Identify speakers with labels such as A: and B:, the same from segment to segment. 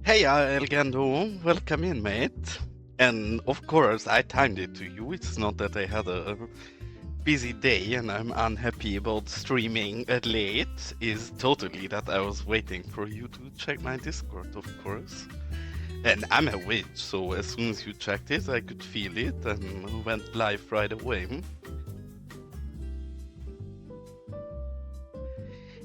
A: Hey, Elgando, welcome in, mate. And of course, I timed it to you. It's not that I had a busy day and I'm unhappy about streaming late. Is totally that I was waiting for you to check my Discord, of course. And I'm a witch, so as soon as you checked it, I could feel it and went live right away.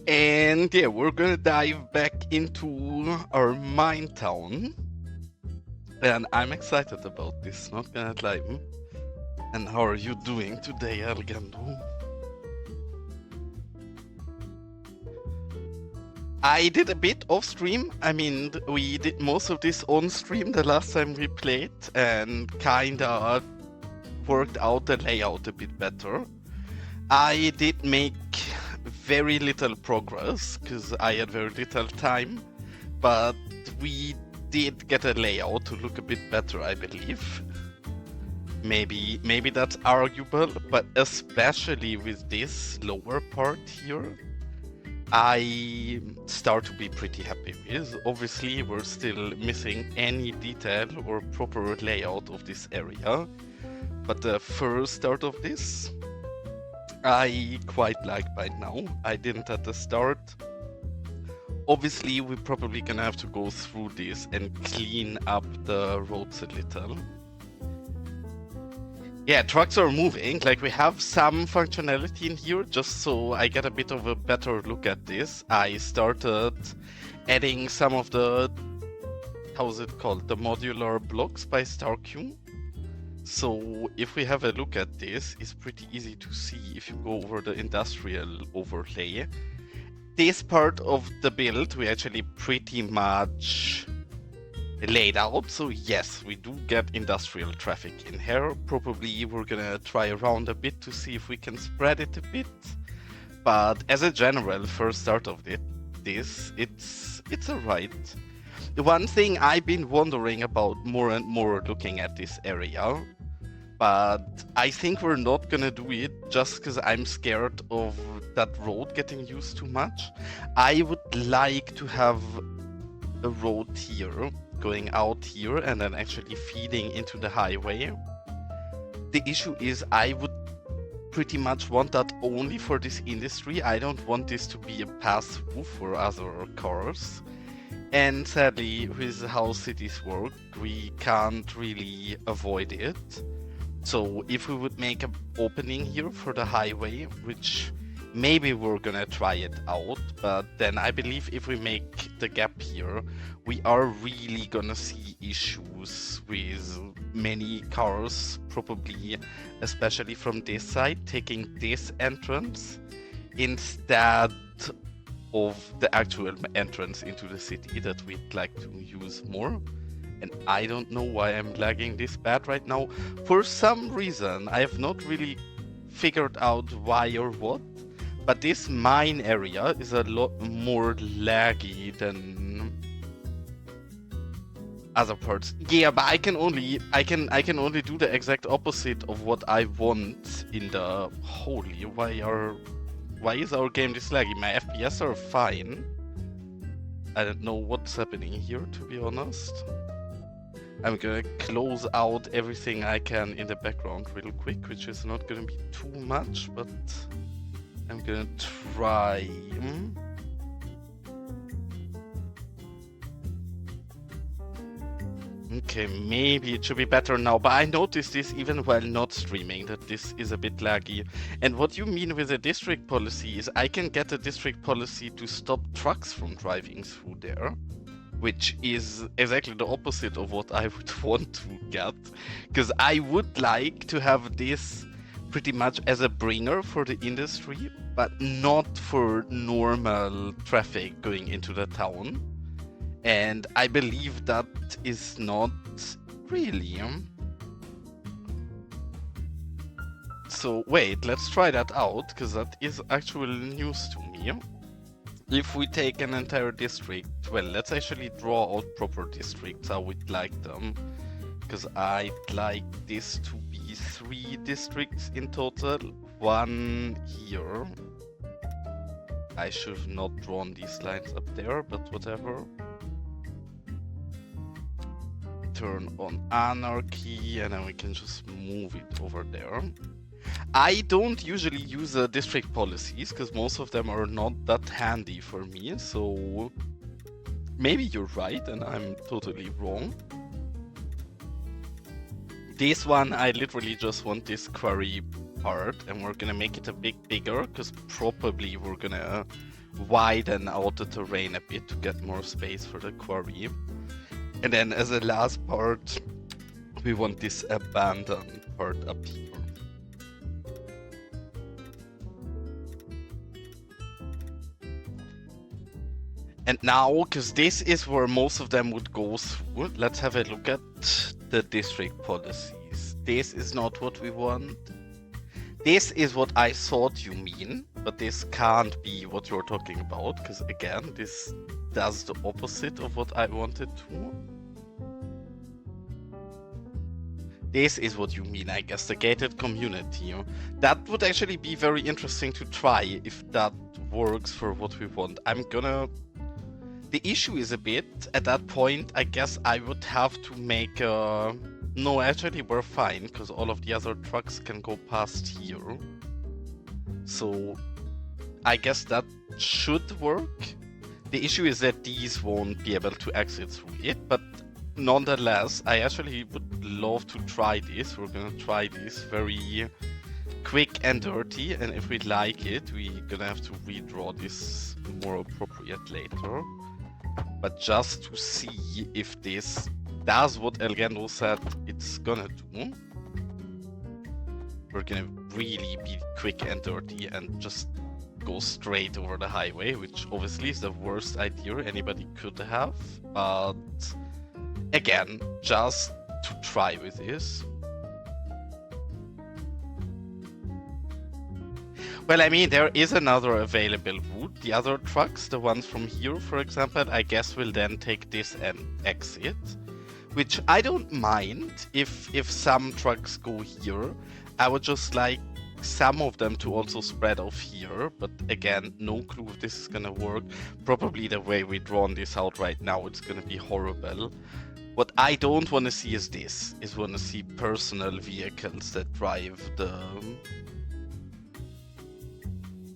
A: And yeah, we're gonna dive back into our mine town. And I'm excited about this, not gonna lie. And how are you doing today, Elgando? I did a bit off stream. I mean, we did most of this on stream the last time we played and kinda worked out the layout a bit better. I did make very little progress because I had very little time, but we did get a layout to look a bit better, I believe. Maybe that's arguable, but especially with this lower part here, I start to be pretty happy with. Obviously, we're still missing any detail or proper layout of this area, but the first start of this, I quite like by now. I didn't at the start. Obviously, we're probably gonna have to go through this and clean up the roads a little. Yeah, trucks are moving. Like, we have some functionality in here, just so I get a bit of a better look at this. I started adding some of the, how's it called? The modular blocks by StarQ. So if we have a look at this, it's pretty easy to see if you go over the industrial overlay. This part of the build we actually pretty much laid out. So yes, we do get industrial traffic in here. Probably we're gonna try around a bit to see if we can spread it a bit. But as a general first start of it's alright. The one thing I've been wondering about more and more looking at this area, but I think we're not gonna do it just because I'm scared of that road getting used too much. I would like to have a road here, going out here, and then actually feeding into the highway. The issue is I would pretty much want that only for this industry. I don't want this to be a pass-through for other cars. And sadly, with how cities work, we can't really avoid it. So if we would make an opening here for the highway, which maybe we're gonna try it out, but then I believe if we make the gap here, we are really gonna see issues with many cars, probably, especially from this side, taking this entrance instead of the actual entrance into the city that we'd like to use more. And I don't know why I'm lagging this bad right now. For some reason, I have not really figured out why or what, but this mine area is a lot more laggy than other parts. Yeah, but I can only do the exact opposite of what I want in the holy. Why is our game this laggy? My FPS are fine. I don't know what's happening here, to be honest. I'm gonna close out everything I can in the background real quick, which is not gonna be too much, but I'm gonna try. Okay, maybe it should be better now, but I noticed this even while not streaming, that this is a bit laggy. And what you mean with a district policy is I can get a district policy to stop trucks from driving through there, which is exactly the opposite of what I would want to get, because I would like to have this pretty much as a bringer for the industry, but not for normal traffic going into the town. And I believe that is not really. So wait, let's try that out, because that is actual news to me. If we take an entire district, well, let's actually draw out proper districts, how we'd like them. Because I'd like this to be 3 districts in total. 1 here. I should have not drawn these lines up there, but whatever. turn on anarchy, and then we can just move it over there. I don't usually use district policies because most of them are not that handy for me, so maybe you're right and I'm totally wrong. This one, I literally just want this quarry part, and we're gonna make it a bit bigger because probably we're gonna widen out the terrain a bit to get more space for the quarry. And then as a last part, we want this abandoned part up here. And now, because this is where most of them would go through, let's have a look at the district policies. This is not what we want. This is what I thought you mean, but this can't be what you're talking about, because again, this does the opposite of what I wanted to. This is what you mean, I guess, the gated community. That would actually be very interesting to try if that works for what we want. The issue is a bit, at that point, I guess I would have to make a... No, actually we're fine, because all of the other trucks can go past here. So, I guess that should work. The issue is that these won't be able to exit through it, but nonetheless, I actually would love to try this. We're gonna try this very quick and dirty, and if we like it, we're gonna have to redraw this more appropriate later. But just to see if this does what Elgendo said it's gonna do, we're gonna really be quick and dirty and just go straight over the highway, which obviously is the worst idea anybody could have, but again, just to try with this. Well, I mean, there is another available route. The other trucks, the ones from here, for example, I guess will then take this and exit. Which I don't mind if some trucks go here. I would just like some of them to also spread off here. But again, no clue if this is gonna work. Probably the way we've drawn this out right now, it's gonna be horrible. What I don't want to see is this. I want to see personal vehicles that drive the...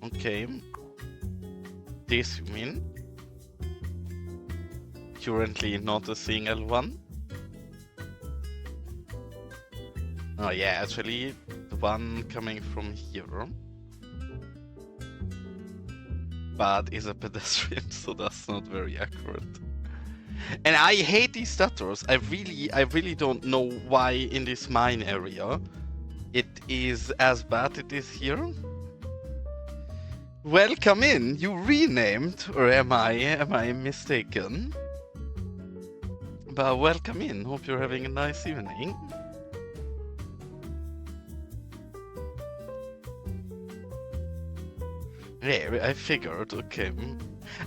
A: Okay. This, you mean? Currently not a single one? Oh yeah, actually, the one coming from here. But is a pedestrian, so that's not very accurate. And I hate these stutters. I really don't know why in this mine area it is as bad it is here. Welcome in. You renamed, or am I mistaken? But welcome in. Hope you're having a nice evening. Yeah, I figured. Okay.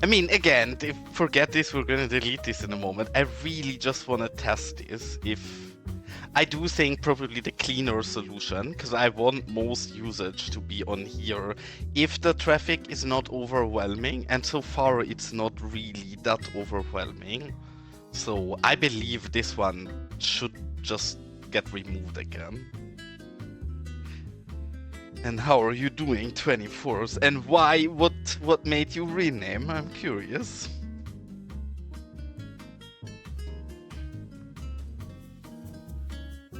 A: I mean, again, forget this. We're gonna delete this in a moment. I really just want to test this. I do think probably the cleaner solution, because I want most usage to be on here if the traffic is not overwhelming, and so far it's not really that overwhelming. So I believe this one should just get removed again. And how are you doing, 24s? And why? What made you rename? I'm curious.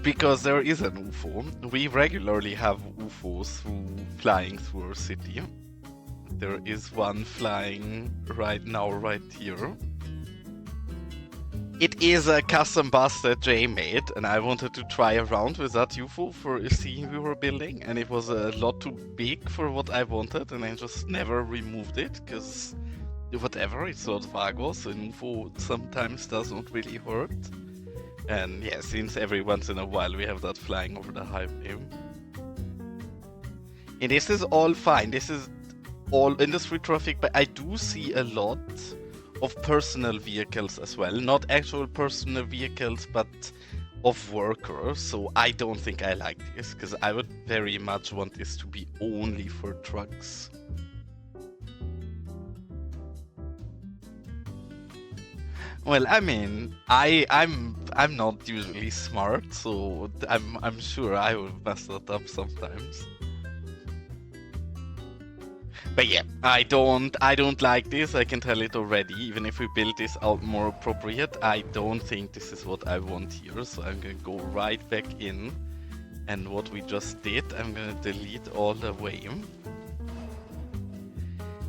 A: Because there is an UFO. We regularly have UFOs flying through our city. There is one flying right now, right here. It is a custom bus that Jay made, and I wanted to try around with that UFO for a scene we were building, and it was a lot too big for what I wanted, and I just never removed it, because whatever, it's not Vagos, and UFO sometimes does not really hurt. And yeah, since every once in a while we have that flying over the highway. And this is all fine, this is all industry traffic, but I do see a lot of personal vehicles as well. Not actual personal vehicles, but of workers. So I don't think I like this, because I would very much want this to be only for trucks. Well, I mean, I'm not usually smart, so I'm sure I will mess that up sometimes. But yeah, I don't like this. I can tell it already. Even if we build this out more appropriate, I don't think this is what I want here. So I'm gonna go right back in, and what we just did, I'm gonna delete all the way.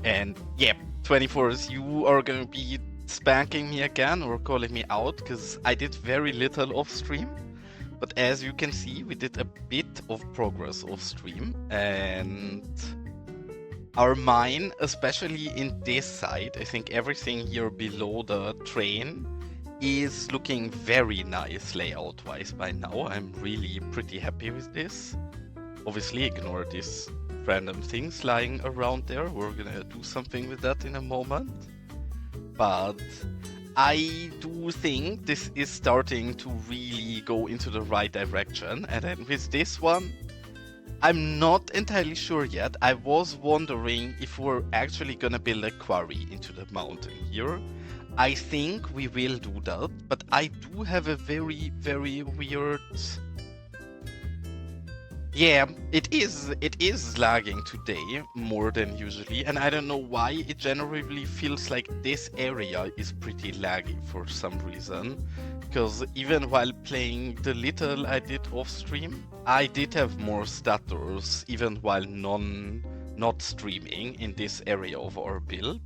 A: And yeah, 24s, you are gonna be spanking me again or calling me out because I did very little off stream. But as you can see, we did a bit of progress off stream, and our mine, especially in this side, I think everything here below the train is looking very nice layout-wise by now. I'm really pretty happy with this. Obviously, ignore these random things lying around there. We're gonna do something with that in a moment. But I do think this is starting to really go into the right direction. And then with this one, I'm not entirely sure yet. I was wondering if we're actually gonna build a quarry into the mountain here. I think we will do that, but I do have a very, very weird... Yeah, it is lagging today more than usually, and I don't know why. It generally feels like this area is pretty laggy for some reason. Because even while playing the little I did off stream, I did have more stutters even while not streaming in this area of our build.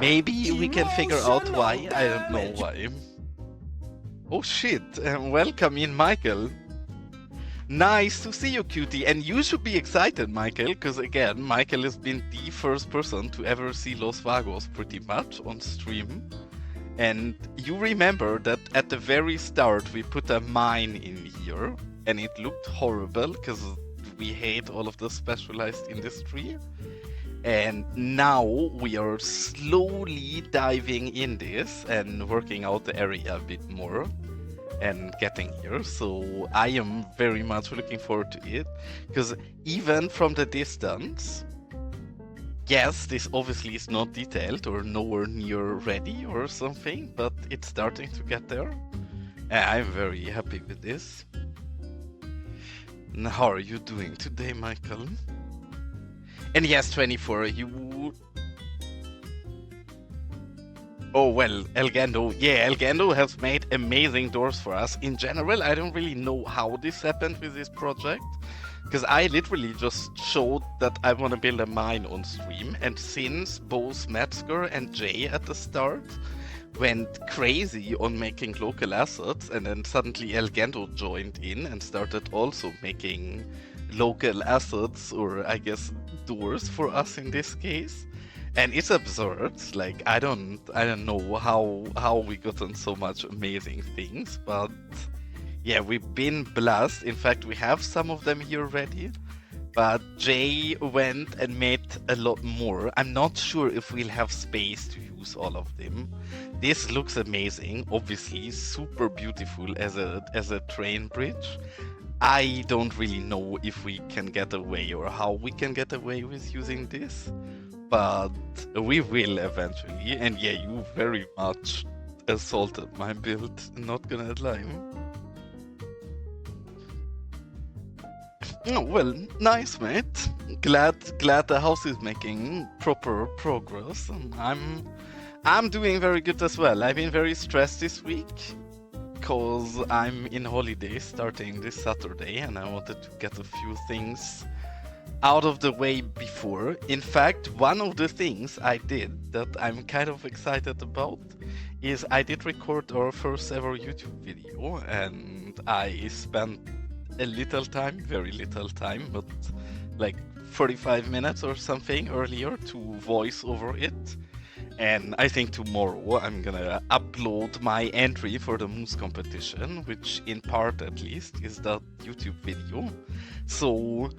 A: Maybe we can figure out why. I don't know why. Oh shit! Welcome in, Michael. Nice to see you, cutie. And you should be excited, Michael, because again, Michael has been the first person to ever see Los Vagos pretty much on stream. And you remember that at the very start we put a mine in here, and it looked horrible because we hate all of the specialized industry. And now we are slowly diving in this and working out the area a bit more and getting here. So I am very much looking forward to it, because even from the distance, yes, this obviously is not detailed or nowhere near ready or something, but it's starting to get there. And I'm very happy with this. And how are you doing today, Michael? And yes, 24, you... Oh, well, Elgando. Yeah, Elgando has made amazing doors for us. In general, I don't really know how this happened with this project, because I literally just showed that I want to build a mine on stream, and since both Metzger and Jay at the start went crazy on making local assets, and then suddenly Elgando joined in and started also making local assets, or I guess doors for us in this case. And it's absurd. Like, I don't know how we gotten so much amazing things, but yeah, we've been blessed. In fact, we have some of them here ready, but Jay went and made a lot more. I'm not sure if we'll have space to use all of them. This looks amazing, obviously super beautiful as a train bridge. I don't really know if we can get away or how we can get away with using this, but we will eventually. And yeah, you very much assaulted my build, not gonna lie. Oh, well, nice, mate. Glad the house is making proper progress. And I'm doing very good as well. I've been very stressed this week because I'm in holiday starting this Saturday, and I wanted to get a few things out of the way before. In fact, one of the things I did that I'm kind of excited about is I did record our first ever YouTube video, and I spent a little time, very little time, but like 45 minutes or something earlier to voice over it. And I think tomorrow I'm gonna upload my entry for the Moose competition, which in part at least is that YouTube video. So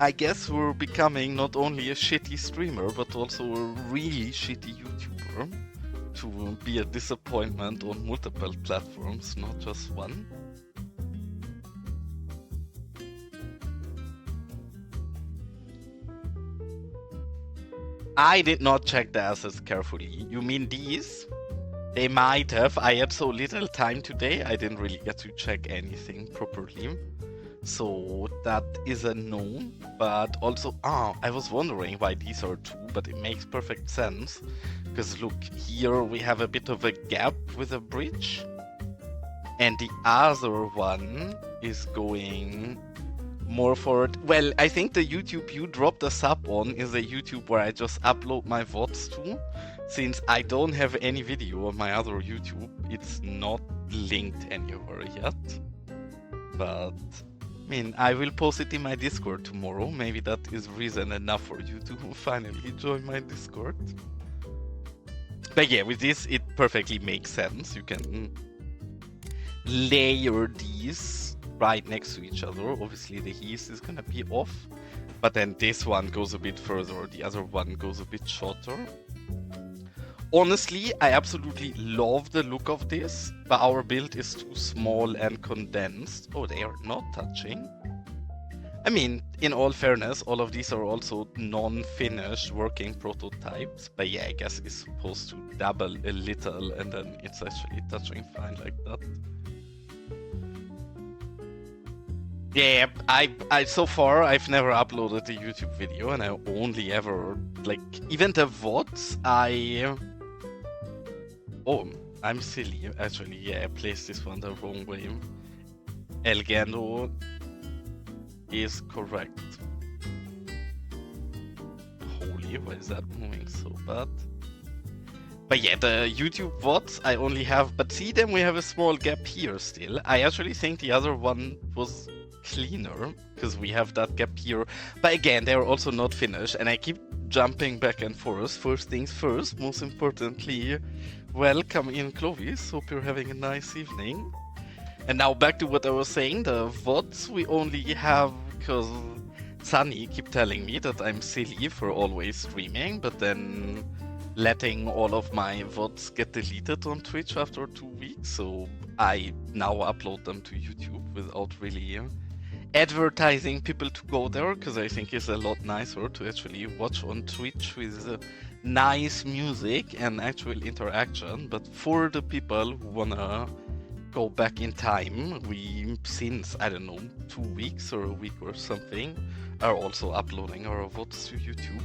A: I guess we're becoming not only a shitty streamer, but also a really shitty YouTuber, to be a disappointment on multiple platforms, not just one. I did not check the assets carefully. You mean these? They might have. I had so little time today, I didn't really get to check anything properly. So that is a no. But also, I was wondering why these are 2, but it makes perfect sense. Because look, here we have a bit of a gap with a bridge. And the other one is going more forward. Well, I think the YouTube you dropped a sub on is a YouTube where I just upload my Vods to. Since I don't have any video on my other YouTube, it's not linked anywhere yet. But, I mean, I will post it in my Discord tomorrow. Maybe that is reason enough for you to finally join my Discord. But yeah, with this, it perfectly makes sense. You can layer these right next to each other. Obviously the east is gonna be off, but then this one goes a bit further, the other one goes a bit shorter. Honestly, I absolutely love the look of this, but our build is too small and condensed. Oh, they are not touching. I mean, in all fairness, all of these are also non-finished working prototypes, but yeah, I guess it's supposed to double a little and then it's actually touching fine like that. Yeah, I so far I've never uploaded a YouTube video, and I only ever like even the Vods. I'm silly actually. Yeah, I placed this one the wrong way. Elgando is correct. Holy, why is that moving so bad? But yeah, the YouTube Vods I only have, but see, then we have a small gap here still. I actually think the other one was cleaner because we have that gap here, but again, they're also not finished, and I keep jumping back and forth. First things first, most importantly, welcome in Clovis. Hope you're having a nice evening. And now back to what I was saying, the Vods we only have because Sunny keep telling me that I'm silly for always streaming, but then letting all of my Vods get deleted on Twitch after 2 weeks, so I now upload them to YouTube without really advertising people to go there, because I think it's a lot nicer to actually watch on Twitch with nice music and actual interaction. But for the people who wanna go back in time, we, since, I don't know, 2 weeks or a week or something, are also uploading our Vods to YouTube.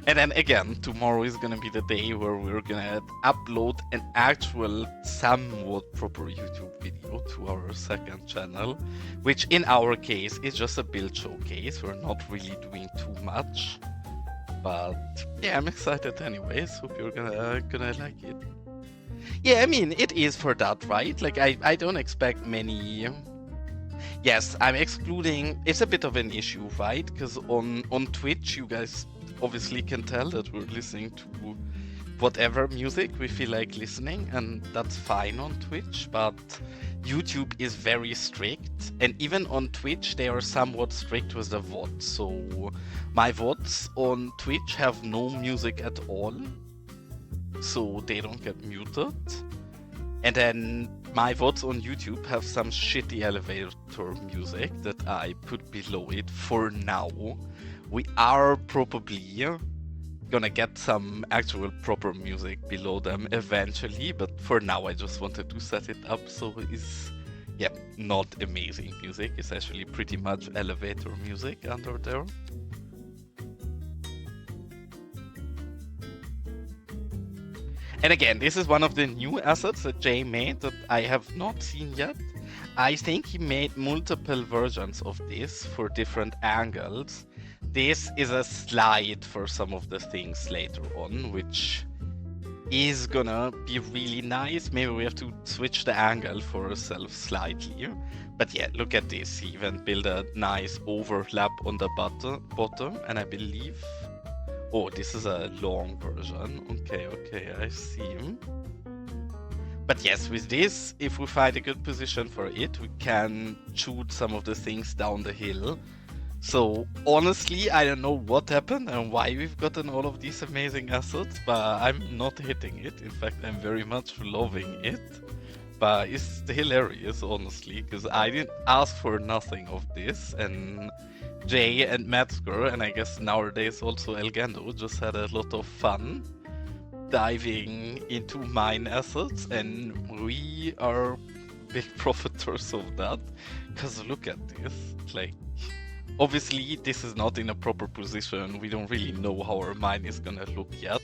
A: And then again, tomorrow is gonna be the day where we're gonna upload an actual, somewhat proper YouTube video to our second channel, which in our case is just a build showcase. We're not really doing too much, but yeah, I'm excited anyways. Hope you're gonna like it. Yeah, I mean, it is for that, right? Like, I don't expect many. Yes, I'm excluding. It's a bit of an issue, right? Because on Twitch, you guys obviously can tell that we're listening to whatever music we feel like listening, and that's fine on Twitch, but YouTube is very strict, and even on Twitch they are somewhat strict with the VODs. So my VODs on Twitch have no music at all, so they don't get muted. And then my VODs on YouTube have some shitty elevator music that I put below it for now. We are probably gonna get some actual proper music below them eventually, but for now I just wanted to set it up so it's, yeah, not amazing music. It's actually pretty much elevator music under there. And again, this is one of the new assets that Jay made that I have not seen yet. I think he made multiple versions of this for different angles. This is a slide for some of the things later on, which is gonna be really nice. Maybe we have to switch the angle for ourselves slightly. But yeah, look at this. He even built a nice overlap on the bottom, and I believe... Oh, this is a long version. Okay, I see. But yes, with this, if we find a good position for it, we can shoot some of the things down the hill. So honestly, I don't know what happened and why we've gotten all of these amazing assets, but I'm not hating it. In fact, I'm very much loving it. But it's hilarious, honestly, because I didn't ask for nothing of this, and Jay and Metzger, and I guess nowadays also Elgando, just had a lot of fun. diving into mine assets, and we are big profiters of that. Because look at this, like, obviously this is not in a proper position. We don't really know how our mine is gonna look yet.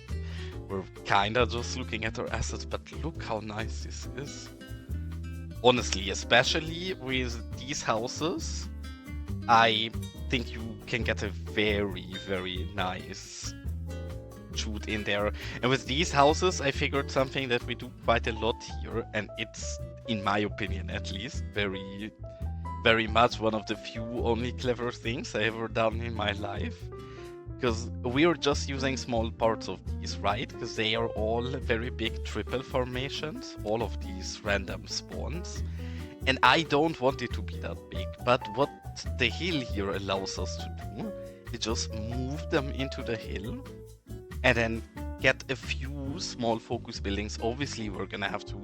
A: We're kinda just looking at our assets, but look how nice this is. Honestly, especially with these houses, I think you can get a very, very nice shoot in there. And with these houses, I figured something that we do quite a lot here, and it's, in my opinion at least, very, very much one of the few only clever things I ever done in my life. Because we're just using small parts of these, right? Because they are all very big triple formations, all of these random spawns. And I don't want it to be that big, but what the hill here allows us to do is just move them into the hill and then get a few small focus buildings. Obviously, we're gonna have to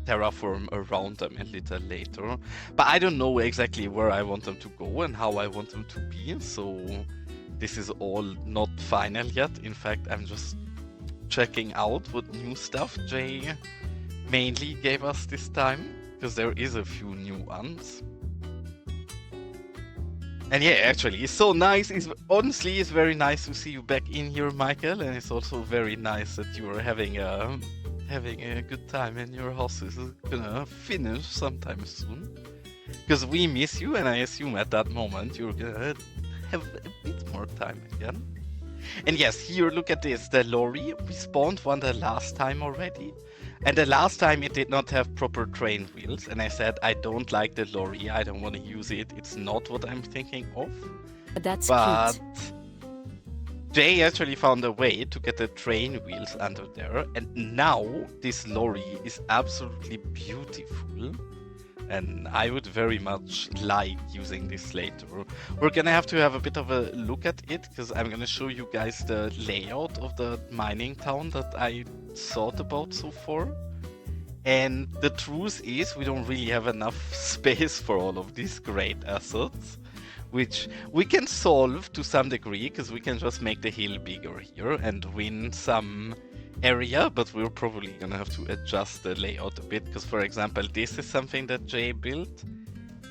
A: terraform around them a little later, but I don't know exactly where I want them to go and how I want them to be, so this is all not final yet. In fact, I'm just checking out what new stuff Jay mainly gave us this time, because there is a few new ones. And yeah, actually, it's so nice. Honestly, it's very nice to see you back in here, Michael, and it's also very nice that you are having a good time and your house is gonna finish sometime soon. Because we miss you, and I assume at that moment you're gonna have a bit more time again. And yes, here, look at this, the lorry. We spawned one the last time already. And the last time it did not have proper train wheels. And I said, I don't like the lorry, I don't want to use it. It's not what I'm thinking of.
B: That's
A: but
B: cute.
A: Jay actually found a way to get the train wheels under there. And now this lorry is absolutely beautiful. And I would very much like using this later. We're gonna have to have a bit of a look at it, because I'm gonna show you guys the layout of the mining town that I thought about so far. And the truth is, we don't really have enough space for all of these great assets, which we can solve to some degree, because we can just make the hill bigger here and win some area, but we're probably gonna have to adjust the layout a bit, because for example, this is something that Jay built,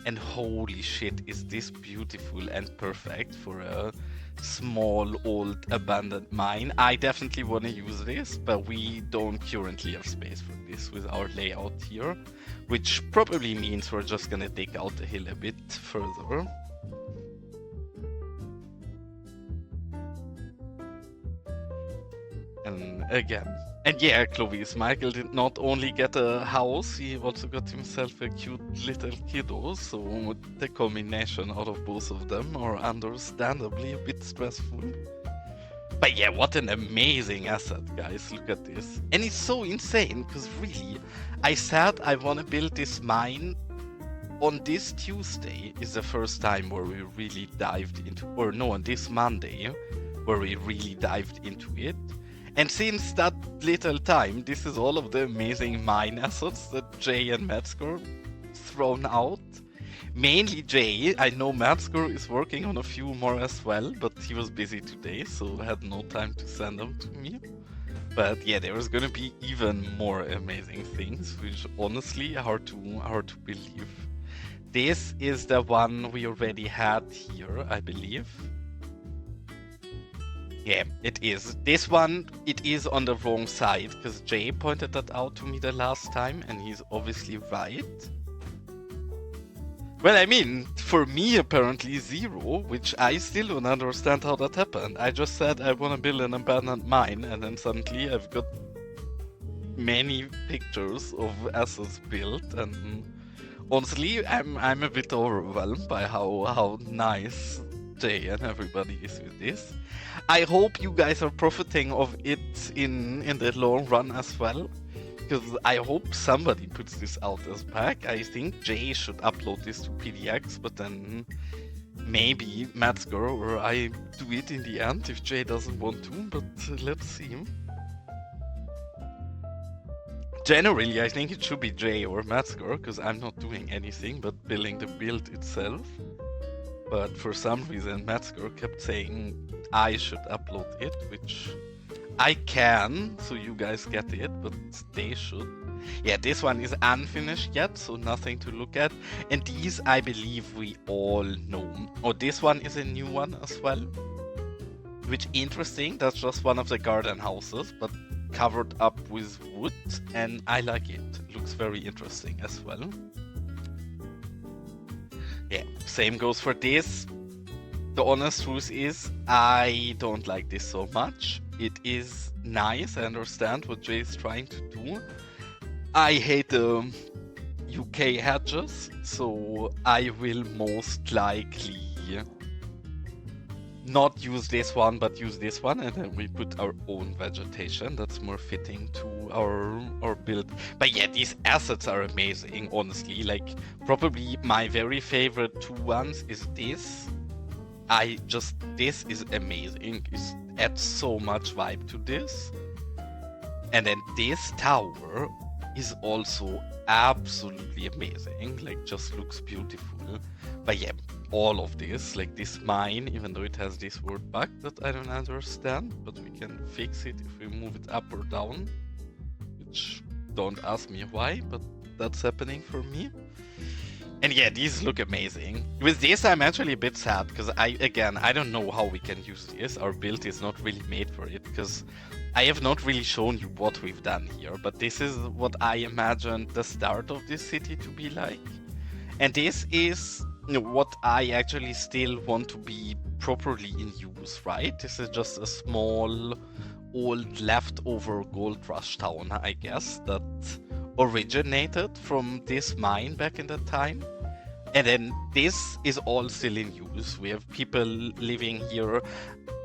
A: and holy shit, is this beautiful and perfect for a small old abandoned mine. I definitely want to use this, but we don't currently have space for this with our layout here, which probably means we're just gonna dig out the hill a bit further. And again. And yeah, Clovis, Michael did not only get a house, he also got himself a cute little kiddo, so the combination out of both of them are understandably a bit stressful. But yeah, what an amazing asset, guys, look at this. And it's so insane, because really, I said I want to build this mine on this Tuesday is the first time where we really dived into, or no, on this Monday, where we really dived into it. And since that little time, this is all of the amazing mine assets that Jay and Metzger thrown out. Mainly Jay. I know Metzger is working on a few more as well, but he was busy today, so had no time to send them to me. But yeah, there is gonna be even more amazing things, which honestly hard to believe. This is the one we already had here, I believe. Yeah, it is. This one, it is on the wrong side, because Jay pointed that out to me the last time, and he's obviously right. Well, I mean, for me, apparently 0, which I still don't understand how that happened. I just said I want to build an abandoned mine, and then suddenly I've got many pictures of assets built, and honestly, I'm a bit overwhelmed by how nice Jay and everybody is with this. I hope you guys are profiting of it in the long run as well, because I hope somebody puts this out as pack. I think Jay should upload this to PDX, but then maybe Metzger or I do it in the end if Jay doesn't want to, but let's see. Generally, I think it should be Jay or Metzger, because I'm not doing anything but building the build itself. But for some reason, Metzger kept saying I should upload it, which I can, so you guys get it, but they should. Yeah, this one is unfinished yet, so nothing to look at. And these, I believe we all know. Oh, this one is a new one as well. Which interesting, that's just one of the garden houses, but covered up with wood, and I like it. It looks very interesting as well. Yeah, same goes for this. The honest truth is, I don't like this so much. It is nice, I understand what Jay is trying to do. I hate the UK hedges, so I will most likely not use this one, but use this one, and then we put our own vegetation. That's more fitting to our build. But yeah, these assets are amazing, honestly. Like, probably my very favorite two ones is this. This is amazing. It adds so much vibe to this. And then this tower is also absolutely amazing. Like, just looks beautiful. But yeah, all of this, like this mine, even though it has this word bug that I don't understand, but we can fix it if we move it up or down. Which, don't ask me why, but that's happening for me. And yeah, these look amazing. With this, I'm actually a bit sad, because I don't know how we can use this. Our build is not really made for it, because I have not really shown you what we've done here, but this is what I imagined the start of this city to be like. And this is what I actually still want to be properly in use, right? This is just a small, old, leftover gold rush town, I guess, that originated from this mine back in the time. And then this is all still in use. We have people living here.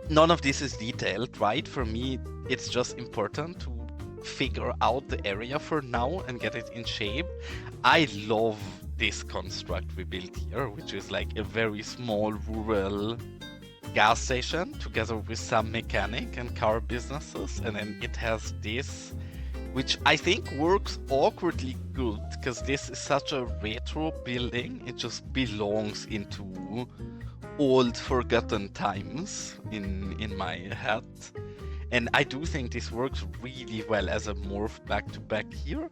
A: None of this is detailed, right? For me, it's just important to figure out the area for now and get it in shape. I love this construct we built here, which is like a very small rural gas station together with some mechanic and car businesses. And then it has this, which I think works awkwardly good, because this is such a retro building. It just belongs into old forgotten times in my head. And I do think this works really well as a morph back to back here.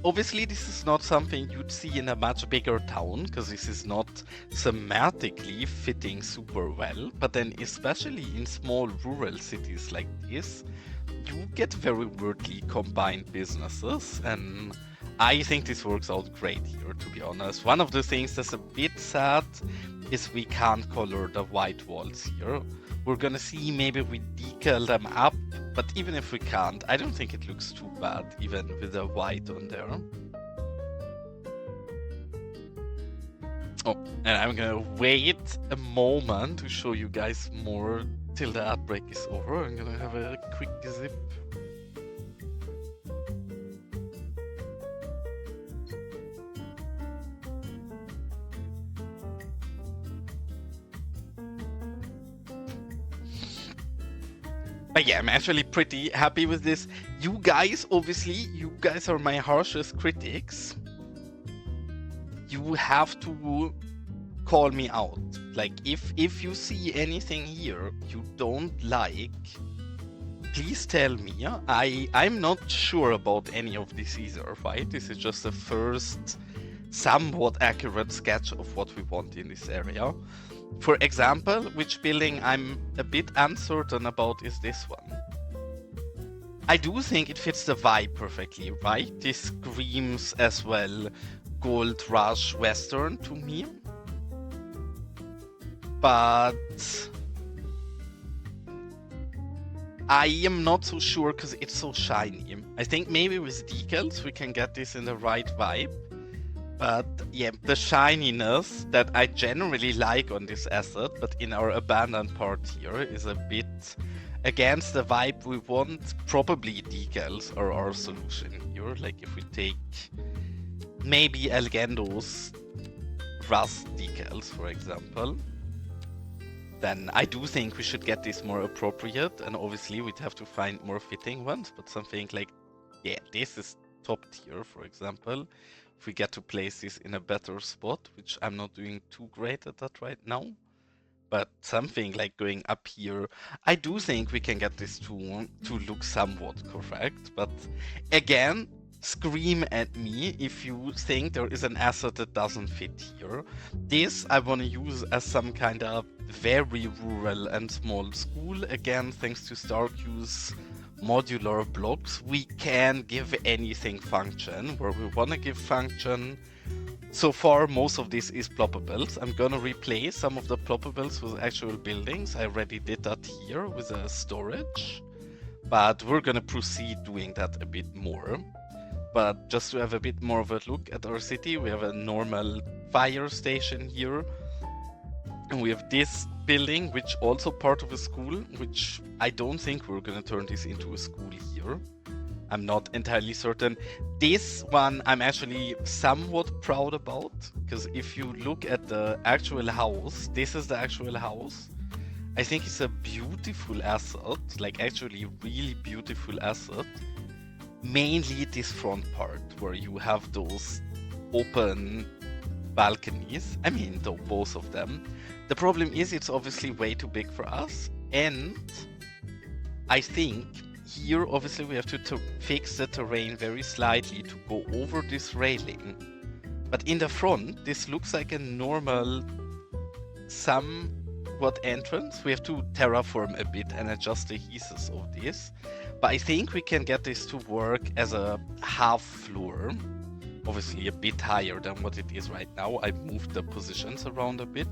A: Obviously, this is not something you'd see in a much bigger town, because this is not thematically fitting super well. But then, especially in small rural cities like this, you get very weirdly combined businesses, and I think this works out great here, to be honest. One of the things that's a bit sad is we can't color the white walls here. We're gonna see maybe we decal them up, but even if we can't, I don't think it looks too bad, even with the white on there. Oh, and I'm gonna wait a moment to show you guys more till the outbreak is over. I'm gonna have a quick zip. But yeah, I'm actually pretty happy with this. You guys, obviously, you guys are my harshest critics. You have to call me out. Like, if you see anything here you don't like, please tell me. I'm not sure about any of this either, right? This is just the first somewhat accurate sketch of what we want in this area. For example, which building I'm a bit uncertain about is this one. I do think it fits the vibe perfectly, right? This screams as well Gold Rush Western to me. But I am not so sure because it's so shiny. I think maybe with decals we can get this in the right vibe. But yeah, the shininess that I generally like on this asset, but in our abandoned part here, is a bit against the vibe we want. Probably decals are our solution here. Like if we take maybe Elgendo's rust decals, for example, then I do think we should get this more appropriate, and obviously we'd have to find more fitting ones, but something like, yeah, this is top tier, for example. If we get to place this in a better spot, which I'm not doing too great at that right now, but something like going up here, I do think we can get this to look somewhat correct. But again, scream at me if you think there is an asset that doesn't fit here. This I want to use as some kind of very rural and small school. Again, thanks to Starq's modular blocks, we can give anything function where we want to give function. So far, most of this is ploppables. I'm gonna replace some of the ploppables with actual buildings. I already did that here with a storage, but we're gonna proceed doing that a bit more. But just to have a bit more of a look at our city, we have a normal fire station here. And we have this building, which also part of a school, which I don't think we're gonna turn this into a school here. I'm not entirely certain. This one I'm actually somewhat proud about, because if you look at the actual house, this is the actual house. I think it's a beautiful asset, like actually really beautiful asset. Mainly this front part, where you have those open balconies. I mean, though, both of them. The problem is it's obviously way too big for us, and I think here, obviously, we have to fix the terrain very slightly to go over this railing. But in the front, this looks like a normal, somewhat entrance. We have to terraform a bit and adjust the pieces of this. But I think we can get this to work as a half floor. Obviously, a bit higher than what it is right now. I moved the positions around a bit,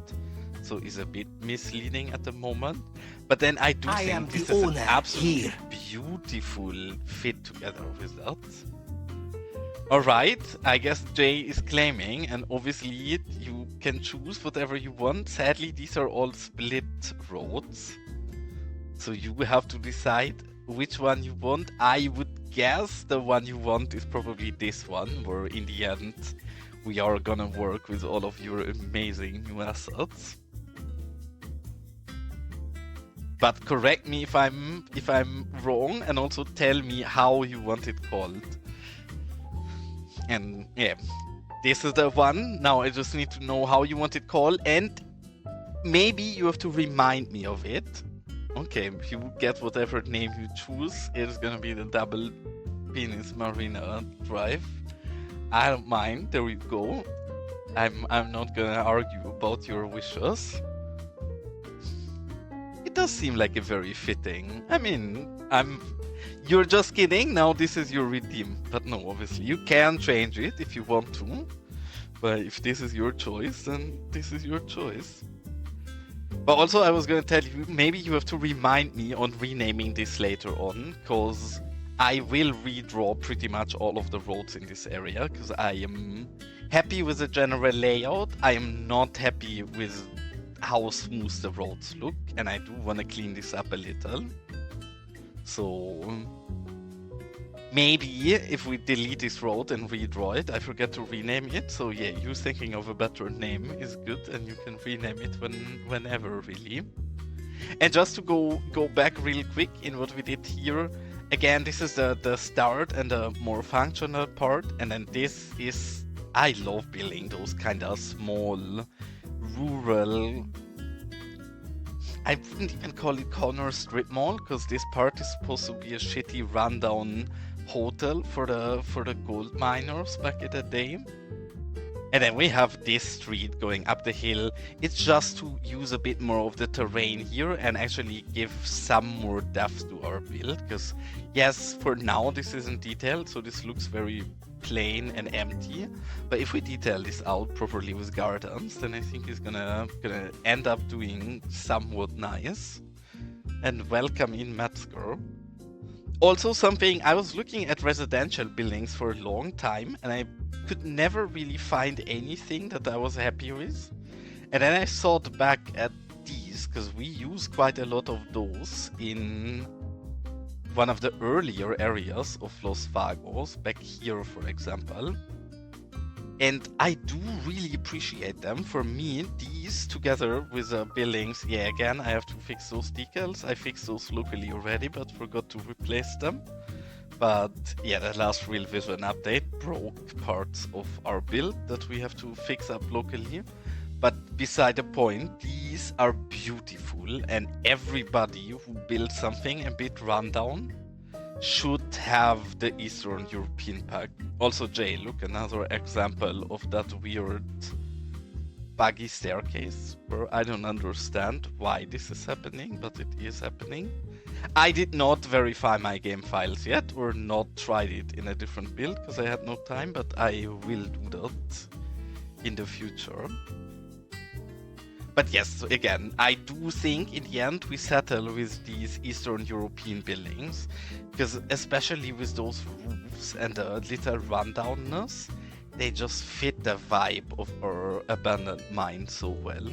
A: so it's a bit misleading at the moment. But then I do think this is an absolutely beautiful fit together with that. Alright, I guess Jay is claiming, and obviously you can choose whatever you want. Sadly, these are all split roads, so you have to decide which one you want. I would guess the one you want is probably this one, where in the end we are gonna work with all of your amazing new assets. But correct me if I'm wrong, and also tell me how you want it called. And yeah, this is the one. Now I just need to know how you want it called, and maybe you have to remind me of it. Okay, you get whatever name you choose. It is gonna be the Double Penis Marina Drive. I don't mind. There we go. I'm not gonna argue about your wishes. It does seem like a very fitting. I mean, you're just kidding. Now this is your redeem. But no, obviously you can change it if you want to. But if this is your choice, then this is your choice. But also I was gonna tell you, maybe you have to remind me on renaming this later on, because I will redraw pretty much all of the roads in this area, because I am happy with the general layout. I am not happy with how smooth the roads look, and I do want to clean this up a little. So maybe if we delete this road and redraw it, I forget to rename it. So yeah, you thinking of a better name is good, and you can rename it whenever really. And just to go back real quick in what we did here, again, this is the start and the more functional part, and then this is, I love building those kind of small rural, I wouldn't even call it corner strip mall, because this part is supposed to be a shitty rundown hotel for the gold miners back in the day. And then we have this street going up the hill. It's just to use a bit more of the terrain here and actually give some more depth to our build, because yes, for now this isn't detailed, so this looks very plain and empty. But if we detail this out properly with gardens, then I think it's gonna end up doing somewhat nice. And welcome in, Metzger. Also, something, I was looking at residential buildings for a long time, and I could never really find anything that I was happy with. And then I thought back at these, because we use quite a lot of those in one of the earlier areas of Los Vagos, back here for example. And I do really appreciate them. For me, these together with the buildings, yeah, again, I have to fix those decals. I fixed those locally already, but forgot to replace them. But yeah, the last Real Vision update broke parts of our build that we have to fix up locally. But beside the point, these these are beautiful, and everybody who builds something a bit rundown should have the Eastern European pack. Also, Jay, look, another example of that weird buggy staircase where I don't understand why this is happening, but it is happening. I did not verify my game files yet, or not tried it in a different build because I had no time, but I will do that in the future. But yes, again, I do think in the end we settle with these Eastern European buildings, because especially with those roofs and the little rundownness, they just fit the vibe of our abandoned mine so well.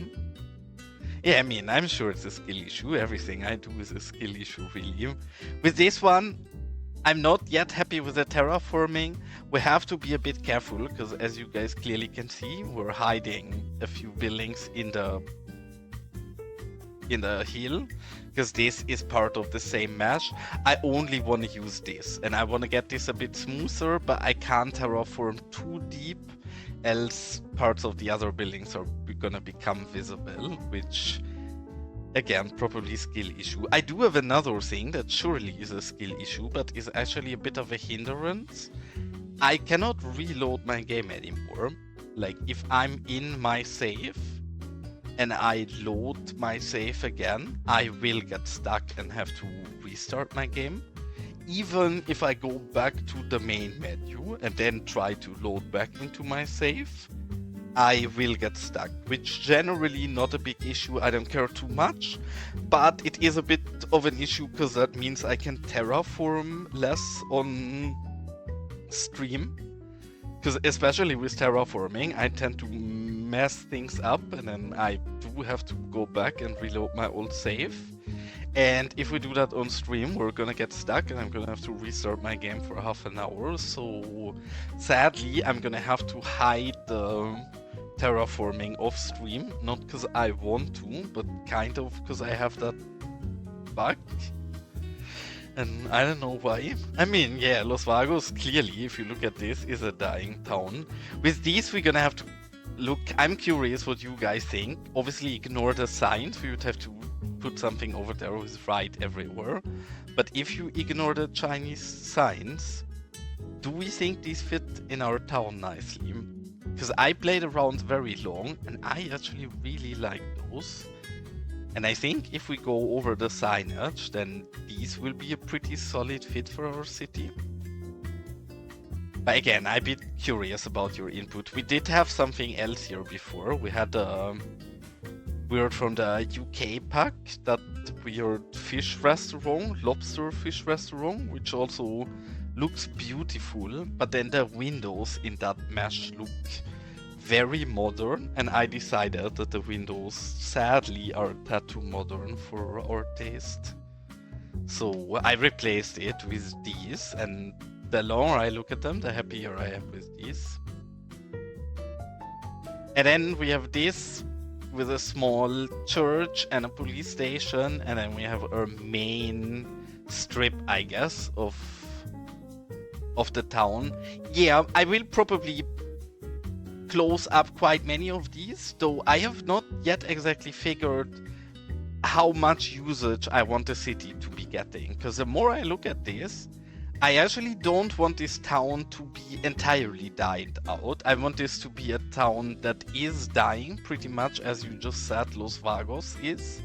A: Yeah, I mean, I'm sure it's a skill issue. Everything I do is a skill issue, really. With this one, I'm not yet happy with the terraforming. We have to be a bit careful, because as you guys clearly can see, we're hiding a few buildings in the hill, because this is part of the same mesh. I only want to use this, and I want to get this a bit smoother, but I can't terraform too deep, else parts of the other buildings are gonna become visible, which again, probably skill issue. I do have another thing that surely is a skill issue, but is actually a bit of a hindrance. I cannot reload my game anymore. Like, if I'm in my save and I load my save again, I will get stuck and have to restart my game. Even if I go back to the main menu and then try to load back into my save, I will get stuck, which generally not a big issue. I don't care too much, but it is a bit of an issue because that means I can terraform less on stream. Because especially with terraforming, I tend to mess things up, and then I do have to go back and reload my old save. And if we do that on stream, we're gonna get stuck, and I'm gonna have to restart my game for half an hour. So sadly, I'm gonna have to hide the terraforming off stream, not because I want to, but kind of because I have that bug. And I don't know why. I mean, yeah, Los Vagos, clearly, if you look at this, is a dying town. With these, we're gonna have to look. I'm curious what you guys think. Obviously, ignore the signs. We would have to put something over there with right everywhere. But if you ignore the Chinese signs, do we think these fit in our town nicely? Because I played around very long, and I actually really like those. And I think if we go over the signage, then these will be a pretty solid fit for our city. But again, I'm a bit curious about your input. We did have something else here before. We had weird from the UK pack, that weird fish restaurant, lobster fish restaurant, which also looks beautiful. But then the windows in that mesh look very modern, and I decided that the windows sadly are too modern for our taste. So I replaced it with these, and the longer I look at them, the happier I am with these. And then we have this with a small church and a police station, and then we have our main strip, I guess, of the town. Yeah, I will probably close up quite many of these, though I have not yet exactly figured how much usage I want the city to be getting. Because the more I look at this, I actually don't want this town to be entirely died out. I want this to be a town that is dying, pretty much as you just said Los Vagos is.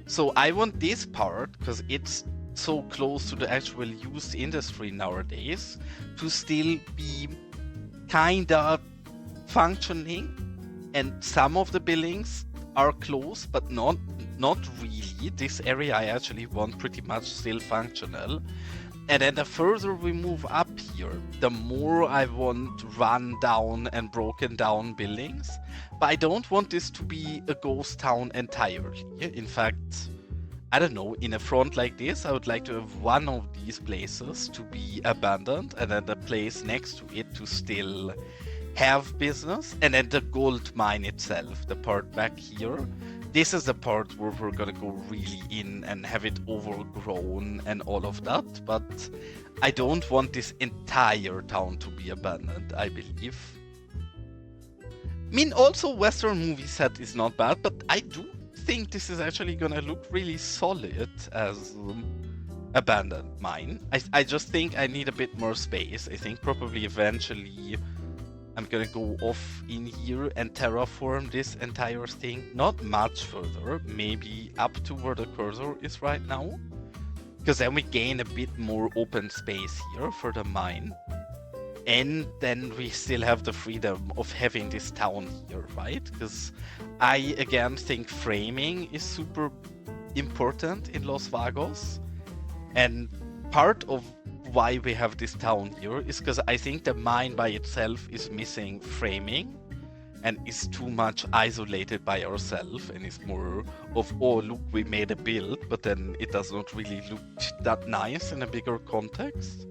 A: So I want this part, because it's so close to the actual used industry nowadays, to still be kinda functioning, and some of the buildings are close, but not really. This area I actually want pretty much still functional. And then the further we move up here, the more I want run down and broken down buildings. But I don't want this to be a ghost town entirely. In fact, I don't know, in a front like this, I would like to have one of these places to be abandoned, and then the place next to it to still have business, and then the gold mine itself, the part back here. This is the part where we're gonna go really in and have it overgrown and all of that, but I don't want this entire town to be abandoned, I believe. I mean, also Western movie set is not bad, but I do think this is actually gonna look really solid as abandoned mine. I just think I need a bit more space. I think probably eventually I'm gonna go off in here and terraform this entire thing. Not much further, maybe up to where the cursor is right now. Because then we gain a bit more open space here for the mine. And then we still have the freedom of having this town here, right? Because I, again, think framing is super important in Los Vagos. And part of why we have this town here is because I think the mine by itself is missing framing and is too much isolated by ourselves and is more of, oh, look, we made a build, but then it does not really look that nice in a bigger context.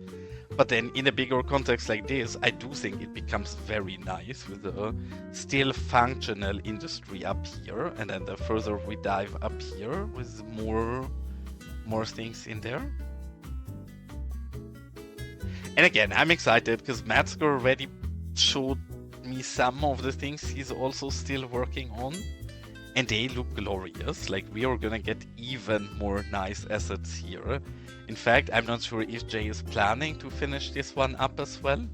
A: But then in a bigger context like this, I do think it becomes very nice with a still functional industry up here. And then the further we dive up here with more things in there. And again, I'm excited because Metzger already showed me some of the things he's also still working on. And they look glorious. Like, we are gonna get even more nice assets here. In fact, I'm not sure if Jay is planning to finish this one up as well.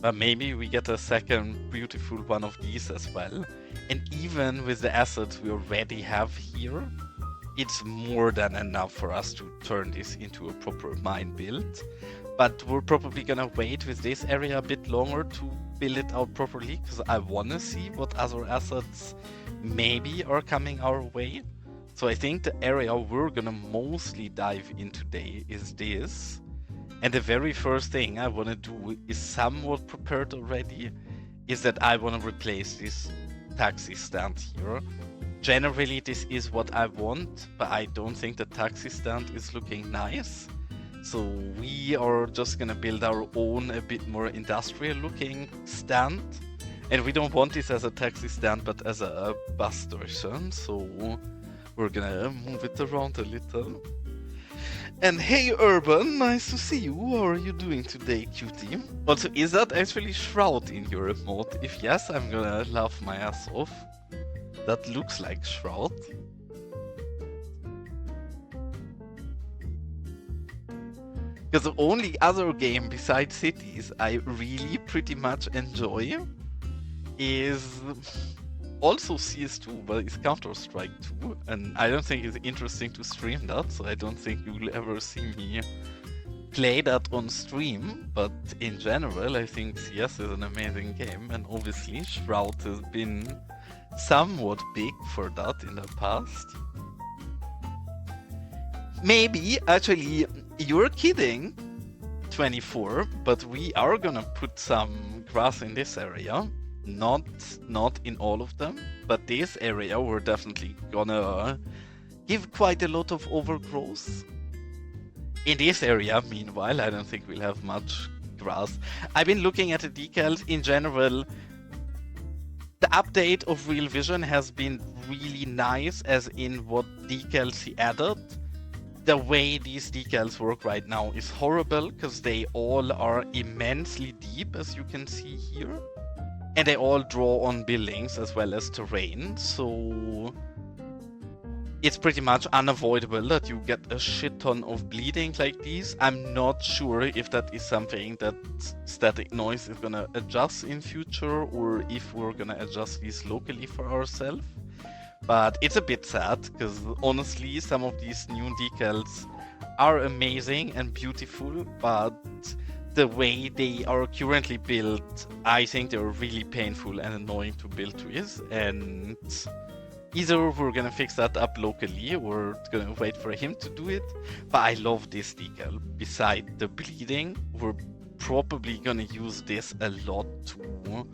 A: But maybe we get a second beautiful one of these as well. And even with the assets we already have here, it's more than enough for us to turn this into a proper mine build. But we're probably gonna wait with this area a bit longer to build it out properly, because I wanna see what other assets maybe are coming our way. So I think the area we're gonna mostly dive in today is this. And the very first thing I wanna do is somewhat prepared already, is that I wanna replace this taxi stand here. Generally this is what I want, but I don't think the taxi stand is looking nice. So we are just gonna build our own a bit more industrial looking stand. And we don't want this as a taxi stand, but as a bus station. So we're gonna move it around a little. And hey Urban, nice to see you. How are you doing today, cutie? Also, is that actually Shroud in your remote? If yes, I'm gonna laugh my ass off. That looks like Shroud. Because the only other game besides Cities I really pretty much enjoy is also CS2, but it's Counter-Strike 2, and I don't think it's interesting to stream that, so I don't think you'll ever see me play that on stream, but in general I think CS is an amazing game, and obviously Shroud has been somewhat big for that in the past. Maybe, actually, you're kidding, 24, but we are gonna put some grass in this area. Not in all of them, but this area we're definitely gonna give quite a lot of overgrowth. In this area, meanwhile, I don't think we'll have much grass. I've been looking at the decals in general. The update of Real Vision has been really nice, as in what decals he added. The way these decals work right now is horrible, because they all are immensely deep, as you can see here. And they all draw on buildings as well as terrain, so it's pretty much unavoidable that you get a shit ton of bleeding like these. I'm not sure if that is something that Static Noise is gonna adjust in future, or if we're gonna adjust these locally for ourselves. But it's a bit sad, because honestly, some of these new decals are amazing and beautiful, but the way they are currently built, I think they're really painful and annoying to build with, and either we're gonna fix that up locally or gonna wait for him to do it. But I love this decal. Beside the bleeding, we're probably gonna use this a lot to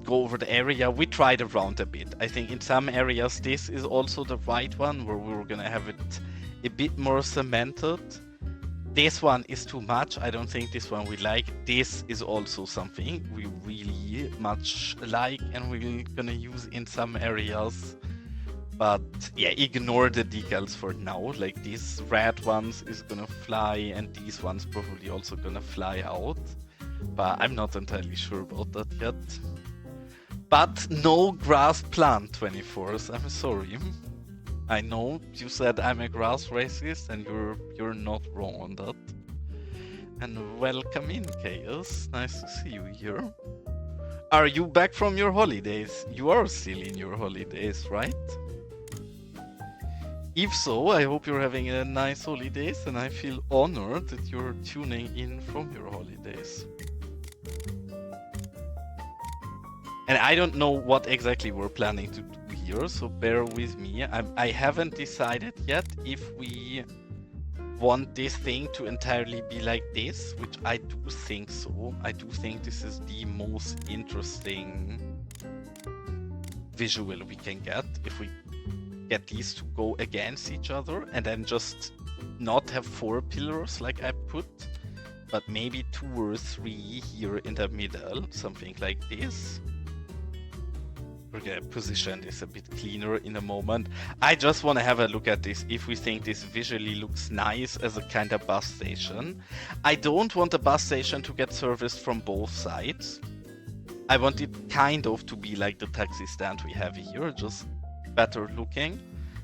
A: go over the area. We tried around a bit. I think in some areas this is also the right one, where we're gonna have it a bit more cemented. This one is too much. I don't think this one we like. This is also something we really much like and we're gonna use in some areas. But yeah, ignore the decals for now. Like, these red ones is gonna fly, and these ones probably also gonna fly out. But I'm not entirely sure about that yet. But no grass plant 24s, I'm sorry. I know you said I'm a grass racist, and you're not wrong on that. And welcome in, Chaos. Nice to see you here. Are you back from your holidays? You are still in your holidays, right? If so, I hope you're having a nice holidays, and I feel honored that you're tuning in from your holidays. And I don't know what exactly we're planning to do here, so bear with me. I haven't decided yet if we want this thing to entirely be like this, which I do think so. I do think this is the most interesting visual we can get if we get these to go against each other and then just not have 4 pillars like I put, but maybe 2 or 3 here in the middle, something like this. We're gonna position this a bit cleaner in a moment. I just want to have a look at this if we think this visually looks nice as a kind of bus station. I don't want the bus station to get serviced from both sides. I want it kind of to be like the taxi stand we have here, just better looking.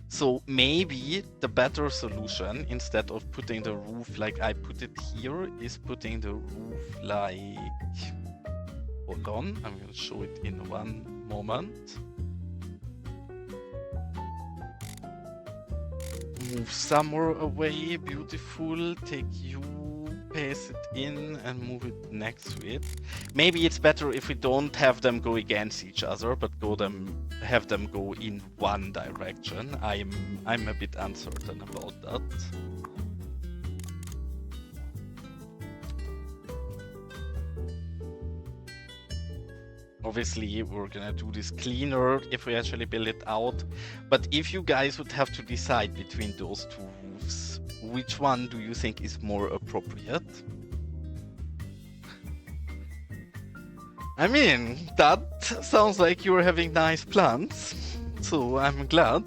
A: So maybe the better solution, instead of putting the roof like I put it here, is putting the roof like... Hold on, I'm gonna show it in one moment. Move somewhere away, beautiful. Take you, paste it in, and move it next to it. Maybe it's better if we don't have them go against each other, but have them go in one direction. I'm a bit uncertain about that. Obviously, we're gonna do this cleaner if we actually build it out. But if you guys would have to decide between those 2 roofs, which one do you think is more appropriate? I mean, that sounds like you're having nice plans, so I'm glad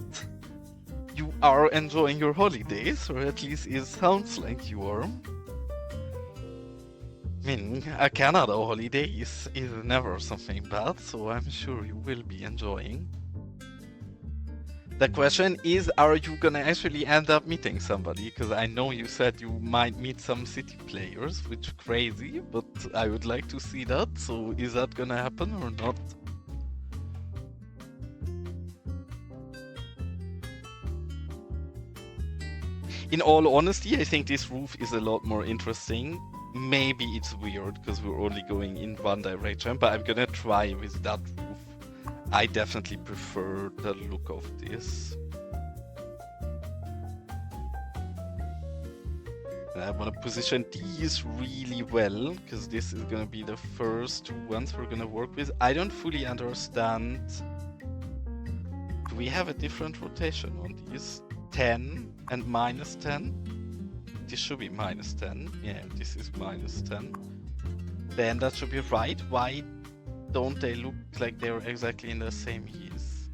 A: you are enjoying your holidays, or at least it sounds like you are. I mean, a Canada holiday is never something bad, so I'm sure you will be enjoying. The question is, are you gonna actually end up meeting somebody? Because I know you said you might meet some city players, which is crazy, but I would like to see that. So is that gonna happen or not? In all honesty, I think this roof is a lot more interesting. Maybe it's weird because we're only going in one direction, but I'm gonna try with that roof. I definitely prefer the look of this. And I want to position these really well, because this is gonna be the first 2 ones we're gonna work with. I don't fully understand. Do we have a different rotation on these? 10 and -10? This should be -10. Yeah, this is -10. Then that should be right. Why don't they look like they're exactly in the same keys?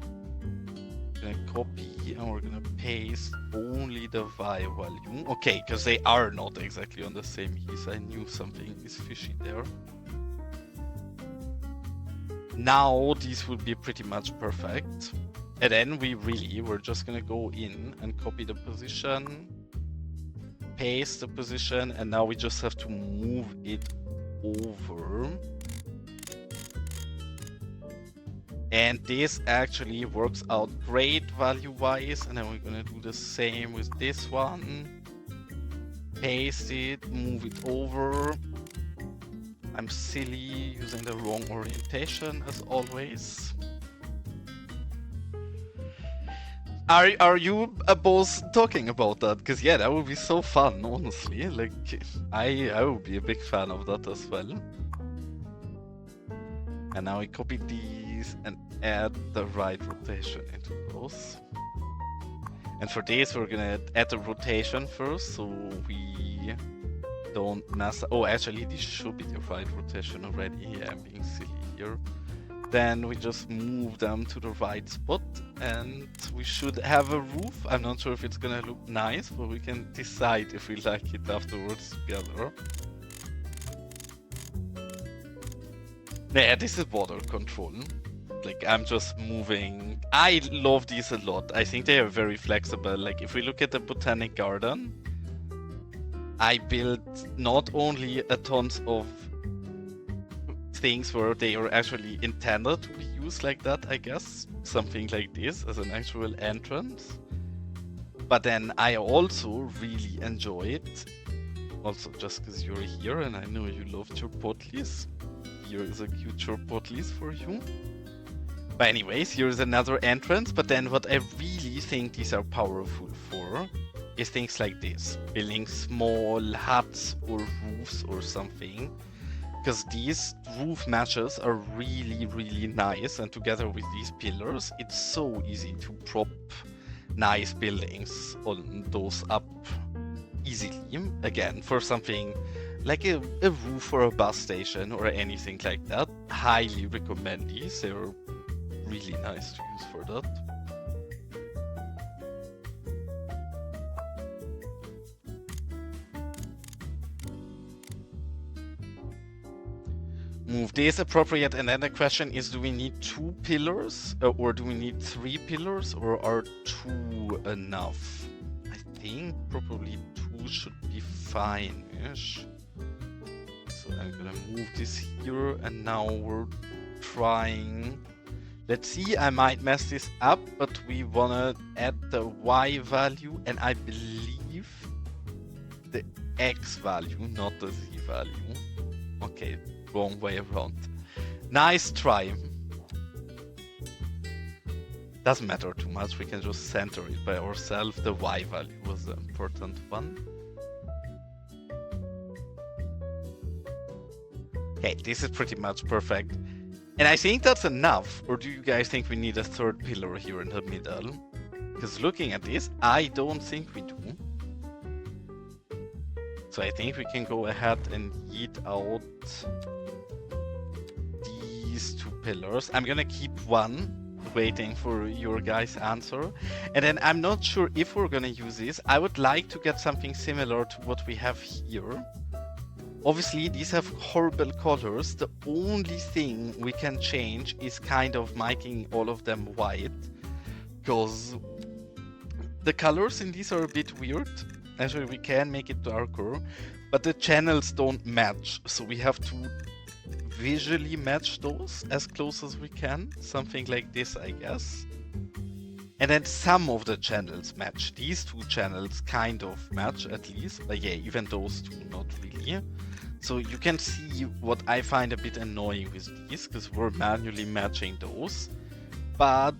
A: We're gonna copy and we're gonna paste only the Y volume. Okay, because they are not exactly on the same keys. I knew something is fishy there. Now these would be pretty much perfect. And then we're just gonna go in and copy the position, paste the position, and now we just have to move it over. And this actually works out great value-wise, and then we're gonna do the same with this one. Paste it, move it over. I'm silly, using the wrong orientation as always. Are you both talking about that? Because yeah, that would be so fun, honestly. Like, I would be a big fan of that as well. And now we copy these and add the right rotation into those. And for this, we're gonna add the rotation first, so we don't mess. Oh, actually, this should be the right rotation already. Yeah, I'm being silly here. Then we just move them to the right spot, and we should have a roof. I'm not sure if it's gonna look nice, but we can decide if we like it afterwards together. Yeah, this is water control. Like, I'm just moving. I love these a lot. I think they are very flexible. Like, if we look at the botanic garden, I built not only a tons of things where they are actually intended to be used like that, I guess. Something like this as an actual entrance. But then I also really enjoyed, also just because you're here and I know you loved your potlies. Here is a cute your potlies for you. But anyways, here's another entrance. But then what I really think these are powerful for is things like this. Building small huts or roofs or something. Because these roof matches are really, really nice. And together with these pillars, it's so easy to prop nice buildings on those up easily. Again, for something like a roof or a bus station or anything like that, highly recommend these. They're really nice to use for that. Move this appropriate, and then the question is, do we need 2 pillars or do we need 3 pillars, or are 2 enough? I think probably 2 should be fine-ish. So I'm gonna move this here, and now we're trying. Let's see, I might mess this up, but we wanna add the Y value, and I believe the X value, not the Z value. Okay, wrong way around. Nice try. Doesn't matter too much, we can just center it by ourselves. The Y value was the important one. Okay, this is pretty much perfect. And I think that's enough, or do you guys think we need a 3rd pillar here in the middle? Because looking at this, I don't think we do. So I think we can go ahead and eat out these 2 pillars. I'm gonna keep one, waiting for your guys' answer. And then I'm not sure if we're gonna use this. I would like to get something similar to what we have here. Obviously, these have horrible colors. The only thing we can change is kind of making all of them white, because the colors in these are a bit weird. Actually, we can make it darker, but the channels don't match, so we have to visually match those as close as we can. Something like this, I guess. And then some of the channels match. These 2 channels kind of match, at least. But yeah, even those 2, not really. So you can see what I find a bit annoying with these, because we're manually matching those. But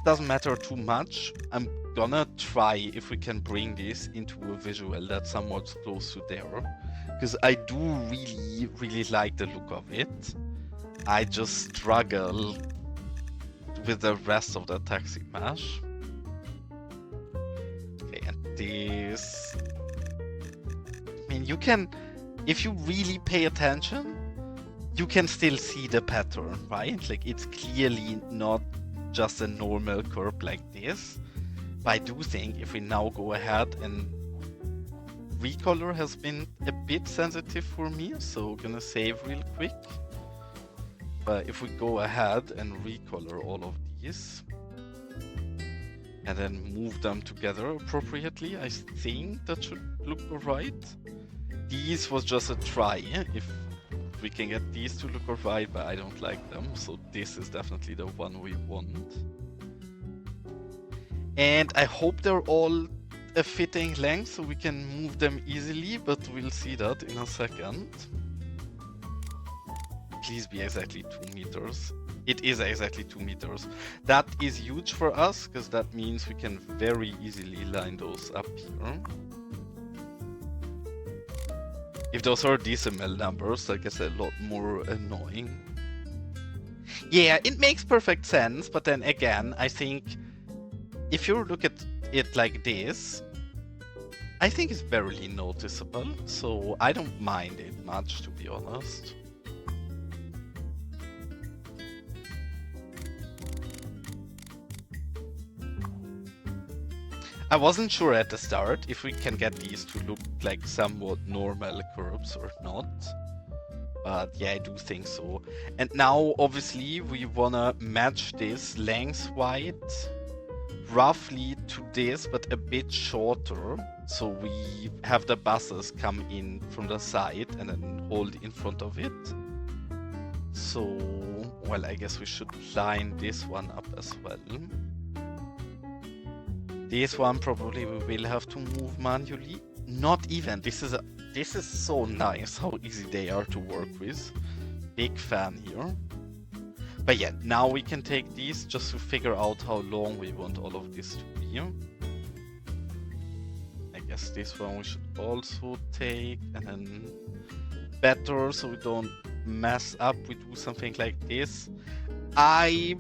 A: doesn't matter too much. I'm gonna try if we can bring this into a visual that's somewhat close to there. Because I do really, really like the look of it. I just struggle with the rest of the taxi mesh. Okay, and this... I mean, you can... If you really pay attention, you can still see the pattern, right? Like, it's clearly not just a normal curve like this. But I do think if we now go ahead and... Recolor has been a bit sensitive for me, so gonna save real quick. But if we go ahead and recolor all of these, and then move them together appropriately, I think that should look alright. These was just a try, if we can get these to look alright, but I don't like them, so this is definitely the one we want. And I hope they're all a fitting length so we can move them easily, but we'll see that in a second. Please be exactly 2 meters. It is exactly 2 meters. That is huge for us, because that means we can very easily line those up here. If those are decimal numbers, that gets a lot more annoying. Yeah, it makes perfect sense, but then again, I think if you look at it like this, I think it's barely noticeable, so I don't mind it much, to be honest. I wasn't sure at the start if we can get these to look like somewhat normal curves or not. But yeah, I do think so. And now, obviously, we wanna match this lengthwise roughly to this, but a bit shorter. So we have the buses come in from the side and then hold in front of it. So, well, I guess we should line this one up as well. This one probably we will have to move manually. Not even. This is so nice how easy they are to work with. Big fan here. But yeah, now we can take these just to figure out how long we want all of this to be. I guess this one we should also take, and then better so we don't mess up, we do something like this. I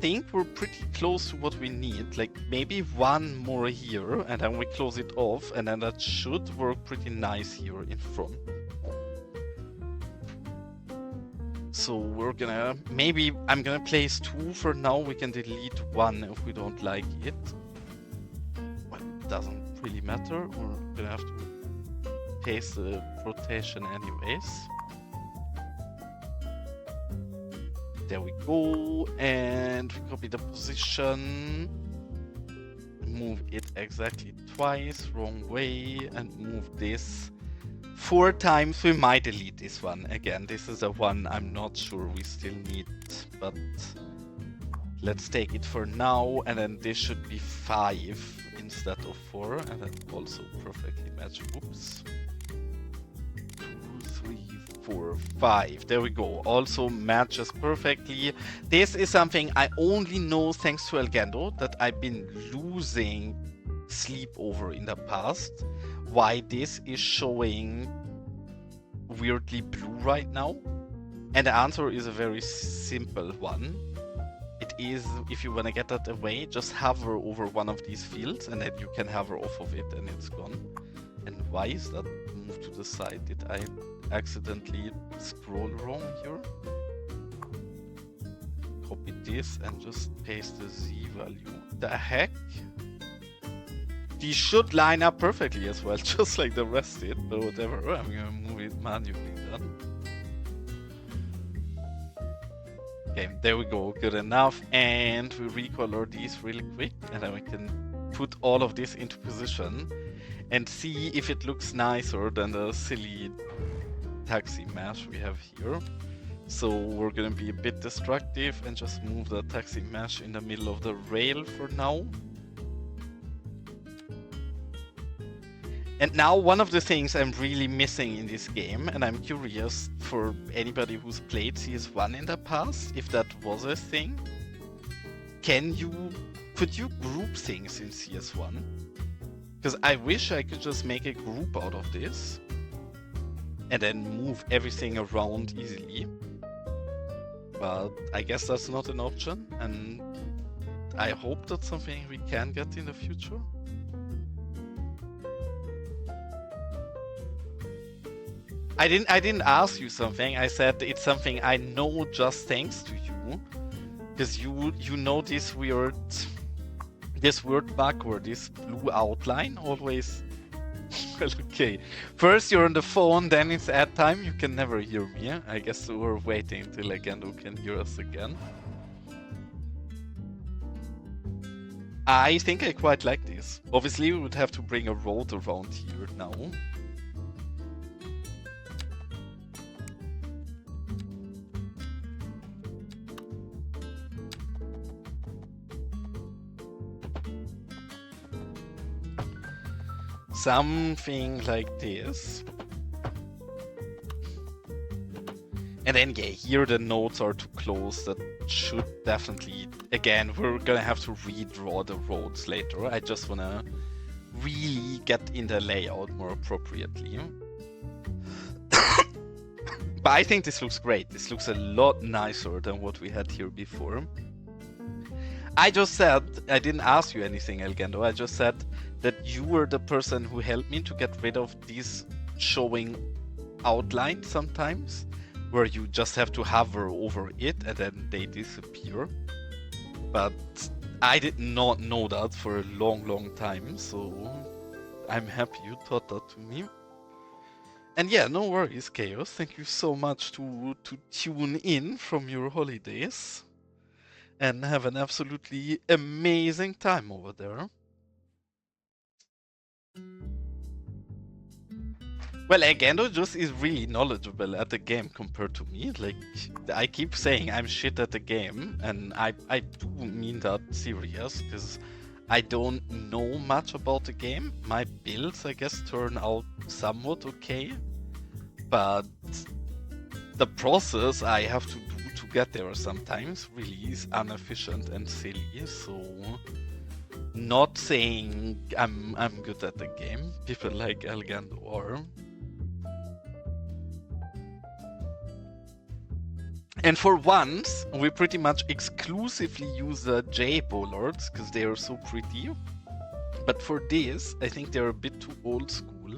A: think we're pretty close to what we need, like maybe one more here, and then we close it off, and then that should work pretty nice here in front. So we're gonna, maybe I'm gonna place 2 for now, we can delete 1 if we don't like it. Well, it doesn't really matter, we're gonna have to paste the rotation anyways. There we go, and we copy the position, move it exactly twice, wrong way, and move this 4 times. We might delete this one again. This is a one I'm not sure we still need, but let's take it for now, and then this should be 5 instead of 4, and then also perfectly match. Oops. 4, 5. There we go. Also matches perfectly. This is something I only know thanks to Elgando, that I've been losing sleep over in the past. Why this is showing weirdly blue right now. And the answer is a very simple one. It is, if you want to get that away, just hover over one of these fields and then you can hover off of it and it's gone. And why is that? Move to the side. Did I accidentally scroll wrong here? Copy this and just paste the Z value. The heck? These should line up perfectly as well, just like the rest did, but whatever. I'm gonna move it manually then. Okay, there we go, good enough. And we recolor these really quick, and then we can put all of this into position and see if it looks nicer than the silly taxi mesh we have here. So we're gonna be a bit destructive and just move the taxi mesh in the middle of the rail for now. And now one of the things I'm really missing in this game, and I'm curious for anybody who's played CS1 in the past, if that was a thing. Could you group things in CS1? Because I wish I could just make a group out of this and then move everything around easily. But I guess that's not an option, and I hope that's something we can get in the future. I didn't ask you something. I said it's something I know just thanks to you, because you know this weird bug where this blue outline always. Well, okay. First you're on the phone, then it's ad time. You can never hear me. I guess we're waiting until Legendo can hear us again. I think I quite like this. Obviously, we would have to bring a road around here now. Something like this. And then, yeah, here the nodes are too close. That should definitely... Again, we're gonna have to redraw the roads later. I just wanna really get in the layout more appropriately. But I think this looks great. This looks a lot nicer than what we had here before. I just said, I didn't ask you anything, Elgendo. I just said that you were the person who helped me to get rid of these showing outlines sometimes, where you just have to hover over it and then they disappear. But I did not know that for a long time, so I'm happy you taught that to me. And yeah, no worries, Chaos. Thank you so much to tune in from your holidays. And have an absolutely amazing time over there. Well, Agendo just is really knowledgeable at the game compared to me. Like, I keep saying I'm shit at the game, and I do mean that serious, because I don't know much about the game. My builds, I guess, turn out somewhat okay, but the process I have to do to get there sometimes really is inefficient and silly, so not saying I'm good at the game. People like Elgando are. And for once, we pretty much exclusively use the J bollards because they are so pretty. But for this, I think they're a bit too old school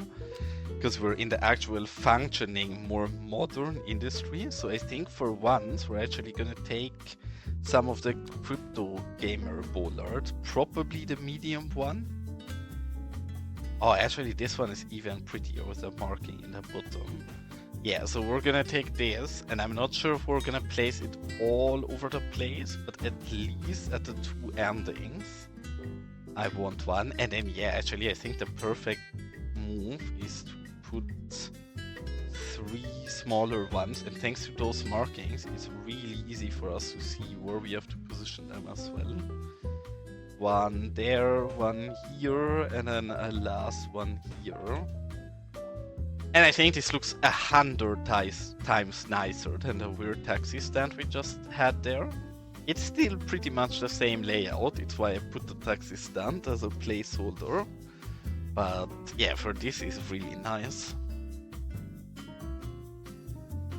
A: because we're in the actual functioning, more modern industry. So I think for once, we're actually gonna take some of the crypto gamer bollards, probably the medium one. Oh, actually, this one is even prettier with the marking in the bottom. Yeah, so we're gonna take this, and I'm not sure if we're gonna place it all over the place, but at least at the two endings, I want one. And then, yeah, actually, I think the perfect move is to put 3 smaller ones, and thanks to those markings, it's really easy for us to see where we have to position them as well. One there, one here, and then a last one here. And I think this looks 100 times nicer than the weird taxi stand we just had there. It's still pretty much the same layout, it's why I put the taxi stand as a placeholder. But yeah, for this is really nice.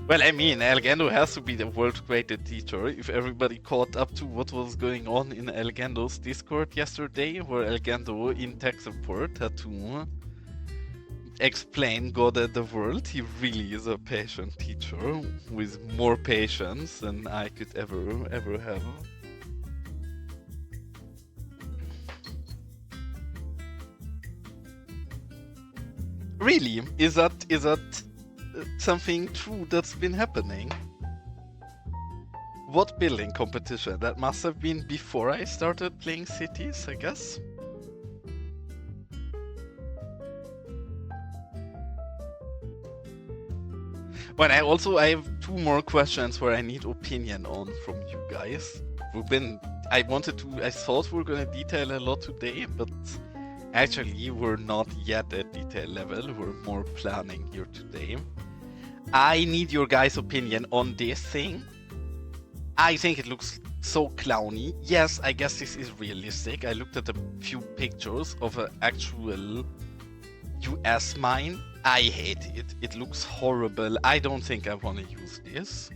A: Well, I mean, Elgando has to be the world's greatest teacher. If everybody caught up to what was going on in Elgando's Discord yesterday, where Elgando in tech support had to explain God at the world, he really is a patient teacher with more patience than I could ever have. Really? Is that something true that's been happening? What building competition? That must have been before I started playing Cities, I guess. Well, I have 2 more questions where I need opinion on from you guys. I thought we were gonna detail a lot today, but actually we're not yet at detail level. We're more planning here today. I need your guys' opinion on this thing. I think it looks so clowny. Yes, I guess this is realistic. I looked at a few pictures of an actual US mine. I hate it. It looks horrible. I don't think I want to use this.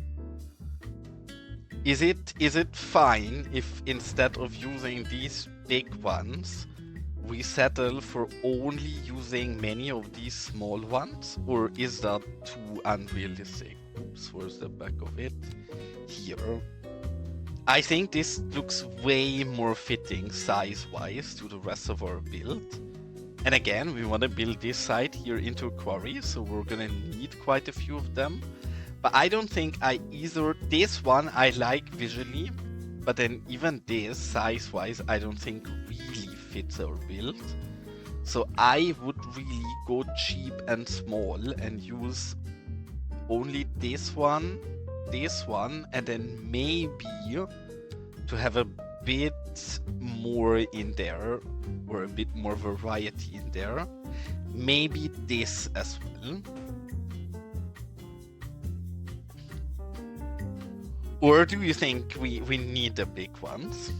A: Is it fine if instead of using these big ones, we settle for only using many of these small ones? Or is that too unrealistic? Oops, where's the back of it? Here. I think this looks way more fitting size-wise to the rest of our build. And again, we want to build this side here into a quarry, so we're gonna need quite a few of them. But I don't think this one I like visually, but then even this, size-wise, I don't think really fits our build. So I would really go cheap and small and use only this one, and then maybe to have a bit more in there, or a bit more variety in there. Maybe this as well. Or do you think we need the big ones?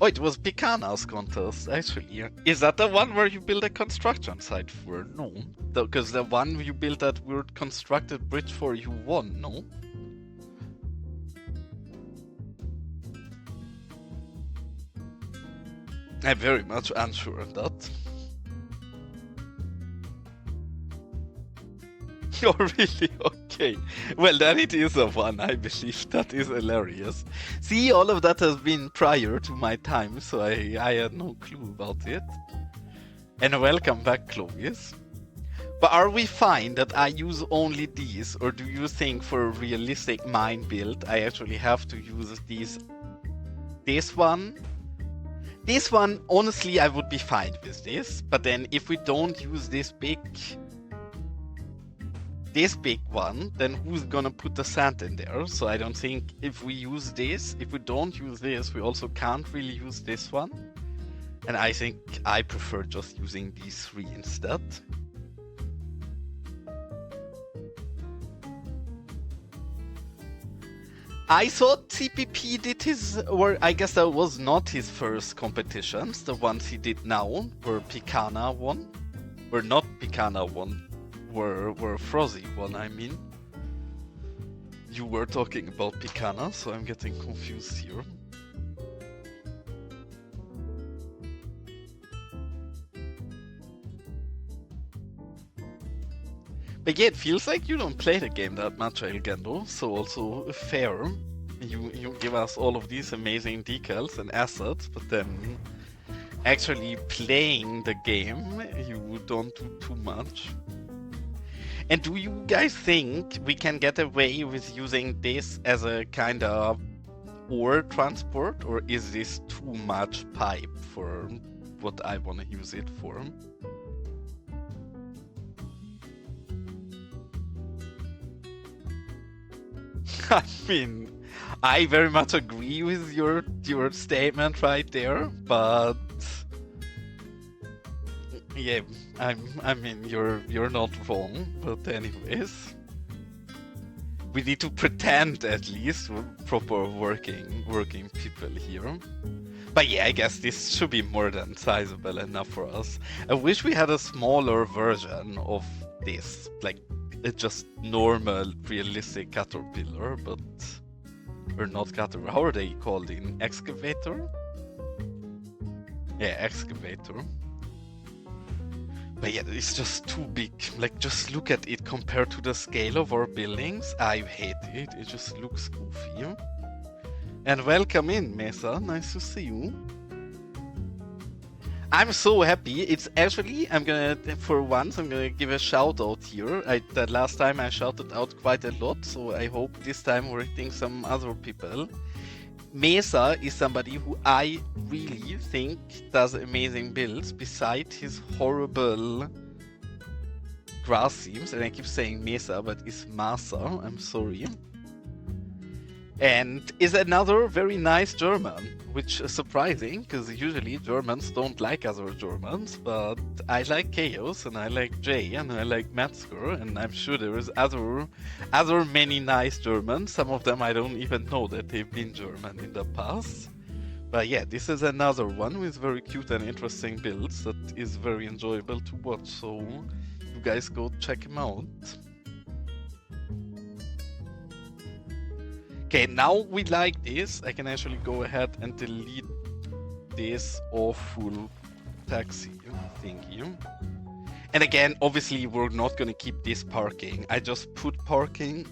A: Oh, it was Picana's contest, actually. Is that the one where you build a construction site for? No. Because the one you built that weird constructed bridge for, you won, no? I'm very much unsure of that. Oh, really? Okay. Well, then it is a one, I believe. That is hilarious. See, all of that has been prior to my time, so I had no clue about it. And welcome back, Clovis. But are we fine that I use only these, or do you think for a realistic mine build I actually have to use these? This one? This one, honestly, I would be fine with this, but then if we don't use this big one, then who's gonna put the sand in there? So I don't think if we use this, if we don't use this, we also can't really use this one. And I think I prefer just using these three instead. I thought CPP did his, or I guess that was not his first competitions. The ones he did now were Picana won, or not Picana won, were Frozzy won, I mean. You were talking about Picana, so I'm getting confused here. But yeah, it feels like you don't play the game that much, Elgendo, so also fair. You give us all of these amazing decals and assets, but then actually playing the game, you don't do too much. And do you guys think we can get away with using this as a kind of ore transport, or is this too much pipe for what I want to use it for? I mean, I very much agree with your statement right there, but yeah, I mean you're not wrong. But anyways, we need to pretend at least we're proper working people here. But yeah, I guess this should be more than sizable enough for us. I wish we had a smaller version of this, like just normal, realistic caterpillar, but or not caterpillar. How are they called in excavator? Yeah, excavator. But yeah, it's just too big. Like, just look at it compared to the scale of our buildings. I hate it. It just looks goofy. And welcome in, Mesa. Nice to see you. I'm so happy. It's actually, for once, I'm gonna give a shout out here. The last time I shouted out quite a lot, so I hope this time we're hitting some other people. Mesa is somebody who I really think does amazing builds, beside his horrible grass seams. And I keep saying Mesa, but it's Masa. I'm sorry. And is another very nice German, which is surprising, because usually Germans don't like other Germans, but I like Chaos, and I like Jay, and I like Metzger, and I'm sure there is other many nice Germans. Some of them I don't even know that they've been German in the past. But yeah, this is another one with very cute and interesting builds that is very enjoyable to watch, so you guys go check him out. Okay, now we like this. I can actually go ahead and delete this awful taxi thingy. And again, obviously we're not gonna keep this parking. I just put parking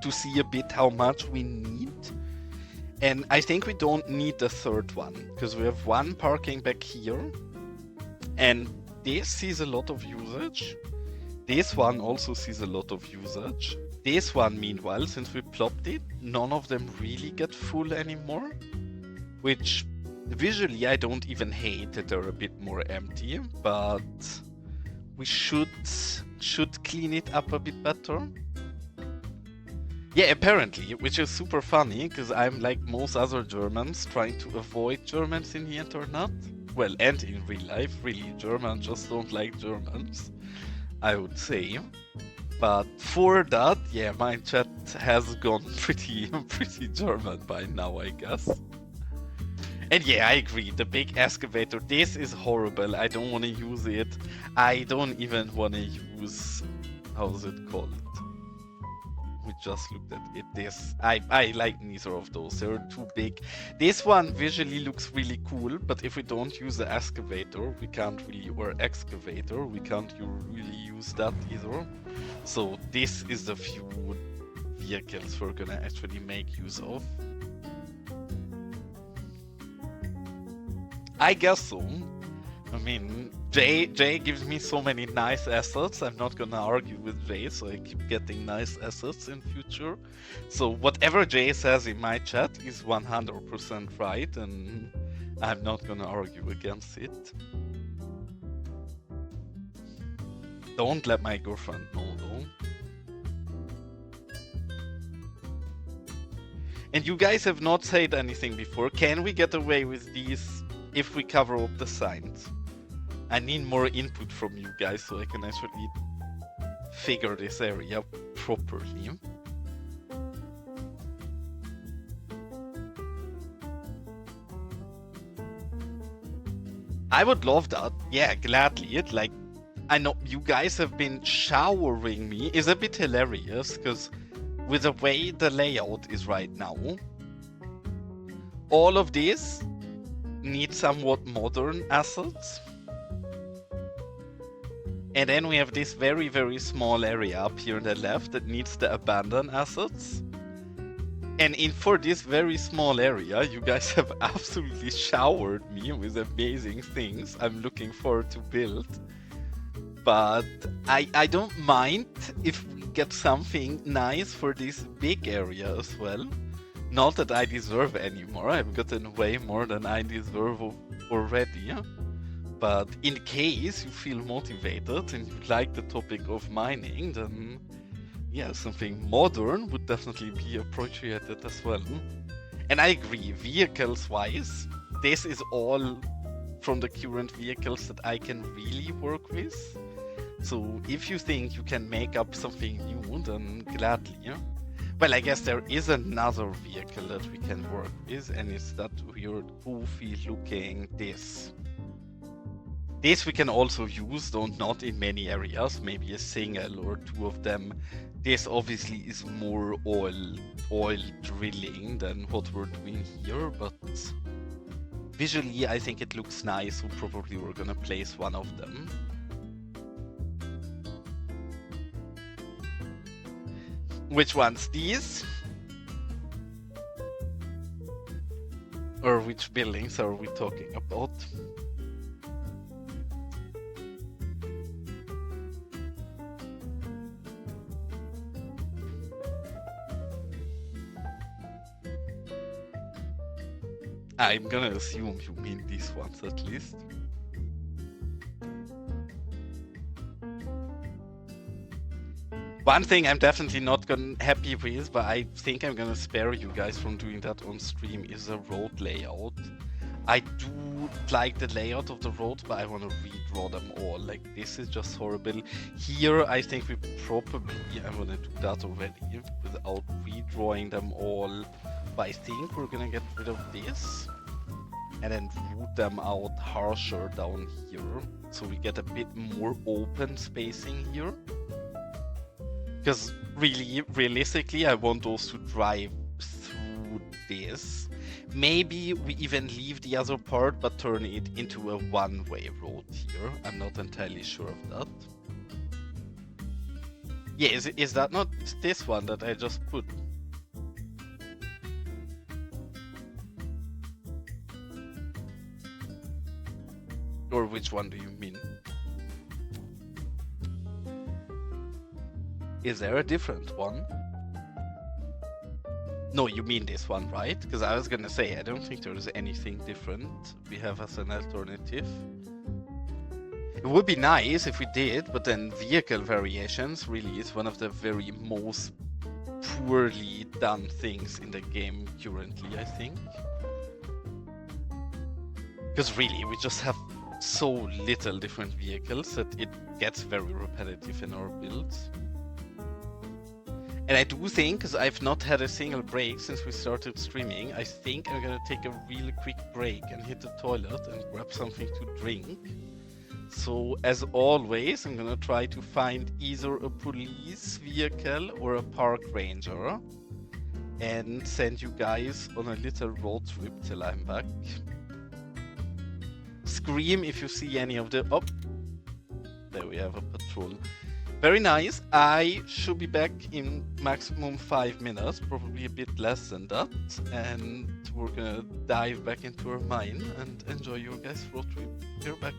A: to see a bit how much we need. And I think we don't need the third one, because we have one parking back here. And this sees a lot of usage. This one also sees a lot of usage. This one, meanwhile, since we plopped it, none of them really get full anymore. Which, visually, I don't even hate that they're a bit more empty, but we should clean it up a bit better. Yeah, apparently, which is super funny, because I'm like most other Germans, trying to avoid Germans in the internet. Well, and in real life, really, Germans just don't like Germans, I would say. But for that, yeah, my chat has gone pretty German by now, I guess. And yeah, I agree, the big excavator, this is horrible. I don't want to use it. I don't even want to use, how's it called? We just looked at it. This, I like neither of those. They're too big. This one visually looks really cool, but if we don't use the excavator, we can't really, or excavator, we can't really use that either. So this is the few vehicles we're gonna actually make use of. I guess so. I mean, Jay gives me so many nice assets. I'm not gonna argue with Jay, so I keep getting nice assets in future. So whatever Jay says in my chat is 100% right, and I'm not gonna argue against it. Don't let my girlfriend know, though. And you guys have not said anything before. Can we get away with these if we cover up the signs? I need more input from you guys so I can actually figure this area properly. I would love that. Yeah, gladly. Like, I know you guys have been showering me. It's a bit hilarious because with the way the layout is right now, all of this needs somewhat modern assets. And then we have this very, very small area up here on the left that needs the abandoned assets. And for this very small area, you guys have absolutely showered me with amazing things I'm looking forward to build. But I don't mind if we get something nice for this big area as well. Not that I deserve anymore, I've gotten way more than I deserve already. But in case you feel motivated and you like the topic of mining, then yeah, something modern would definitely be appreciated as well. And I agree, vehicles-wise, this is all from the current vehicles that I can really work with. So if you think you can make up something new, then gladly. Well, I guess there is another vehicle that we can work with, and it's that weird, goofy looking this. This we can also use, though not in many areas, maybe a single or two of them. This obviously is more oil drilling than what we're doing here, but visually I think it looks nice, so probably we're gonna place one of them. Which ones? These? Or which buildings are we talking about? I'm gonna assume you mean these ones at least. One thing I'm definitely not happy with, but I think I'm gonna spare you guys from doing that on stream, is the road layout. I do like the layout of the road, but I want to redraw them all. Like, this is just horrible. Here, I think we probably, I'm gonna do that already without redrawing them all. But I think we're gonna get rid of this and then root them out harsher down here, so we get a bit more open spacing here. Because realistically, I want those to drive through this. Maybe we even leave the other part, but turn it into a one-way road here. I'm not entirely sure of that. Yeah, is that not this one that I just put? Or which one do you mean? Is there a different one? No, you mean this one, right? Because I was gonna say, I don't think there is anything different we have as an alternative. It would be nice if we did, but then vehicle variations really is one of the very most poorly done things in the game currently, I think. Because really, we just have so little different vehicles that it gets very repetitive in our builds. And I do think, because I've not had a single break since we started streaming, I think I'm gonna take a really quick break and hit the toilet and grab something to drink. So, as always, I'm gonna try to find either a police vehicle or a park ranger and send you guys on a little road trip till I'm back. Scream if you see any of the... Oh! There we have a patrol. Very nice. I should be back in maximum 5 minutes, probably a bit less than that. And we're gonna dive back into our mine and enjoy your guys' road trip. We're back.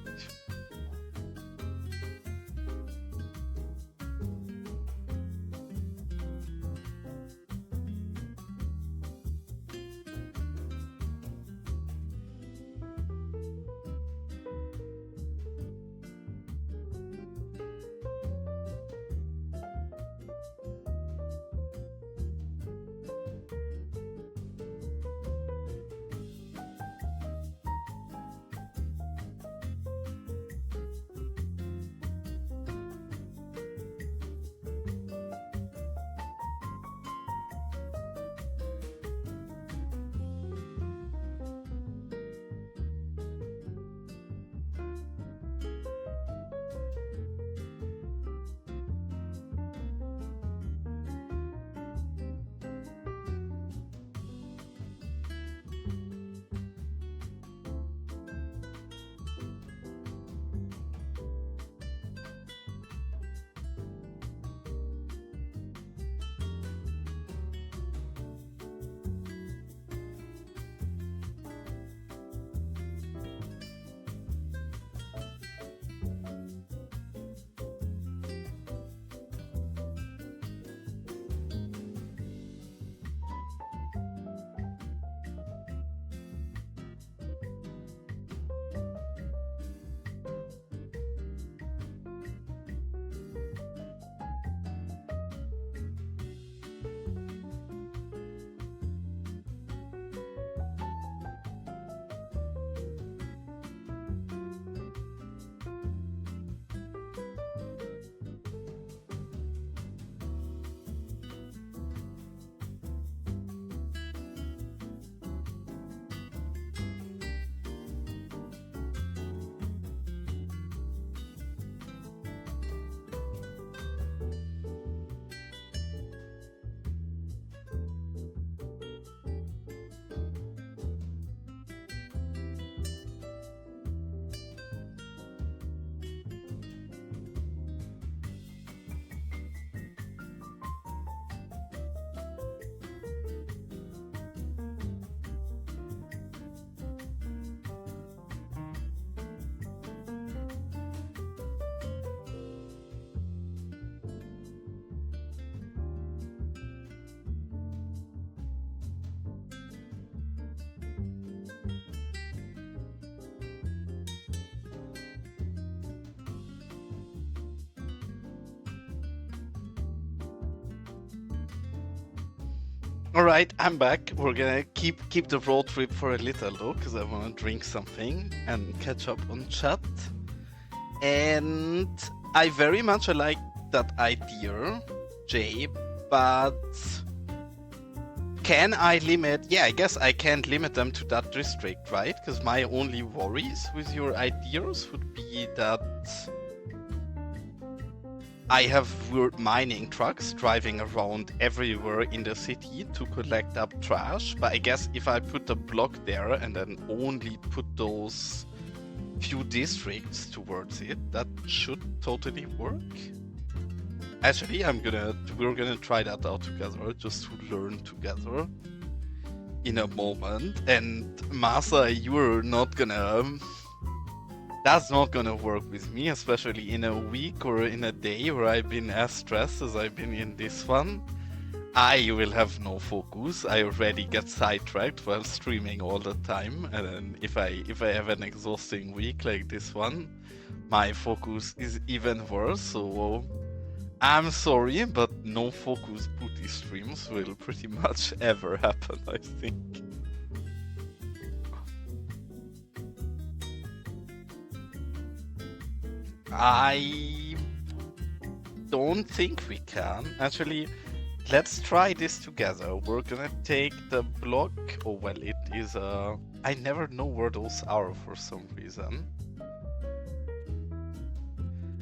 A: All right, I'm back. We're gonna keep the road trip for a little though, because I want to drink something and catch up on chat. And I very much like that idea, Jay, but can I limit? Yeah, I guess I can't limit them to that district, right? Because my only worries with your ideas would be that I have weird mining trucks driving around everywhere in the city to collect up trash, but I guess if I put a block there and then only put those few districts towards it, that should totally work. Actually, we're gonna try that out together, just to learn together in a moment. And Masa, you're not gonna... That's not gonna work with me, especially in a week or in a day where I've been as stressed as I've been in this one. I will have no focus. I already get sidetracked while streaming all the time, and then if I have an exhausting week like this one, my focus is even worse. So I'm sorry, but no focus booty streams will pretty much ever happen, I think. I don't think we can. Actually, let's try this together. We're gonna take the block. Oh, well, it is I never know where those are for some reason.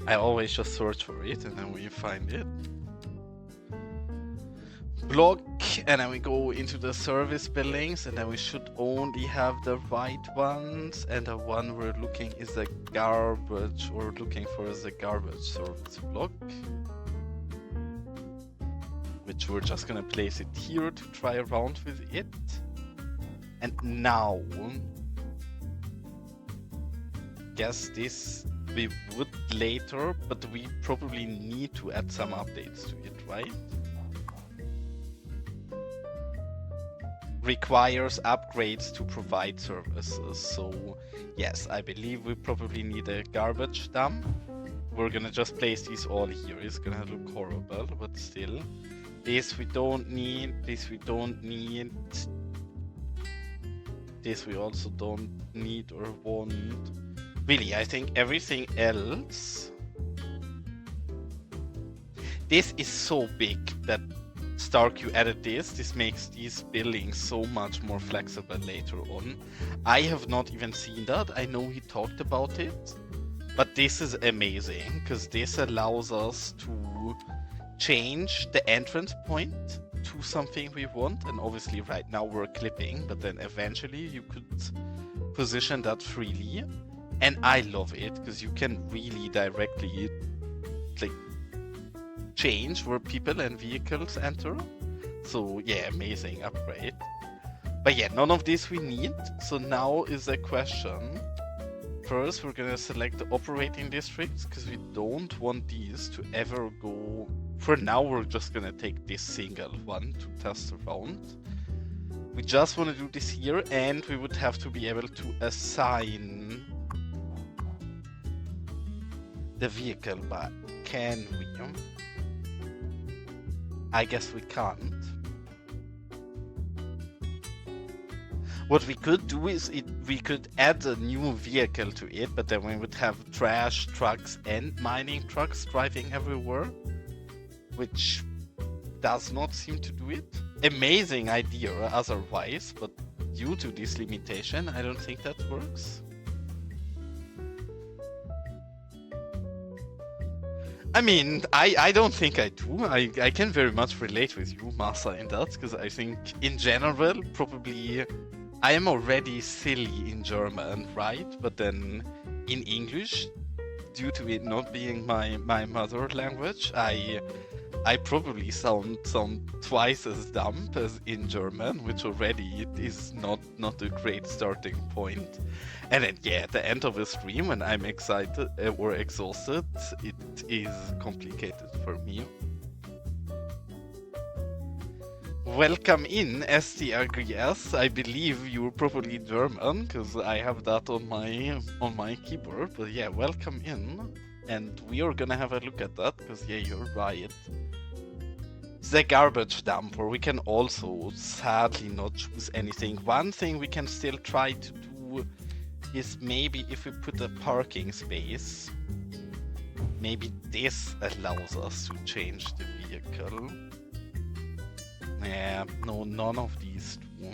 A: I always just search for it and then we find it. Block, and then we go into the service buildings, and then we should only have the right ones, and the one we're looking is the garbage, or looking for is the garbage service block. So we're just gonna place it here to try around with it. And now, guess this we would later, but we probably need to add some updates to it, right? Requires upgrades to provide services. So yes, I believe we probably need a garbage dump. We're gonna just place these all here. It's gonna look horrible, but still. This we don't need, this we don't need. This we also don't need or want. Really, I think everything else... This is so big that Stark, you added this. This makes these buildings so much more flexible later on. I have not even seen that. I know he talked about it. But this is amazing, because this allows us to change the entrance point to something we want. And obviously right now we're clipping, but then eventually you could position that freely. And I love it, because you can really directly like change where people and vehicles enter. So yeah, amazing upgrade. But yeah, none of this we need. So now is the question. First, we're gonna select the operating districts, because we don't want these to ever go... For now, we're just gonna take this single one to test around. We just want to do this here, and we would have to be able to assign the vehicle back. Can we? I guess we can't. What we could do is we could add a new vehicle to it, but then we would have trash trucks and mining trucks driving everywhere, which does not seem to do it. Amazing idea otherwise, but due to this limitation, I don't think that works. I mean, I don't think I do. I can very much relate with you, Masa, in that, because I think in general, probably I am already silly in German, right? But then in English, due to it not being my mother language, I probably sound twice as dumb as in German, which already is not a great starting point. And then yeah, at the end of a stream, when I'm excited or exhausted, it is complicated for me. Welcome in, STRGS. I believe you're probably German, because I have that on my keyboard. But yeah, welcome in. And we are gonna have a look at that, because yeah, you're right. The garbage dump, or we can also sadly not choose anything. One thing we can still try to do is maybe if we put a parking space, maybe this allows us to change the vehicle. Yeah, no, none of these do.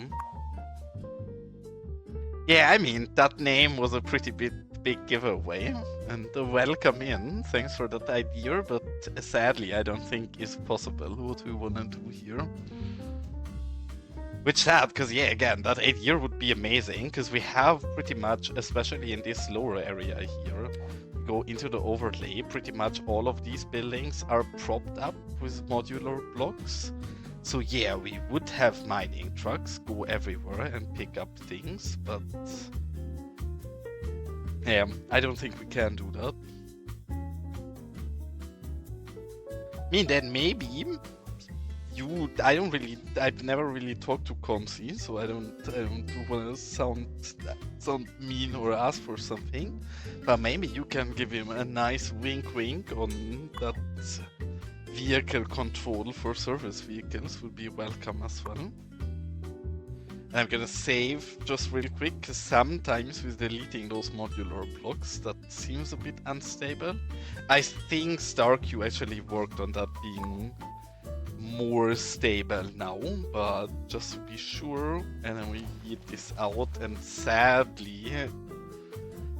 A: Yeah, I mean, that name was a pretty big giveaway. And welcome in, thanks for that idea, but sadly I don't think is possible what we want to do here. Which sad, because yeah, again, that idea would be amazing, because we have pretty much, especially in this lower area here, go into the overlay, pretty much all of these buildings are propped up with modular blocks. So yeah, we would have mining trucks go everywhere and pick up things, but yeah, I don't think we can do that. I mean, then maybe I've never really talked to Consi, so I don't want to sound mean or ask for something, but maybe you can give him a nice wink on that vehicle control for service vehicles would be welcome as well. I'm gonna save just real quick, because sometimes with deleting those modular blocks, that seems a bit unstable. I think StarQ actually worked on that being more stable now, but just to be sure, and then we get this out, and sadly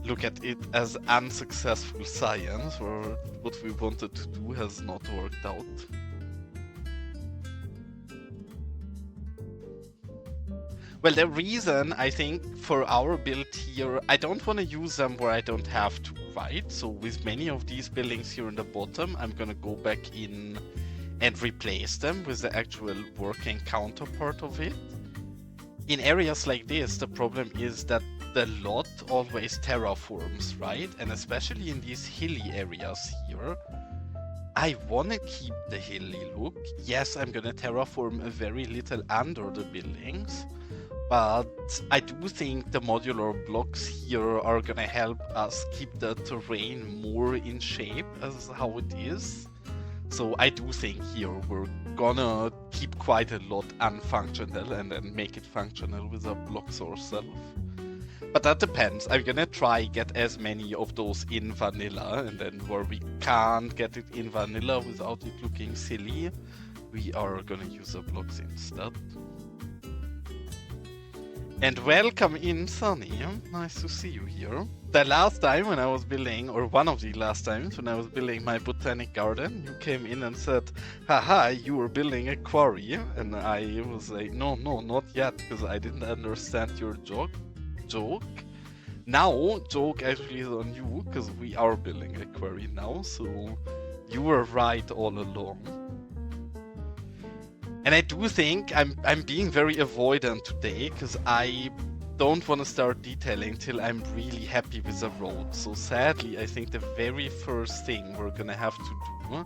A: look at it as unsuccessful science, or what we wanted to do has not worked out. Well, the reason I think for our build here, I don't want to use them where I don't have to, right? So with many of these buildings here in the bottom, I'm gonna go back in and replace them with the actual working counterpart of it. In areas like this, the problem is that the lot always terraforms, right? And especially in these hilly areas here, I want to keep the hilly look. Yes, I'm gonna terraform a very little under the buildings, but I do think the modular blocks here are gonna help us keep the terrain more in shape as how it is. So I do think here we're gonna keep quite a lot unfunctional and then make it functional with our blocks ourselves. But that depends. I'm gonna try get as many of those in vanilla, and then where we can't get it in vanilla without it looking silly, we are gonna use the blocks instead. And welcome in, Sunny. Nice to see you here. The last time when I was building, or one of the last times when I was building my botanic garden, you came in and said, haha, you were building a quarry. And I was like, no, not yet, because I didn't understand your joke. Now, joke actually is on you, because we are building a quarry now, so you were right all along. And I do think I'm being very avoidant today, because I don't want to start detailing till I'm really happy with the road. So sadly, I think the very first thing we're gonna have to do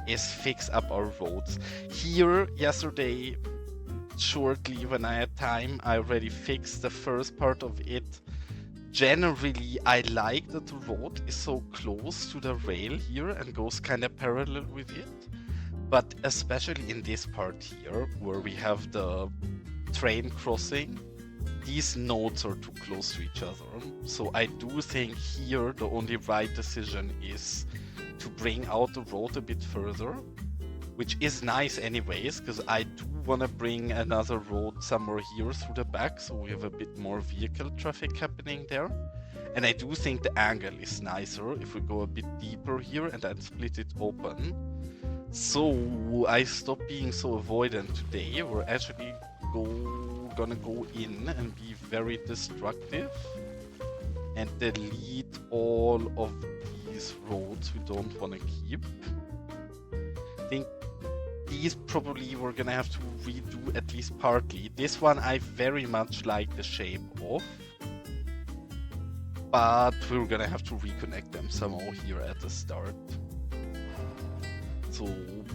A: is fix up our roads. Here, yesterday, shortly when I had time, I already fixed the first part of it. Generally, I like that the road is so close to the rail here and goes kind of parallel with it. But especially in this part here, where we have the train crossing, these nodes are too close to each other. So I do think here the only right decision is to bring out the road a bit further, which is nice anyways, because I do want to bring another road somewhere here through the back, so we have a bit more vehicle traffic happening there. And I do think the angle is nicer if we go a bit deeper here and then split it open. So I stop being so avoidant today. We're actually gonna go in and be very destructive and delete all of these roads we don't want to keep. I think these probably we're gonna have to redo at least partly. This one I very much like the shape of, but we're gonna have to reconnect them somehow here at the start. So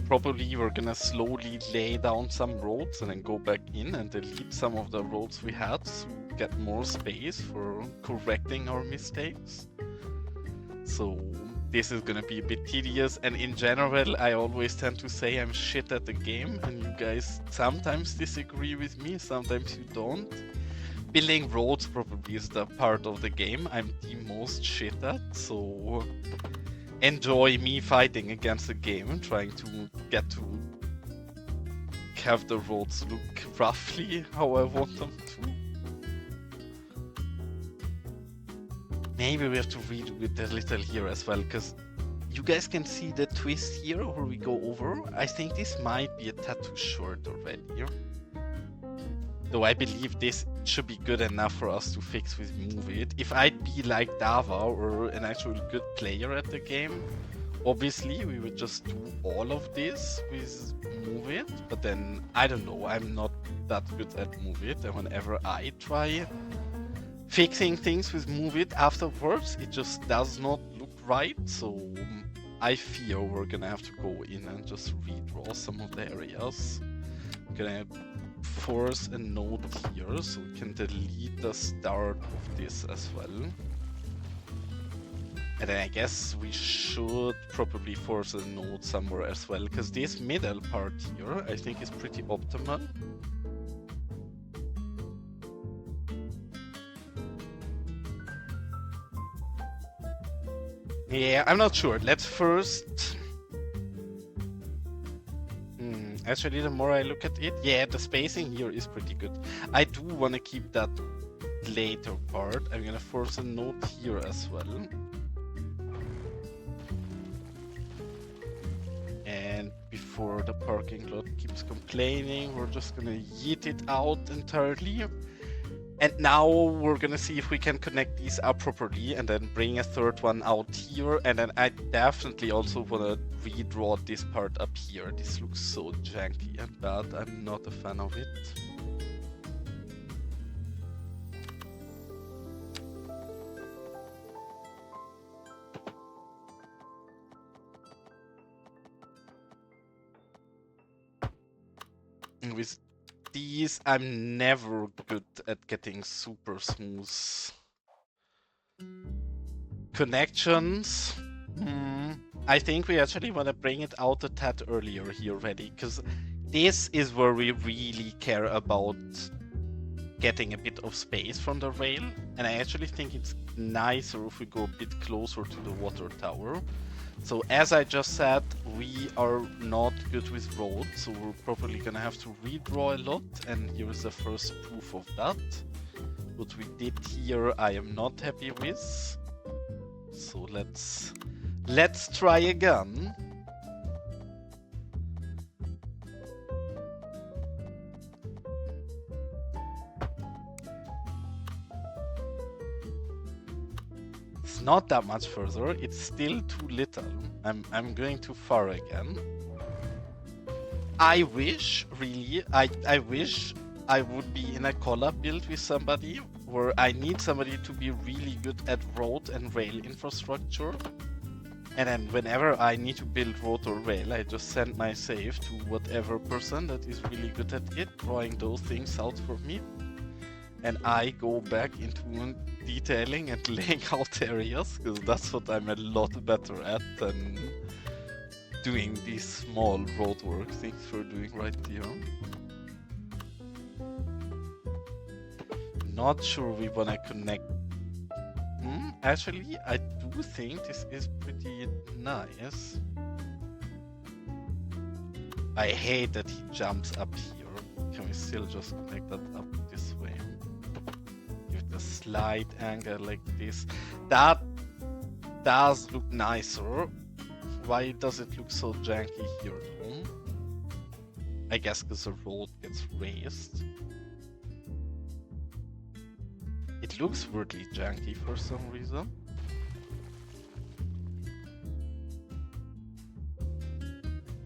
A: probably we're gonna slowly lay down some roads and then go back in and delete some of the roads we had to get more space for correcting our mistakes. So this is gonna be a bit tedious, and in general I always tend to say I'm shit at the game, and you guys sometimes disagree with me, sometimes you don't. Building roads probably is the part of the game I'm the most shit at, so enjoy me fighting against the game and trying to get to have the roads look roughly how I want them to. Maybe we have to redo it a little here as well, because you guys can see the twist here where we go over. I think this might be a tad too short already. Though I believe this should be good enough for us to fix with Move It. If I'd be like Dava or an actual good player at the game, obviously we would just do all of this with Move It. But then, I don't know, I'm not that good at Move It, and whenever I try fixing things with Move It afterwards, it just does not look right. So I fear we're gonna have to go in and just redraw some of the areas. I'm gonna force a node here so we can delete the start of this as well. And then I guess we should probably force a node somewhere as well, because this middle part here I think is pretty optimal. Yeah, I'm not sure. Let's first... Actually, the more I look at it, yeah, the spacing here is pretty good. I do want to keep that later part. I'm gonna force a node here as well. And before the parking lot keeps complaining, we're just gonna yeet it out entirely. And now we're gonna see if we can connect these up properly and then bring a third one out here. And then I definitely also wanna redraw this part up here. This looks so janky and bad. I'm not a fan of it. And with these, I'm never good at getting super smooth connections. I think we actually want to bring it out a tad earlier here already, because this is where we really care about getting a bit of space from the rail. And I actually think it's nicer if we go a bit closer to the water tower. So as I just said, we are not good with roads, so we're probably gonna have to redraw a lot, and here is the first proof of that. What we did here, I am not happy with. So let's try again. It's not that much further. It's still too little. I'm going too far again. I wish, really, I wish I would be in a collab build with somebody where I need somebody to be really good at road and rail infrastructure. And then whenever I need to build road or rail, I just send my save to whatever person that is really good at it, drawing those things out for me. And I go back into detailing and laying out areas, because that's what I'm a lot better at than doing these small road work things we're doing right here. Not sure we want to connect. Actually, I do think this is pretty nice. I hate that he jumps up here. Can we still just connect that up this way? Give the slight angle like this. That does look nicer. Why does it look so janky here though? I guess because the road gets raised. It looks weirdly janky for some reason.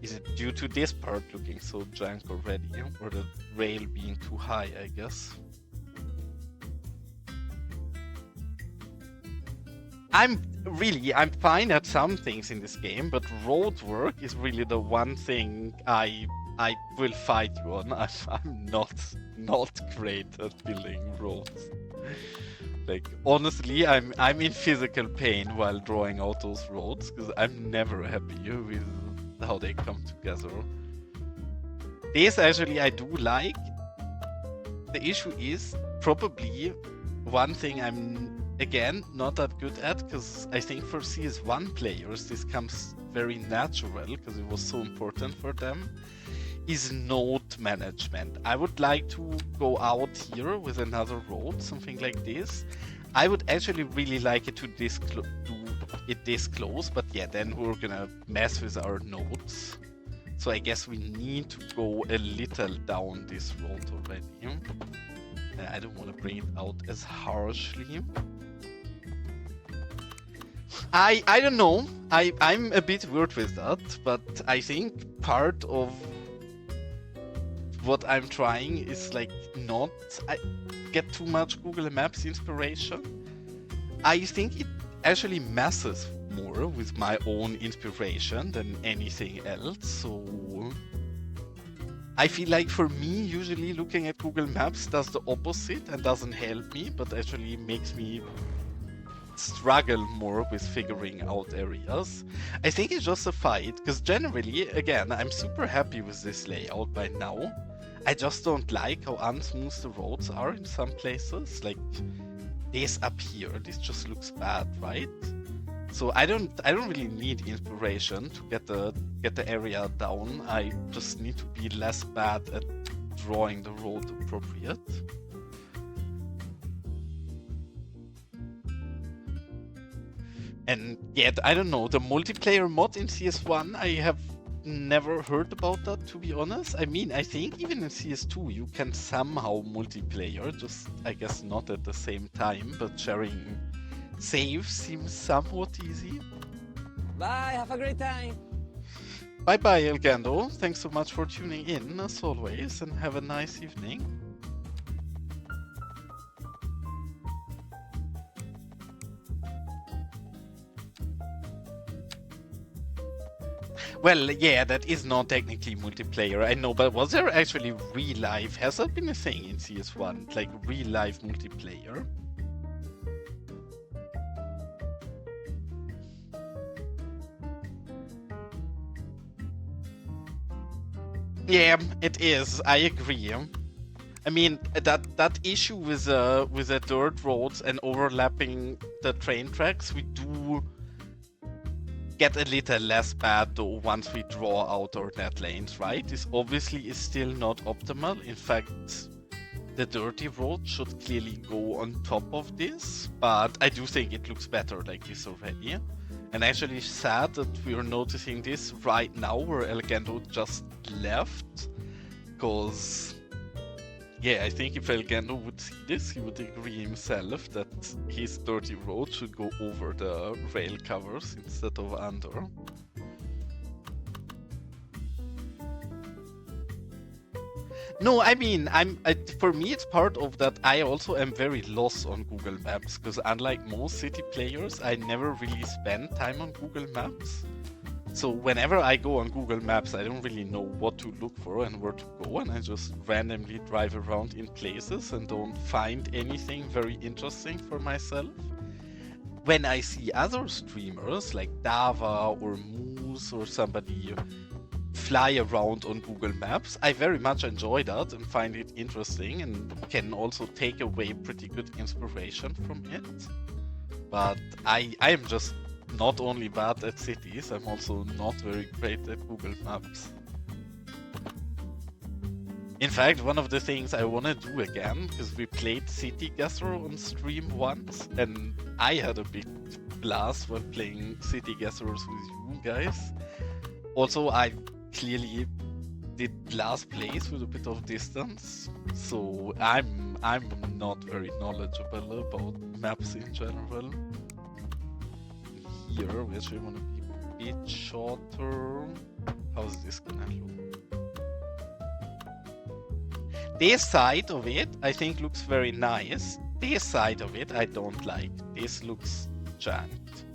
A: Is it due to this part looking so jank already, or the rail being too high, I guess? I'm fine at some things in this game, but road work is really the one thing I will fight you on. I'm not great at building roads. Like, honestly, I'm in physical pain while drawing out those roads, because I'm never happy with how they come together. This actually I do like. The issue is probably one thing I'm, again, not that good at, because I think for CS1 players this comes very natural, because it was so important for them, is node management. I would like to go out here with another road, something like this. I would actually really like it to do it this close, but yeah, then we're gonna mess with our nodes. So I guess we need to go a little down this road already. I don't want to bring it out as harshly. I don't know. I'm a bit weird with that, but I think part of what I'm trying is like not get too much Google Maps inspiration. I think it actually messes more with my own inspiration than anything else. So I feel like for me, usually looking at Google Maps does the opposite and doesn't help me, but actually makes me struggle more with figuring out areas. I think it's just a fight, because generally, again, I'm super happy with this layout by now. I just don't like how unsmooth the roads are in some places. Like this up here, this just looks bad, right? So I don't really need inspiration to get the area down. I just need to be less bad at drawing the road appropriate. And yet, I don't know, the multiplayer mod in CS1, I have never heard about that, to be honest. I mean, I think even in CS2 you can somehow multiplayer, just I guess not at the same time, but sharing saves seems somewhat easy.
B: Bye, have a great time.
A: Bye bye, Elgando. Thanks so much for tuning in, as always, and have a nice evening. Well, yeah, that is not technically multiplayer, I know, but was there actually real life? Has that been a thing in CS1? Like real life multiplayer? Yeah, it is. I agree. I mean that issue with the dirt roads and overlapping the train tracks, we do get a little less bad though once we draw out our net lanes, right? This obviously is still not optimal. In fact, the dirty road should clearly go on top of this, but I do think it looks better like this already. And actually sad that we are noticing this right now where Elgando just left, because yeah, I think if Elgando would see this, he would agree himself that his dirty road should go over the rail covers instead of under. No, I mean, for me it's part of that. I also am very lost on Google Maps, because unlike most city players, I never really spend time on Google Maps. So whenever I go on Google Maps, I don't really know what to look for and where to go, and I just randomly drive around in places and don't find anything very interesting for myself. When I see other streamers like Dava or Moose or somebody fly around on Google Maps, I very much enjoy that and find it interesting and can also take away pretty good inspiration from it. But I am just not only bad at cities, I'm also not very great at Google Maps. In fact, one of the things I want to do again, because we played City Guesser on stream once, and I had a big blast while playing City Guessers with you guys. Also, I clearly did last place with a bit of distance, so I'm not very knowledgeable about maps in general. Here, we actually want to be a bit shorter. How's this gonna look? This side of it, I think, looks very nice. This side of it, I don't like. This looks janked.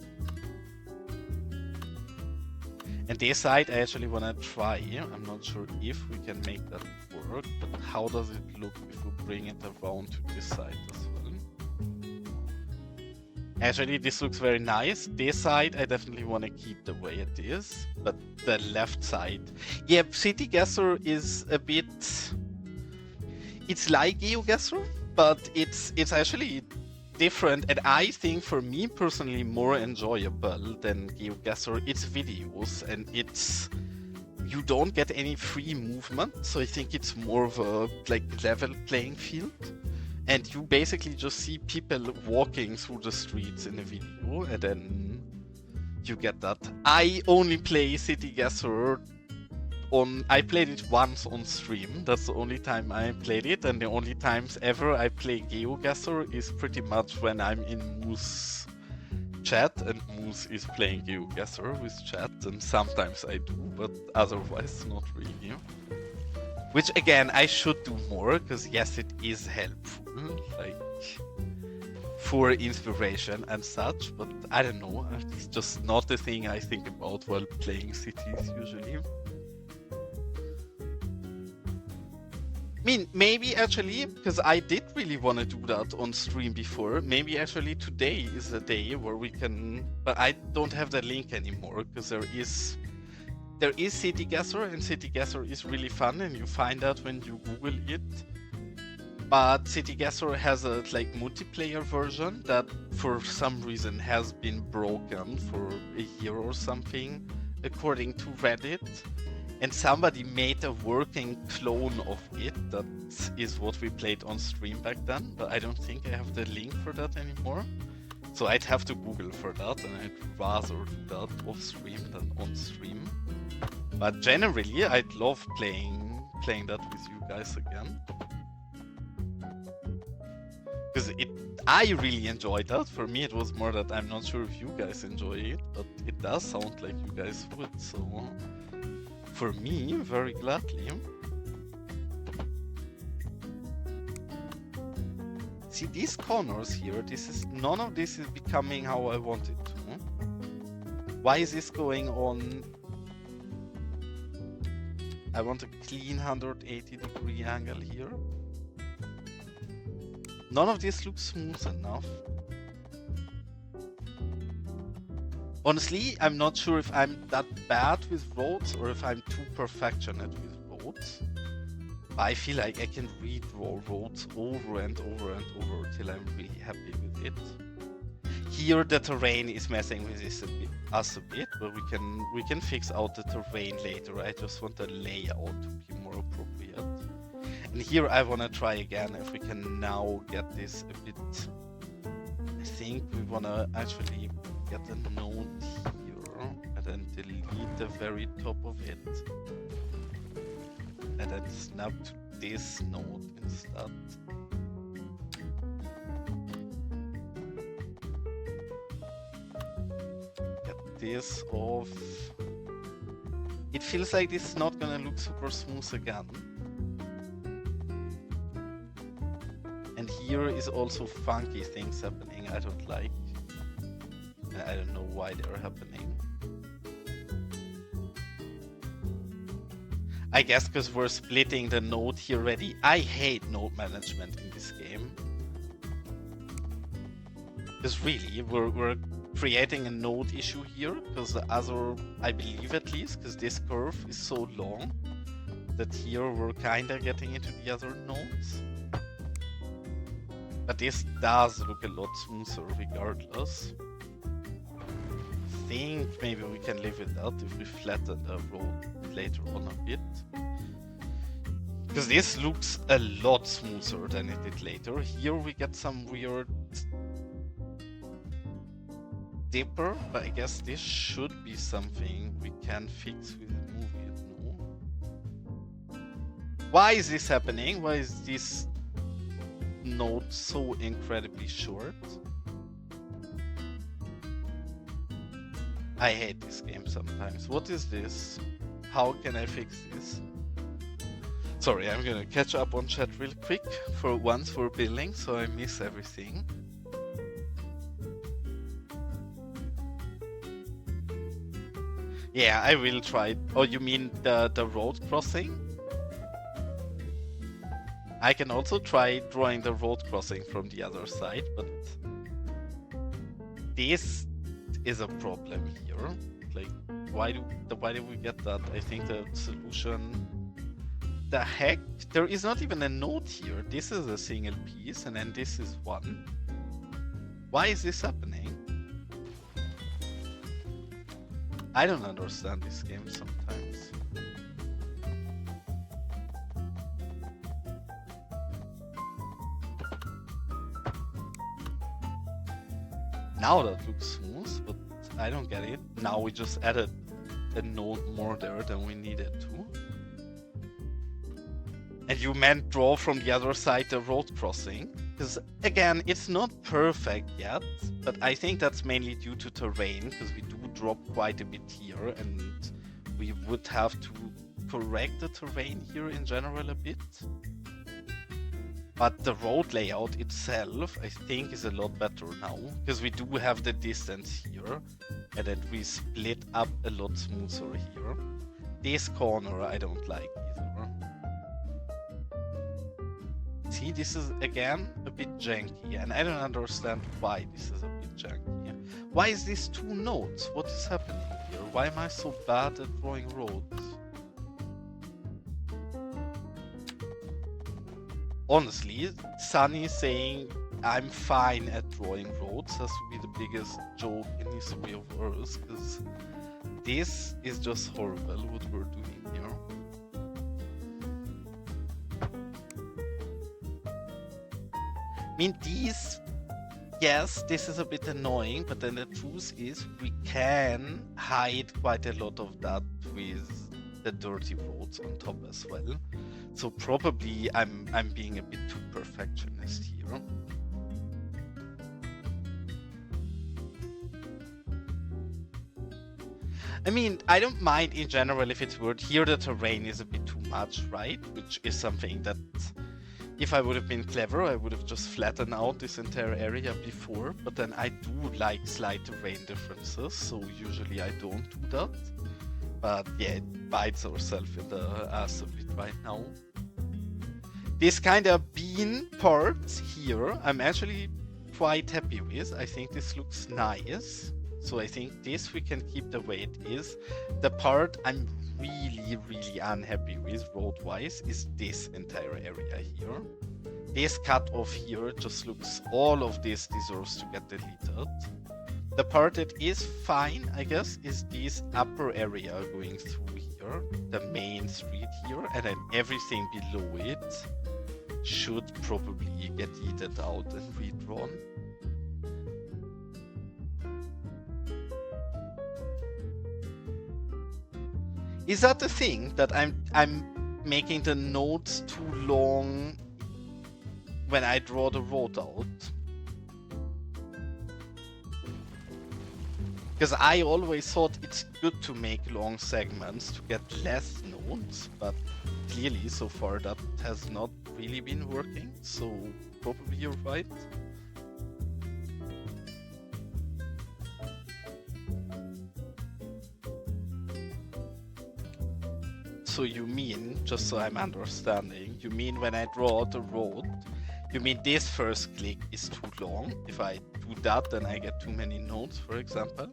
A: And this side, I actually want to try. I'm not sure if we can make that work, but how does it look if we bring it around to this side as well? Actually, this looks very nice. This side, I definitely want to keep the way it is, but the left side. Yeah, City Guesser is a bit... It's like GeoGuessr, but it's actually different, and I think for me personally more enjoyable than GeoGuessr. It's videos, and it's... You don't get any free movement, so I think it's more of a like level playing field. And you basically just see people walking through the streets in a video, and then you get that. I only play City Guesser on... I played it once on stream. That's the only time I played it, and the only times ever I play GeoGuessr is pretty much when I'm in Moose chat, and Moose is playing GeoGuessr with chat, and sometimes I do, but otherwise not really. Which again, I should do more, because yes, it is helpful, like, for inspiration and such, but I don't know, it's just not the thing I think about while playing cities usually. I mean, maybe actually, because I did really want to do that on stream before, maybe actually today is the day where we can, but I don't have the link anymore, because there is City Guesser, and City Guesser is really fun, and you find out when you Google it. But City Guesser has a like multiplayer version that for some reason has been broken for a year or something, according to Reddit. And somebody made a working clone of it. That is what we played on stream back then, but I don't think I have the link for that anymore. So I'd have to Google for that, and I'd rather do that off stream than on stream. But generally, I'd love playing that with you guys again. Because I really enjoyed that. For me, it was more that I'm not sure if you guys enjoy it, but it does sound like you guys would. So, for me, very gladly. See, these corners here, none of this is becoming how I want it to. Why is this going on? I want a clean 180-degree angle here. None of this looks smooth enough. Honestly, I'm not sure if I'm that bad with roads or if I'm too perfectionist with roads. I feel like I can redraw roads over and over and over till I'm really happy with it. Here the terrain is messing with us a bit, but we can fix out the terrain later. I just want the layout to be more appropriate. And here I want to try again if we can now get this a bit. I think we want to actually get a node here and then delete the very top of it. And then snap to this node instead. Get this off. It feels like this is not gonna look super smooth again. And here is also funky things happening I don't like. And I don't know why they're happening. I guess because we're splitting the node here already. I hate node management in this game. Because really, we're creating a node issue here. Because the other, I believe at least, because this curve is so long, that here we're kinda getting into the other nodes. But this does look a lot smoother regardless. I think maybe we can live with that if we flatten the road later on a bit. Because this looks a lot smoother than it did later. Here we get some weird dipper, but I guess this should be something we can fix with the movie. No? Why is this happening? Why is this node so incredibly short? I hate this game sometimes. What is this? How can I fix this? Sorry, I'm gonna catch up on chat real quick. For once we're building, so I miss everything. Yeah, I will try. Oh, you mean the road crossing? I can also try drawing the road crossing from the other side, but this is a problem here. Like, why do we get that? I think the solution. The heck? There is not even a node here. This is a single piece, and then this is one. Why is this happening? I don't understand this game sometimes. Now that looks smooth, but I don't get it. Now we just added a node more there than we needed to. And you meant draw from the other side the road crossing? Because again, it's not perfect yet, but I think that's mainly due to terrain, because we do drop quite a bit here, and we would have to correct the terrain here in general a bit. But the road layout itself, I think, is a lot better now, because we do have the distance here, and then we split up a lot smoother here. This corner I don't like either. See, this is again a bit janky, and I don't understand why this is a bit janky. Why is this two nodes? What is happening here? Why am I so bad at drawing roads? Honestly, Sunny saying I'm fine at drawing roads has to be the biggest joke in history of Earth, because this is just horrible what we're doing here. I mean, yes, this is a bit annoying, but then the truth is we can hide quite a lot of that with the dirty roads on top as well. So probably I'm being a bit too perfectionist here. I mean, I don't mind in general if it's weird. Here the terrain is a bit too much, right? Which is something that, if I would have been clever, I would have just flattened out this entire area before. But then I do like slight terrain differences, so usually I don't do that. But yeah, it bites ourselves in the ass a bit right now. This kind of bean part here, I'm actually quite happy with. I think this looks nice. So I think this we can keep the way it is. The part I'm really, really unhappy with road-wise is this entire area here. This cut off here just looks, all of this deserves to get deleted. The part that is fine, I guess, is this upper area going through here, the main street here, and then everything below it should probably get eaten out and redrawn. Is that the thing, that I'm making the nodes too long when I draw the road out? Because I always thought it's good to make long segments to get less nodes, but clearly so far that has not really been working, so probably you're right. So you mean, just so I'm understanding, you mean when I draw the road, you mean this first click is too long? If I do that, then I get too many nodes, for example?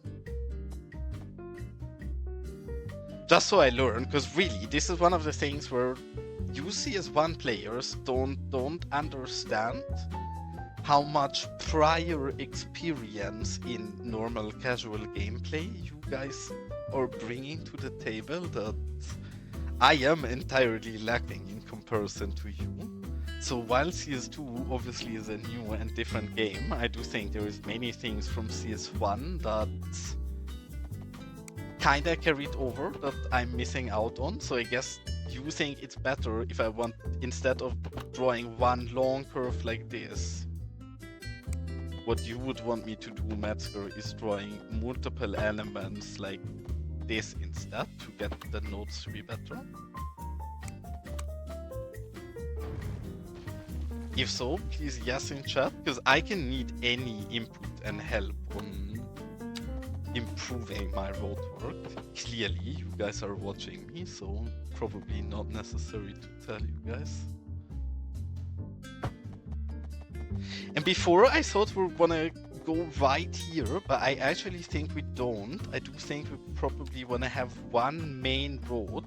A: Just so I learn, because really, this is one of the things where you CS1 players don't understand how much prior experience in normal casual gameplay you guys are bringing to the table that I am entirely lacking in comparison to you. So while CS2 obviously is a new and different game, I do think there is many things from CS1 that kinda carried over that I'm missing out on. So I guess you think it's better if I want, instead of drawing one long curve like this, what you would want me to do, Metzger, is drawing multiple elements like this instead to get the nodes to be better? If so, please yes in chat, because I can need any input and help on improving my road work. Clearly, you guys are watching me, so probably not necessary to tell you guys. And before I thought we were gonna go right here, but I actually think we don't. I do think we probably wanna have one main road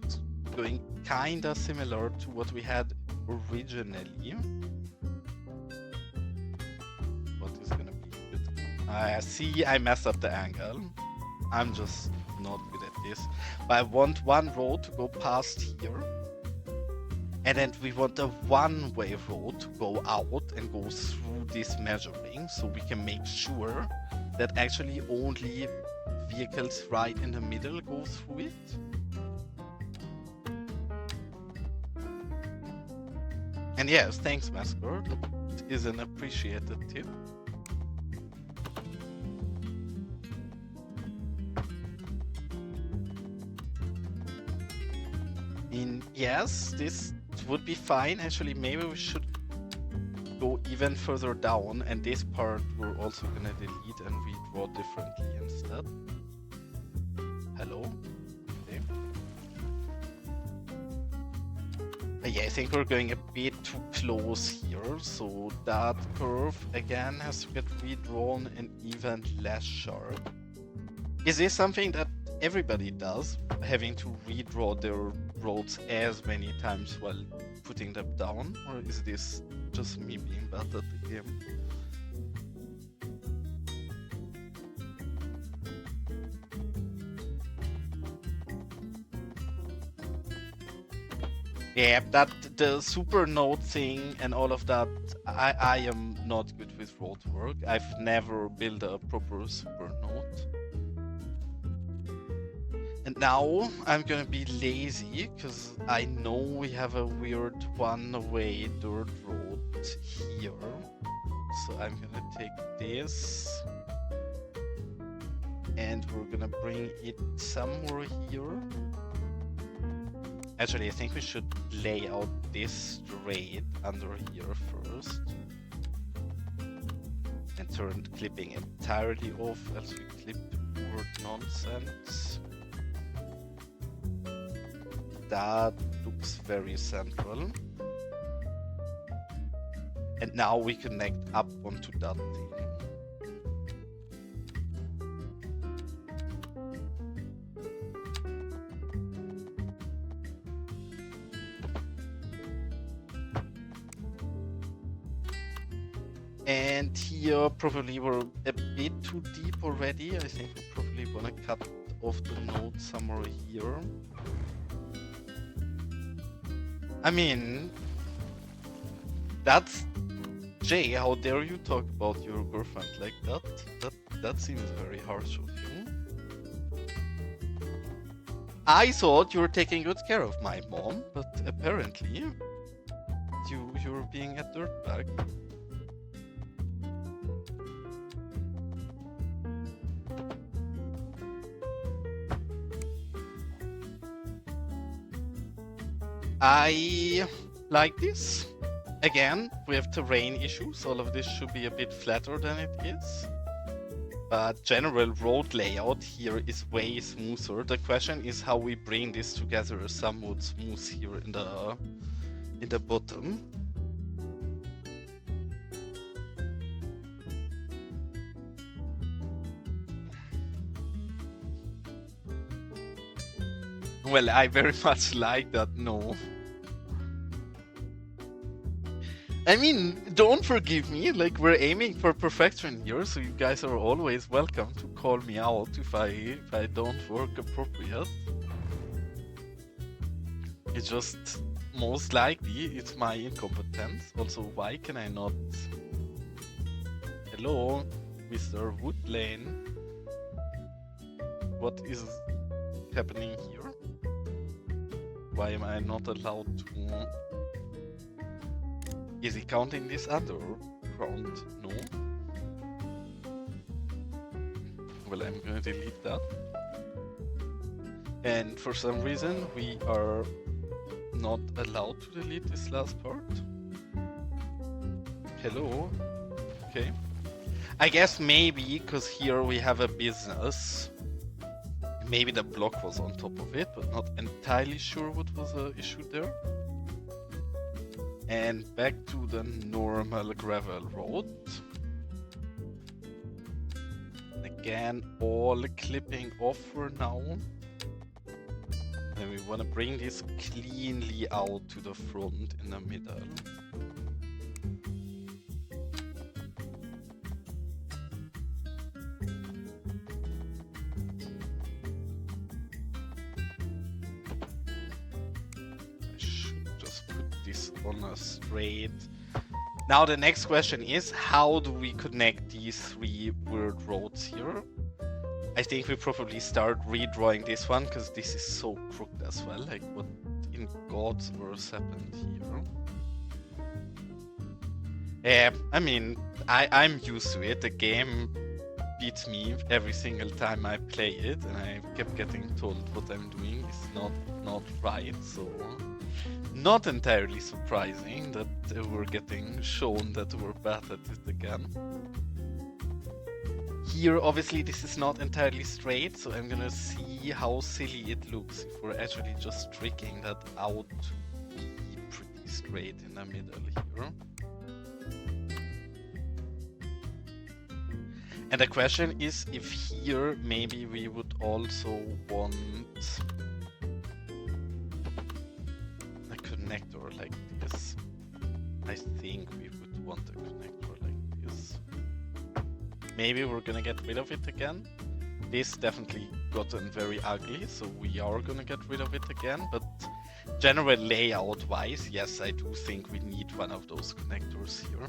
A: going kinda similar to what we had originally. What is gonna be good? See, I messed up the angle. I'm just not good at this. But I want one road to go past here. And then we want a one-way road to go out and go through this measuring, so we can make sure that actually only vehicles right in the middle go through it. And yes, thanks, Masker. That is an appreciated tip. Yes, this would be fine. Actually, maybe we should go even further down, and this part we're also gonna delete and redraw differently instead. Hello? Okay. But yeah, I think we're going a bit too close here, so that curve again has to get redrawn and even less sharp. Is this something that everybody does, having to redraw their roads as many times while putting them down, or is this just me being bad at the game? Yeah, that the super node thing and all of that, I am not good with road work. I've never built a proper super node. And now I'm gonna be lazy because I know we have a weird one-way dirt road here. So I'm gonna take this and we're gonna bring it somewhere here. Actually, I think we should lay out this straight under here first. And turn clipping entirely off as we clip word nonsense. That looks very central. And now we connect up onto that thing. And here probably we're a bit too deep already. I think we probably want to cut off the node somewhere here. I mean, that's Jay. How dare you talk about your girlfriend like that? That seems very harsh of you. I thought you were taking good care of my mom, but apparently you're being a dirtbag. I like this. Again, we have terrain issues. All of this should be a bit flatter than it is. But general road layout here is way smoother. The question is how we bring this together somewhat smooth here in the bottom. Well, I very much like that, no. I mean, don't forgive me, like, we're aiming for perfection here, so you guys are always welcome to call me out if I don't work appropriate. It's just, most likely, it's my incompetence. Also, why can I not... Hello, Mr. Woodlane. What is happening here? Why am I not allowed to... Is he counting this underground? No. Well, I'm gonna delete that. And for some reason, we are not allowed to delete this last part. Hello? Okay. I guess maybe, because here we have a business. Maybe the block was on top of it, but not entirely sure what was the issue there. And back to the normal gravel road. Again, all clipping off for now. And we want to bring this cleanly out to the front in the middle. On a straight. Now the next question is, how do we connect these three weird roads here? I think we probably start redrawing this one because this is so crooked as well. Like, what in God's earth happened here? I mean, I'm used to it. The game beats me every single time I play it, and I kept getting told what I'm doing is not right, so not entirely surprising that we're getting shown that we're bad at it again. Here, obviously, this is not entirely straight, so I'm gonna see how silly it looks if we're actually just tricking that out to be pretty straight in the middle here. And the question is if here maybe we would also want a connector like this. I think we would want a connector like this. Maybe we're gonna get rid of it again. This definitely gotten very ugly, so we are gonna get rid of it again, but general layout wise, yes, I do think we need one of those connectors here.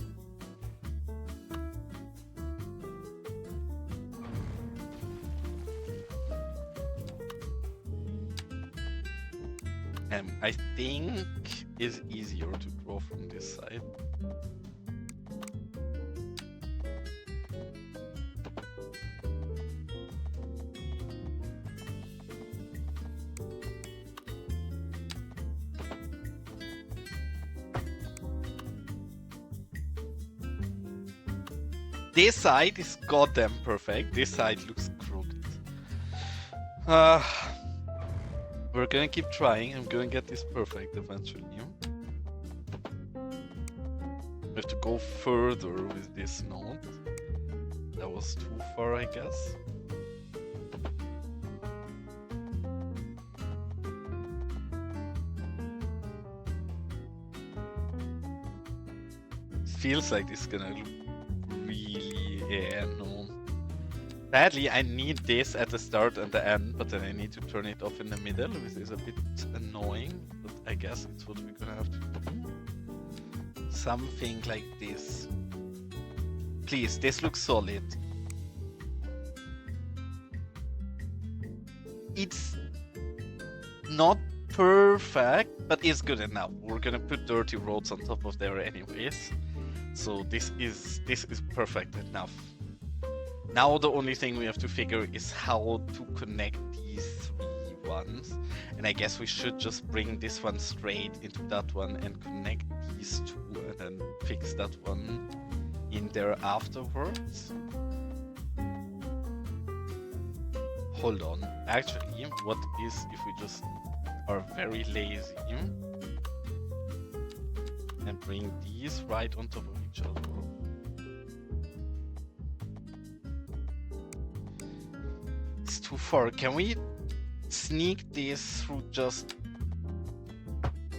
A: And I think is easier to draw from this side. This side is goddamn perfect. This side looks crooked. We're gonna keep trying. I'm gonna get this perfect eventually. We have to go further with this node. That was too far, I guess. Feels like this is gonna look really, yeah, no. Sadly, I need this at the start and the end, but then I need to turn it off in the middle, which is a bit annoying, but I guess it's what we're gonna have to do. Something like this. Please, this looks solid. It's not perfect, but it's good enough. We're gonna put dirty roads on top of there anyways. So this is perfect enough. Now the only thing we have to figure is how to connect these three ones. And I guess we should just bring this one straight into that one and connect these two and then fix that one in there afterwards. Hold on. Actually, what is if we just are very lazy and bring these right on top of each other? It's too far. Can we sneak this through just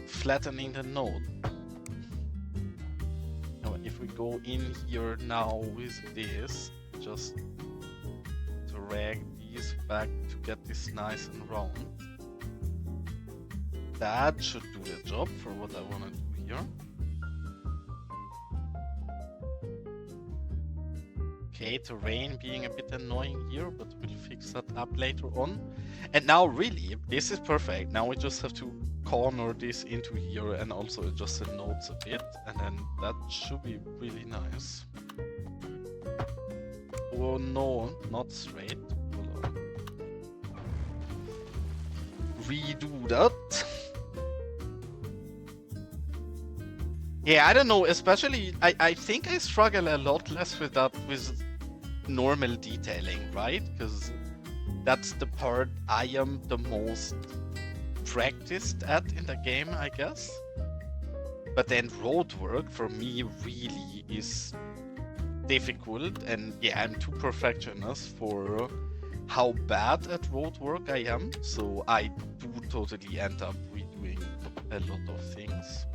A: flattening the node? Now, if we go in here now with this, just drag these back to get this nice and round. That should do the job for what I want to do here. Okay, terrain being a bit annoying here, but we'll fix that up later on. And now really, this is perfect. Now we just have to corner this into here and also adjust the nodes a bit. And then that should be really nice. Oh no, not straight. Hold on. Redo that. Yeah, I don't know, especially, I think I struggle a lot less with that with normal detailing, right? Because that's the part I am the most practiced at in the game, I guess. But then road work for me really is difficult, and yeah, I'm too perfectionist for how bad at road work I am, so I do totally end up redoing a lot of things.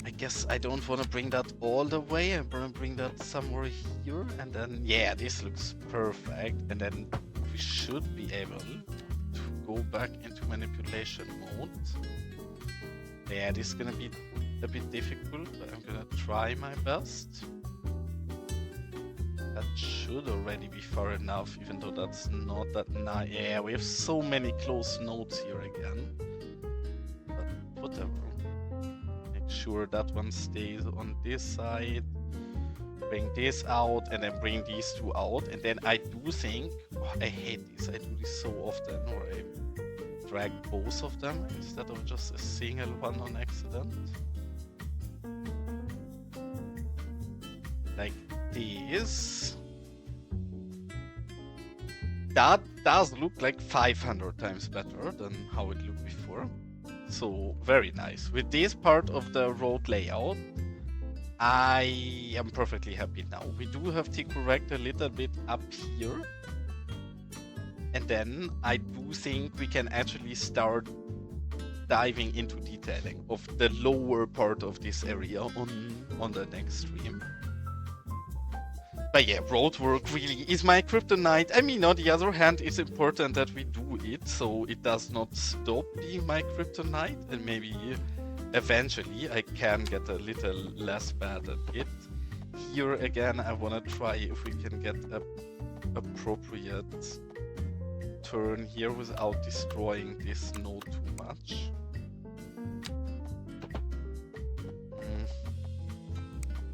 A: I guess I don't want to bring that all the way. I'm gonna bring that somewhere here, and then yeah, this looks perfect. And then we should be able to go back into manipulation mode. Yeah, this is gonna be a bit difficult, but I'm gonna try my best. That should already be far enough, even though that's not that nice. Yeah, we have so many close nodes here again. But whatever. Sure that one stays on this side, bring this out, and then bring these two out. And then I do think, oh, I hate this, I do this so often, where I drag both of them instead of just a single one on accident. Like this. That does look like 500 times better than how it looked before. So very nice. With this part of the road layout, I am perfectly happy now. We do have to correct a little bit up here. And then I do think we can actually start diving into detailing of the lower part of this area on the next stream. But yeah, road work really is my kryptonite. I mean, on the other hand, it's important that we do it, so it does not stop being my kryptonite, and maybe eventually I can get a little less bad at it. Here again, I want to try if we can get a appropriate turn here without destroying this node too much.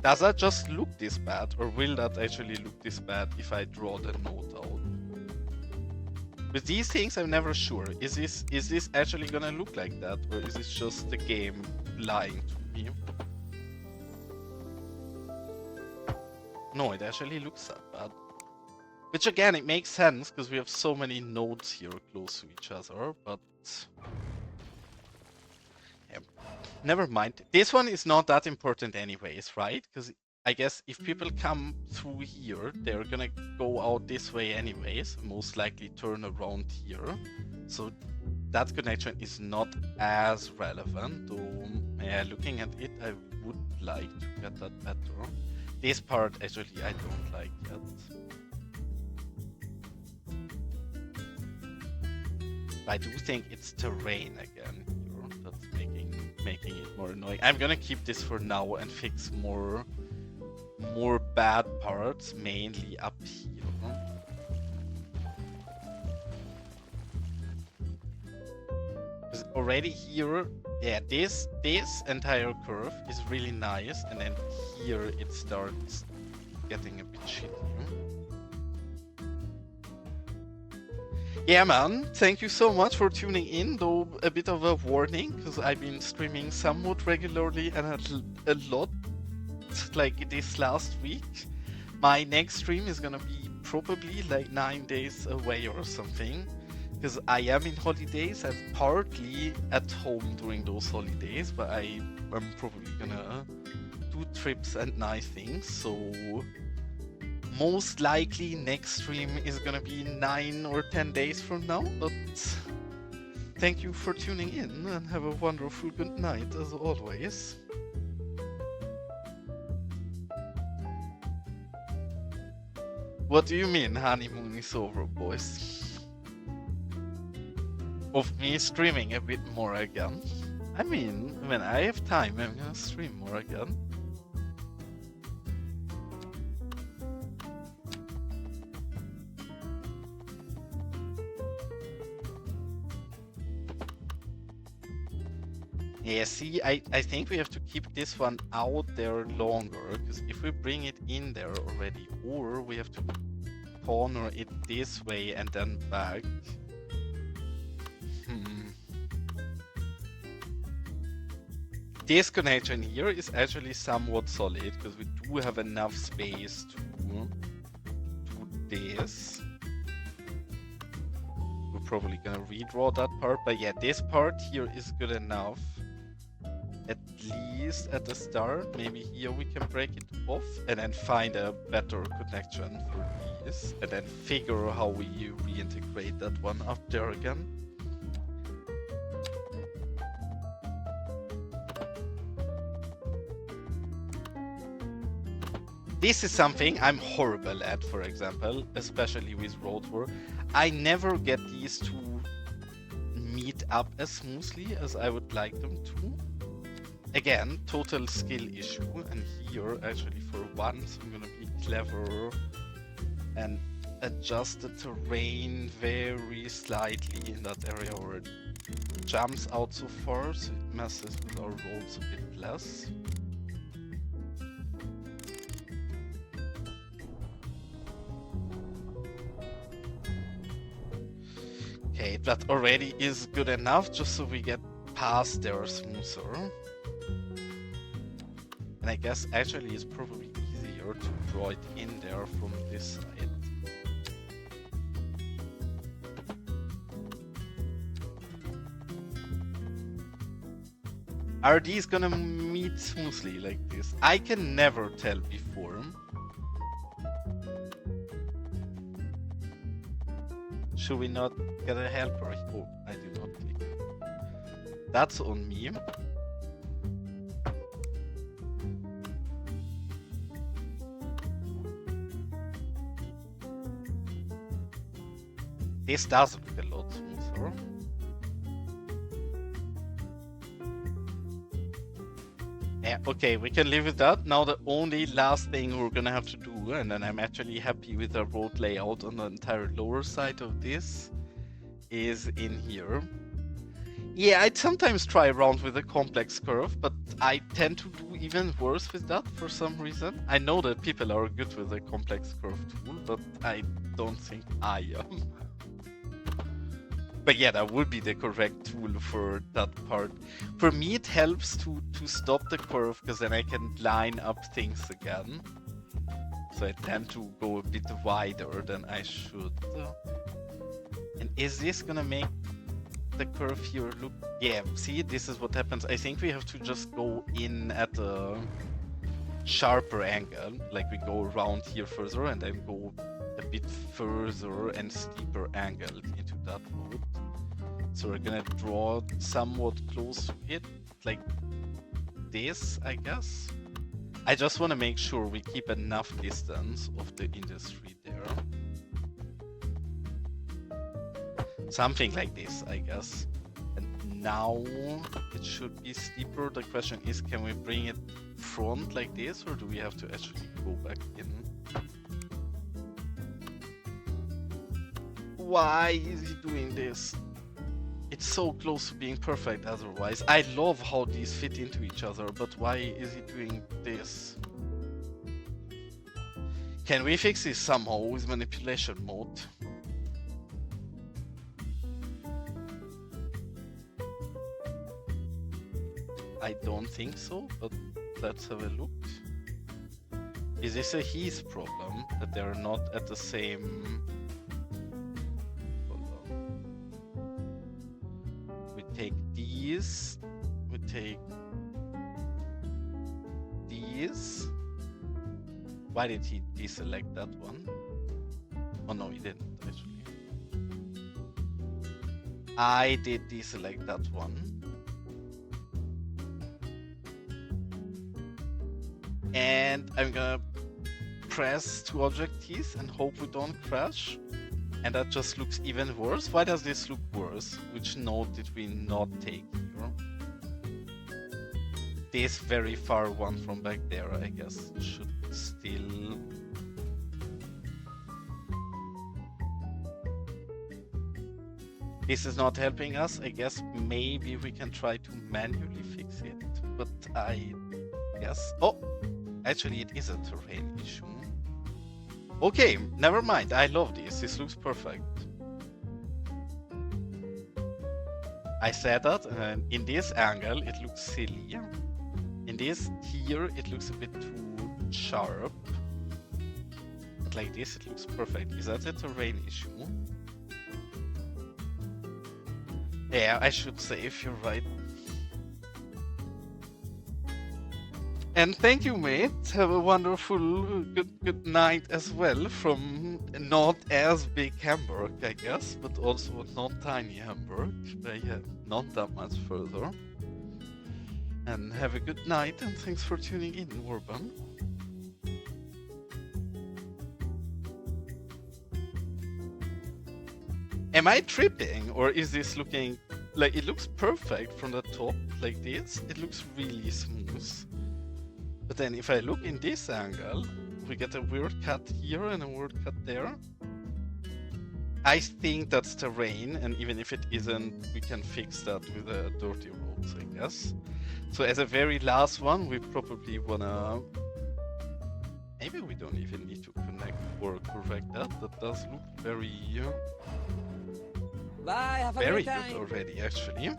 A: Does that just look this bad, or will that actually look this bad if I draw the node out? With these things, I'm never sure. Is this actually gonna look like that, or is this just the game lying to me? No, it actually looks that bad. Which again, it makes sense, because we have so many nodes here close to each other, but... yeah. Never mind. This one is not that important anyways, right? Because I guess if people come through here, they're gonna go out this way anyways, most likely turn around here. So that connection is not as relevant, though looking at it, I would like to get that better. This part, actually, I don't like yet. I do think it's terrain again here that's making it more annoying. I'm gonna keep this for now and fix more bad parts, mainly up here. Because already here, yeah, this entire curve is really nice, and then here it starts getting a bit shitty. Yeah, man, thank you so much for tuning in, though a bit of a warning, because I've been streaming somewhat regularly and a lot, like this last week. My next stream is gonna be probably like 9 days away or something, because I am in holidays and partly at home during those holidays, but I'm probably gonna do trips and nice things, so... most likely next stream is gonna be 9 or 10 days from now, but thank you for tuning in and have a wonderful good night as always. What do you mean honeymoon is over, boys? Of me streaming a bit more again? I mean, when I have time, I'm gonna stream more again. Yeah, see, I think we have to keep this one out there longer, because if we bring it in there already, or we have to corner it this way and then back. This connection here is actually somewhat solid, because we do have enough space to do this. We're probably gonna redraw that part, but yeah, this part here is good enough. At least at the start, maybe here we can break it off and then find a better connection for these, and then figure how we reintegrate that one up there again. This is something I'm horrible at, for example, especially with road tour. I never get these to meet up as smoothly as I would like them to. Again, total skill issue, and here actually for once I'm gonna be clever and adjust the terrain very slightly in that area where it jumps out so far, so it messes with our roads a bit less. Okay, that already is good enough, just so we get past there smoother. And I guess actually it's probably easier to draw it in there from this side. Are these gonna meet smoothly like this? I can never tell before. Should we not get a helper? Oh, I did not click. That's on me. This does look a lot smoother. Yeah, okay, we can live with that. Now the only last thing we're gonna have to do, and then I'm actually happy with the road layout on the entire lower side of this, is in here. Yeah, I'd sometimes try around with a complex curve, but I tend to do even worse with that for some reason. I know that people are good with a complex curve tool, but I don't think I am. But yeah, that would be the correct tool for that part. For me, it helps to stop the curve, because then I can line up things again. So I tend to go a bit wider than I should. And is this gonna make the curve here look... Yeah, see, this is what happens. I think we have to just go in at a sharper angle. Like we go around here further and then go a bit further and steeper angle into that mode. So we're gonna draw somewhat close to it, like this, I guess. I just want to make sure we keep enough distance of the industry there. Something like this, I guess. And now it should be steeper. The question is, can we bring it front like this, or do we have to actually go back in? Why is he doing this? It's so close to being perfect otherwise. I love how these fit into each other, but why is he doing this? Can we fix this somehow with manipulation mode? I don't think so, but let's have a look. Is this a Heath problem, that they're not at the same... Take these, we take these. Why did he deselect that one? Oh no, he didn't actually. I did deselect that one. And I'm gonna press 2 object keys and hope we don't crash. And that just looks even worse. Why does this look worse? Which node did we not take here? This very far one from back there, I guess, should still... This is not helping us. I guess maybe we can try to manually fix it, but I guess... Oh! Actually, it is a terrain issue. Okay, never mind. I love this. This looks perfect. I said that, and in this angle, it looks silly. In this here, it looks a bit too sharp. But like this, it looks perfect. Is that a terrain issue? Yeah, I should save. You're right. And thank you, mate. Have a wonderful good night as well from not as big Hamburg, I guess, but also not tiny Hamburg, but yeah, not that much further. And have a good night, and thanks for tuning in, Urban. Am I tripping, or is this looking like it looks perfect from the top like this? It looks really smooth. But then if I look in this angle, we get a weird cut here and a weird cut there. I think that's terrain, and even if it isn't, we can fix that with the dirty roads, I guess. So as a very last one, we probably wanna... Maybe we don't even need to connect or correct that. That does look very...
B: Bye, have a
A: very
B: great time.
A: good already, actually.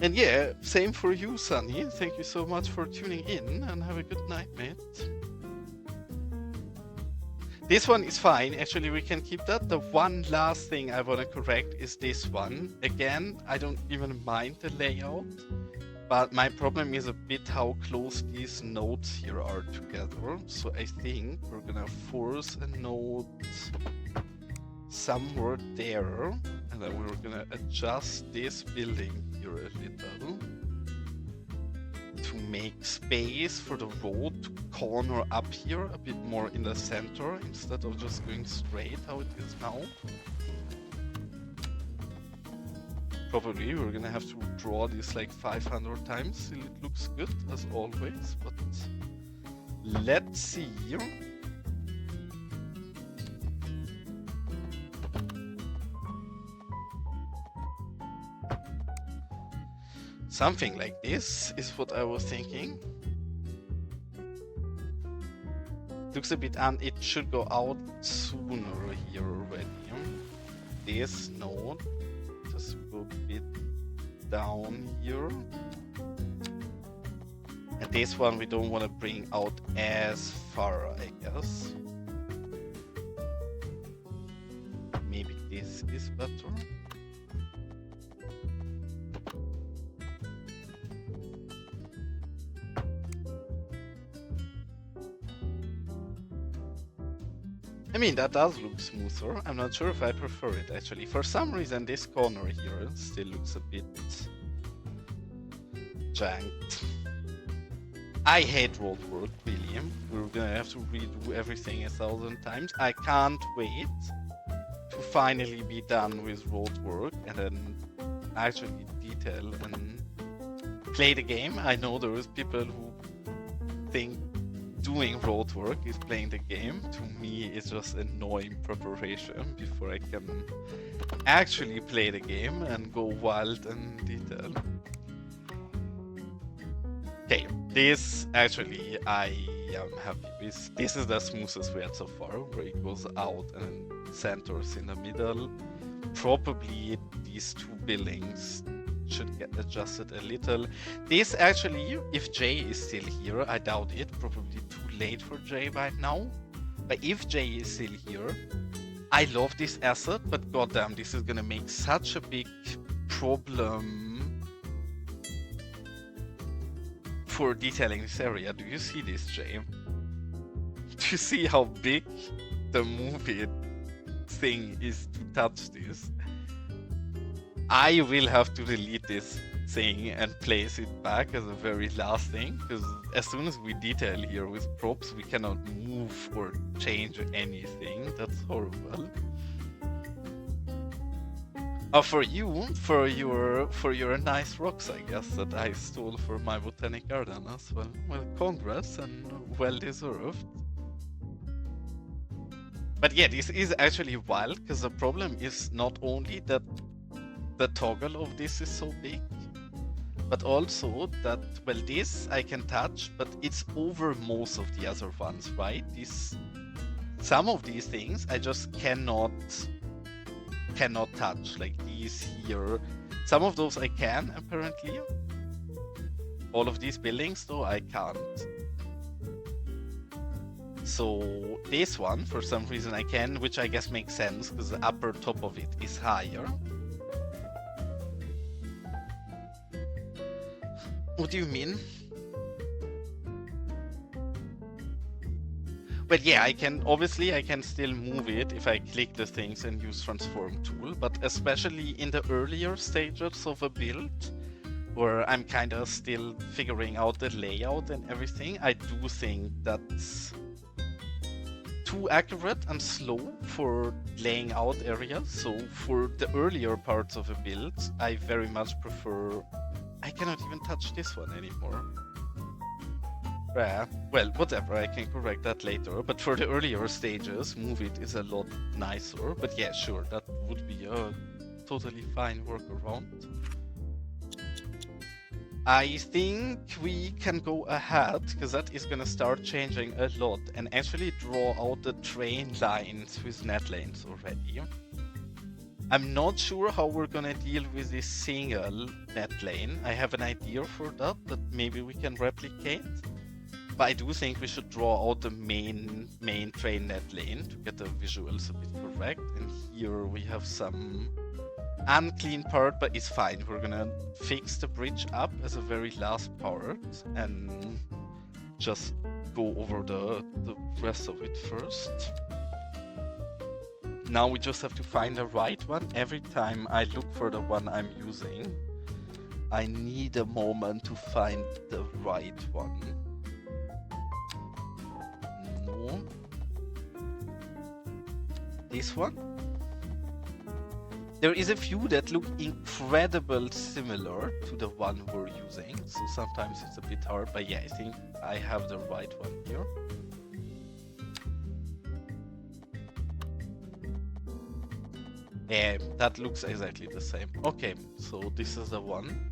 A: And yeah, same for you, Sunny. Thank you so much for tuning in, and have a good night, mate. This one is fine. Actually, we can keep that. The one last thing I want to correct is this one. Again, I don't even mind the layout, but my problem is a bit how close these nodes here are together. So I think we're gonna force a node somewhere there, and then we're gonna adjust this building here a little to make space for the road to corner up here a bit more in the center instead of just going straight how it is now. Probably we're gonna have to draw this like 500 times till it looks good as always, but let's see. Something like this is what I was thinking. Looks a bit, and it should go out sooner here already. This node, just go a bit down here. And this one we don't want to bring out as far, I guess. Maybe this is better. I mean, that does look smoother. I'm not sure if I prefer it, actually. For some reason, this corner here still looks a bit janked. I hate road work, really. We're gonna have to redo everything 1,000 times. I can't wait to finally be done with road work and then actually detail and play the game. I know there is people who think doing road work is playing the game. To me, it's just annoying preparation before I can actually play the game and go wild and detail. Okay, this actually I am happy with. This is the smoothest we had so far, where it goes out and centers in the middle. Probably these two buildings should get adjusted a little. This actually, if Jay is still here, I doubt it, probably too late for Jay right now. But if Jay is still here, I love this asset, but goddamn, this is gonna make such a big problem for detailing this area. Do you see this, Jay? Do you see how big the movie thing is to touch this? I will have to delete this thing and place it back as a very last thing, because as soon as we detail here with props, we cannot move or change anything. That's horrible. For you, for your nice rocks, I guess, that I stole for my botanic garden as well. Well, congrats and well deserved. But yeah, this is actually wild, because the problem is not only that the toggle of this is so big, but also that, well, this I can touch, but it's over most of the other ones, right? Some of these things I just cannot touch, like these here. Some of those I can, apparently. All of these buildings, though, I can't. So this one, for some reason I can, which I guess makes sense, because the upper top of it is higher. What do you mean? But yeah, I can still move it if I click the things and use transform tool, but especially in the earlier stages of a build, where I'm kind of still figuring out the layout and everything, I do think that's too accurate and slow for laying out areas. So for the earlier parts of a build, I very much prefer... I cannot even touch this one anymore. Well, whatever, I can correct that later. But for the earlier stages, move it is a lot nicer. But yeah, sure, that would be a totally fine workaround. I think we can go ahead, because that is gonna start changing a lot, and actually draw out the train lines with net lanes already. I'm not sure how we're gonna deal with this single net lane. I have an idea for that maybe we can replicate. But I do think we should draw out the main train net lane to get the visuals a bit correct. And here we have some unclean part, but it's fine. We're gonna fix the bridge up as a very last part and just go over the rest of it first. Now we just have to find the right one. Every time I look for the one I'm using, I need a moment to find the right one. No. This one? There is a few that look incredibly similar to the one we're using, so sometimes it's a bit hard, but yeah, I think I have the right one here. Yeah, that looks exactly the same. Okay, so this is the one.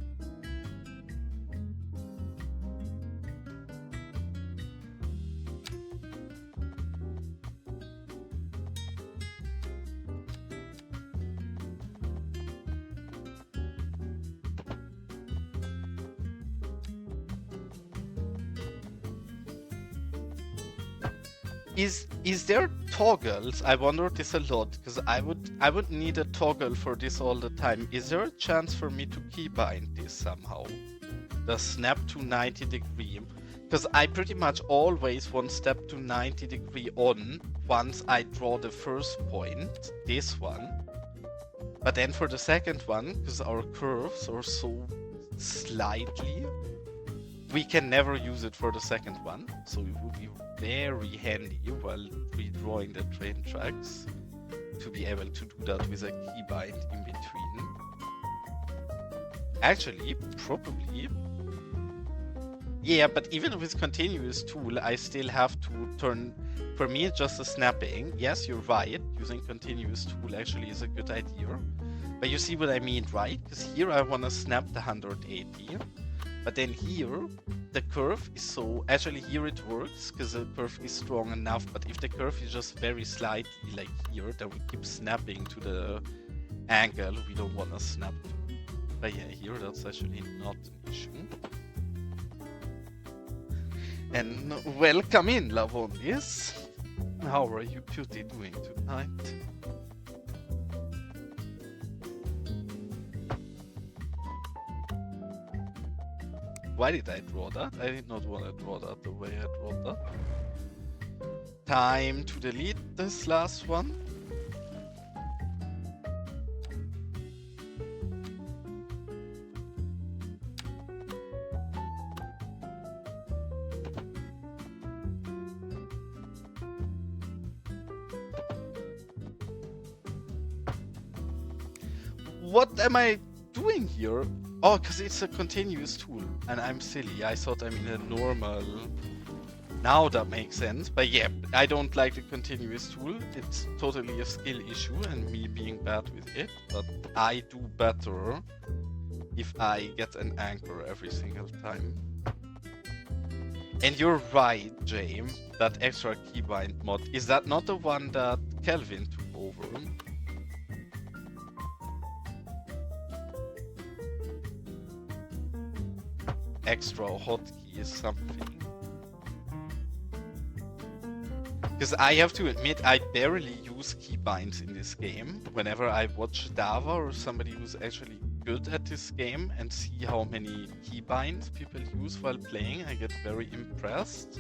A: Is there toggles? I wonder this a lot because I would need a toggle for this all the time. Is there a chance for me to keybind this somehow? The snap to 90 degree, because I pretty much always want step to 90 degree on once I draw the first point, this one. But then for the second one, because our curves are so slightly, we can never use it for the second one. So it would be very handy while redrawing the train tracks to be able to do that with a keybind in between. Actually, probably. Yeah, but even with continuous tool, I still have to turn. For me, it's just a snapping. Yes, you're right. Using continuous tool actually is a good idea. But you see what I mean, right? Because here I want to snap the 180. But then here, the curve is so... Actually, here it works because the curve is strong enough. But if the curve is just very slightly like here, then we keep snapping to the angle we don't want to snap to. But yeah, here that's actually not an issue. And welcome in, Lavonis. How are you beauty doing tonight? Why did I draw that? I did not want to draw that the way I draw that. Time to delete this last one. What am I doing here? Oh, because it's a continuous tool, and I'm silly. I thought I'm in a normal... Now that makes sense, but yeah, I don't like the continuous tool. It's totally a skill issue and me being bad with it, but I do better if I get an anchor every single time. And you're right, James, that extra keybind mod, is that not the one that Kelvin took over? Extra hotkey is something. Because I have to admit, I barely use keybinds in this game. Whenever I watch Dava or somebody who's actually good at this game and see how many keybinds people use while playing, I get very impressed.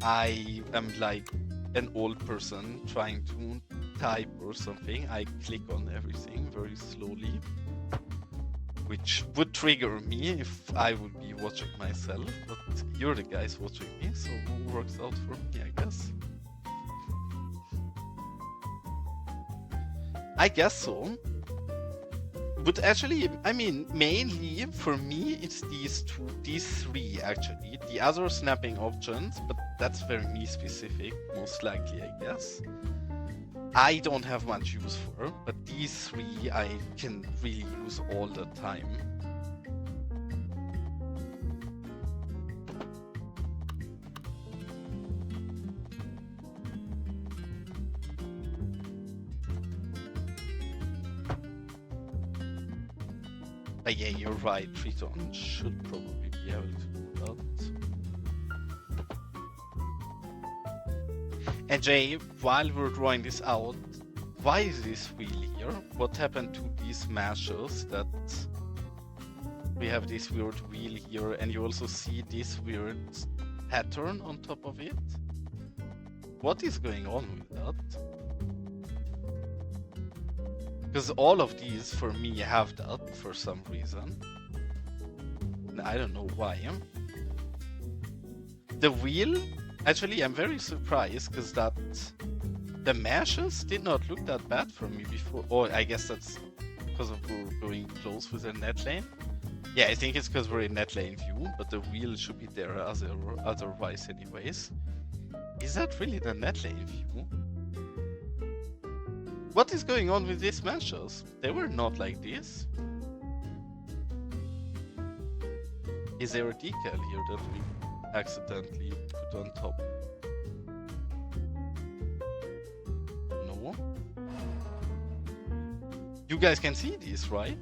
A: I am like an old person trying to type or something. I click on everything very slowly, which would trigger me if I would be watching myself, but you're the guys watching me, so it works out for me, I guess. I guess so. But actually, I mean, mainly for me, it's these three actually. The other snapping options, but that's very me specific, most likely, I guess. I don't have much use for, but these three I can really use all the time. But yeah, you're right, Triton should probably be able to do that. And Jay, while we're drawing this out, why is this wheel here? What happened to these meshes that we have this weird wheel here, and you also see this weird pattern on top of it? What is going on with that? Because all of these, for me, have that for some reason. And I don't know why. The wheel, actually, I'm very surprised because that the meshes did not look that bad for me before. Or I guess that's because of we're going close with the net lane. Yeah, I think it's because we're in net lane view, but the wheel should be there otherwise anyways. Is that really the net lane view? What is going on with these meshes? They were not like this. Is there a decal here that we accidentally put on top? No? You guys can see this, right?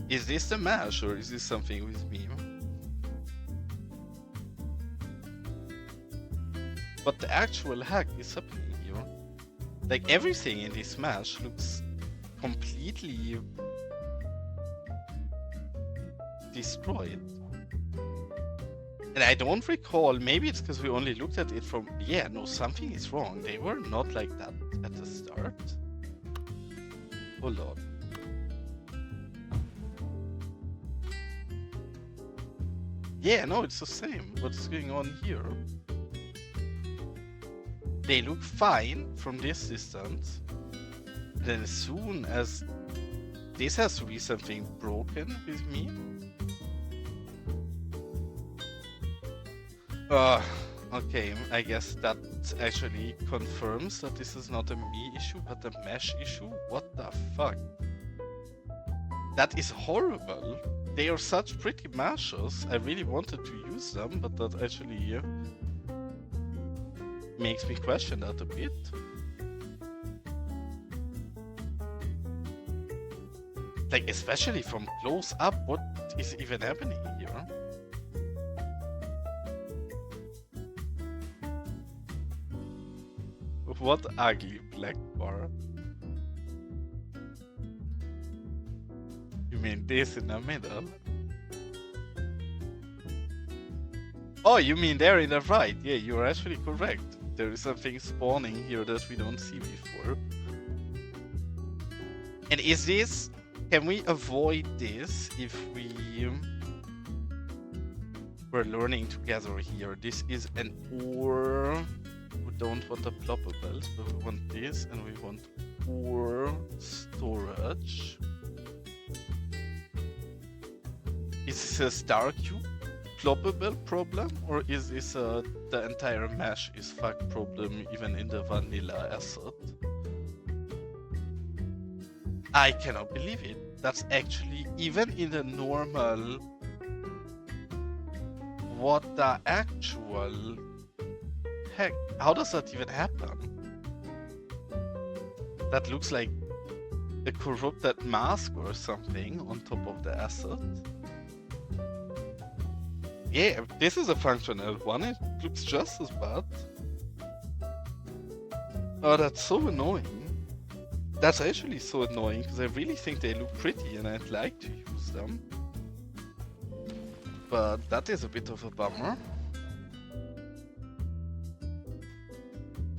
A: Is this the mesh or is this something with me? what the actual heck is happening here. Like, everything in this match looks completely destroyed. And I don't recall, maybe it's because we only looked at it from... Yeah, no, something is wrong. They were not like that at the start. Hold on. Yeah, no, it's the same. What's going on here? They look fine from this distance. Then as soon as... This has to be something broken with me. Okay, I guess that actually confirms that this is not a me issue, but a mesh issue. What the fuck? That is horrible. They are such pretty meshes. I really wanted to use them, but that actually makes me question that a bit. Like, especially from close up, what is even happening here? What ugly black bar. You mean this in the middle? Oh, you mean there in the right? Yeah, you're actually correct. There is something spawning here that we don't see before. And is this... Can we avoid this if we're learning together here? This is an ore... We don't want a ploppables, but we want this, and we want ore storage. Is this a star cube ploppable problem, or is this the entire mesh is fucked problem even in the vanilla asset? I cannot believe it. That's actually even in the normal. What the actual heck? How does that even happen? That looks like a corrupted mask or something on top of the asset. Yeah, this is a functional one. It looks just as bad. Oh, that's so annoying. That's actually so annoying because I really think they look pretty and I'd like to use them. But that is a bit of a bummer.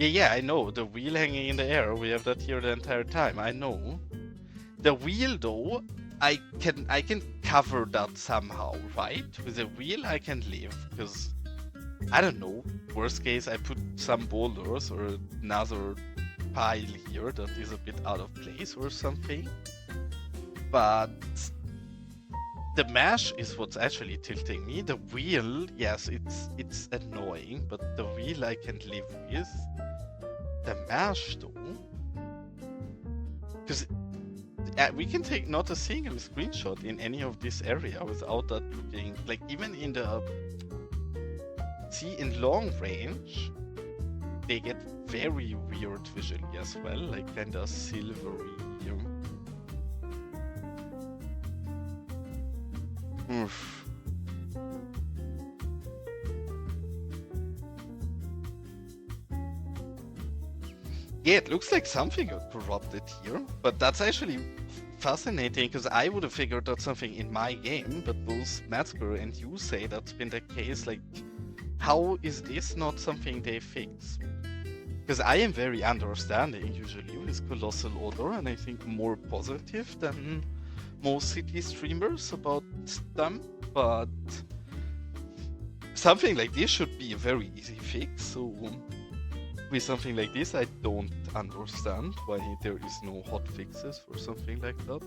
A: Yeah, I know. The wheel hanging in the air, we have that here the entire time. I know. The wheel though, I can cover that somehow, right? With the wheel I can live, because I don't know, worst case I put some boulders or another pile here that is a bit out of place or something. But the mesh is what's actually tilting me. The wheel, yes, it's annoying, but the wheel I can live with. The mesh though, because we can take not a single screenshot in any of this area without that looking like, even in the in long range they get very weird visually as well, like kinda silvery. Oof. Yeah, it looks like something got corrupted here, but that's actually fascinating because I would have figured that's something in my game, but both Matsper and you say that's been the case. Like, how is this not something they fix? Because I am very understanding usually with Colossal Order, and I think more positive than most city streamers about them, but something like this should be a very easy fix, so with something like this I don't understand why there is no hot fixes for something like that.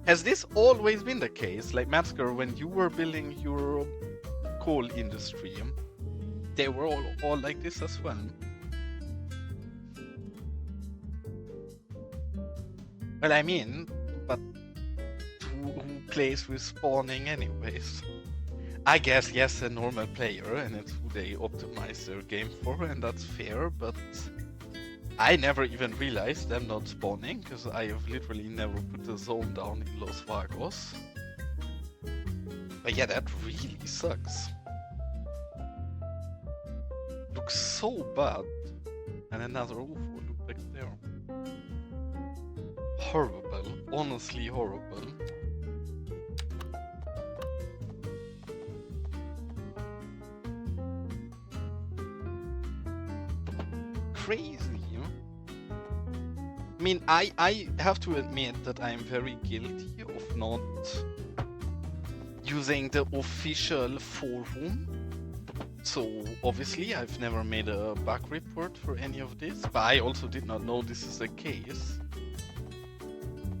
A: Has this always been the case? Like, Matsker, when you were building your coal industry, they were all like this as well? Well, I mean, but who plays with spawning anyways? I guess, yes, a normal player, and it's who they optimize their game for, and that's fair, but I never even realized them not spawning, because I have literally never put a zone down in Los Vagos. But yeah, that really sucks. Looks so bad. And another UFO, look back there. Horrible, honestly horrible. Crazy. I mean, I have to admit that I'm very guilty of not using the official forum. So obviously I've never made a bug report for any of this, but I also did not know this is the case.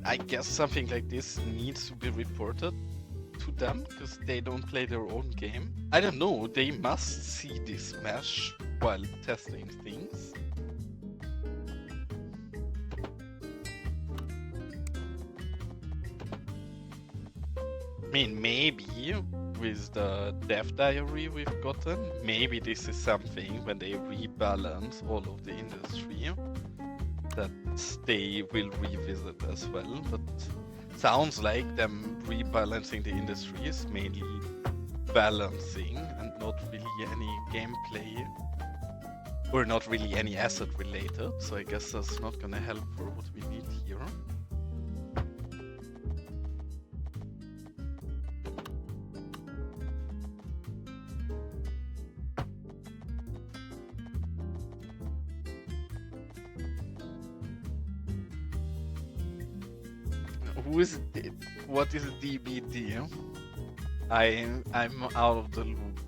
A: I guess something like this needs to be reported to them because they don't play their own game. I don't know, they must see this mesh while testing things. I mean, maybe with the dev diary we've gotten, maybe this is something when they rebalance all of the industry that they will revisit as well, but sounds like them rebalancing the industry is mainly balancing and not really any gameplay or not really any asset related, so I guess that's not gonna help for what we need here. Who is it? What is DBD? I'm out of the loop.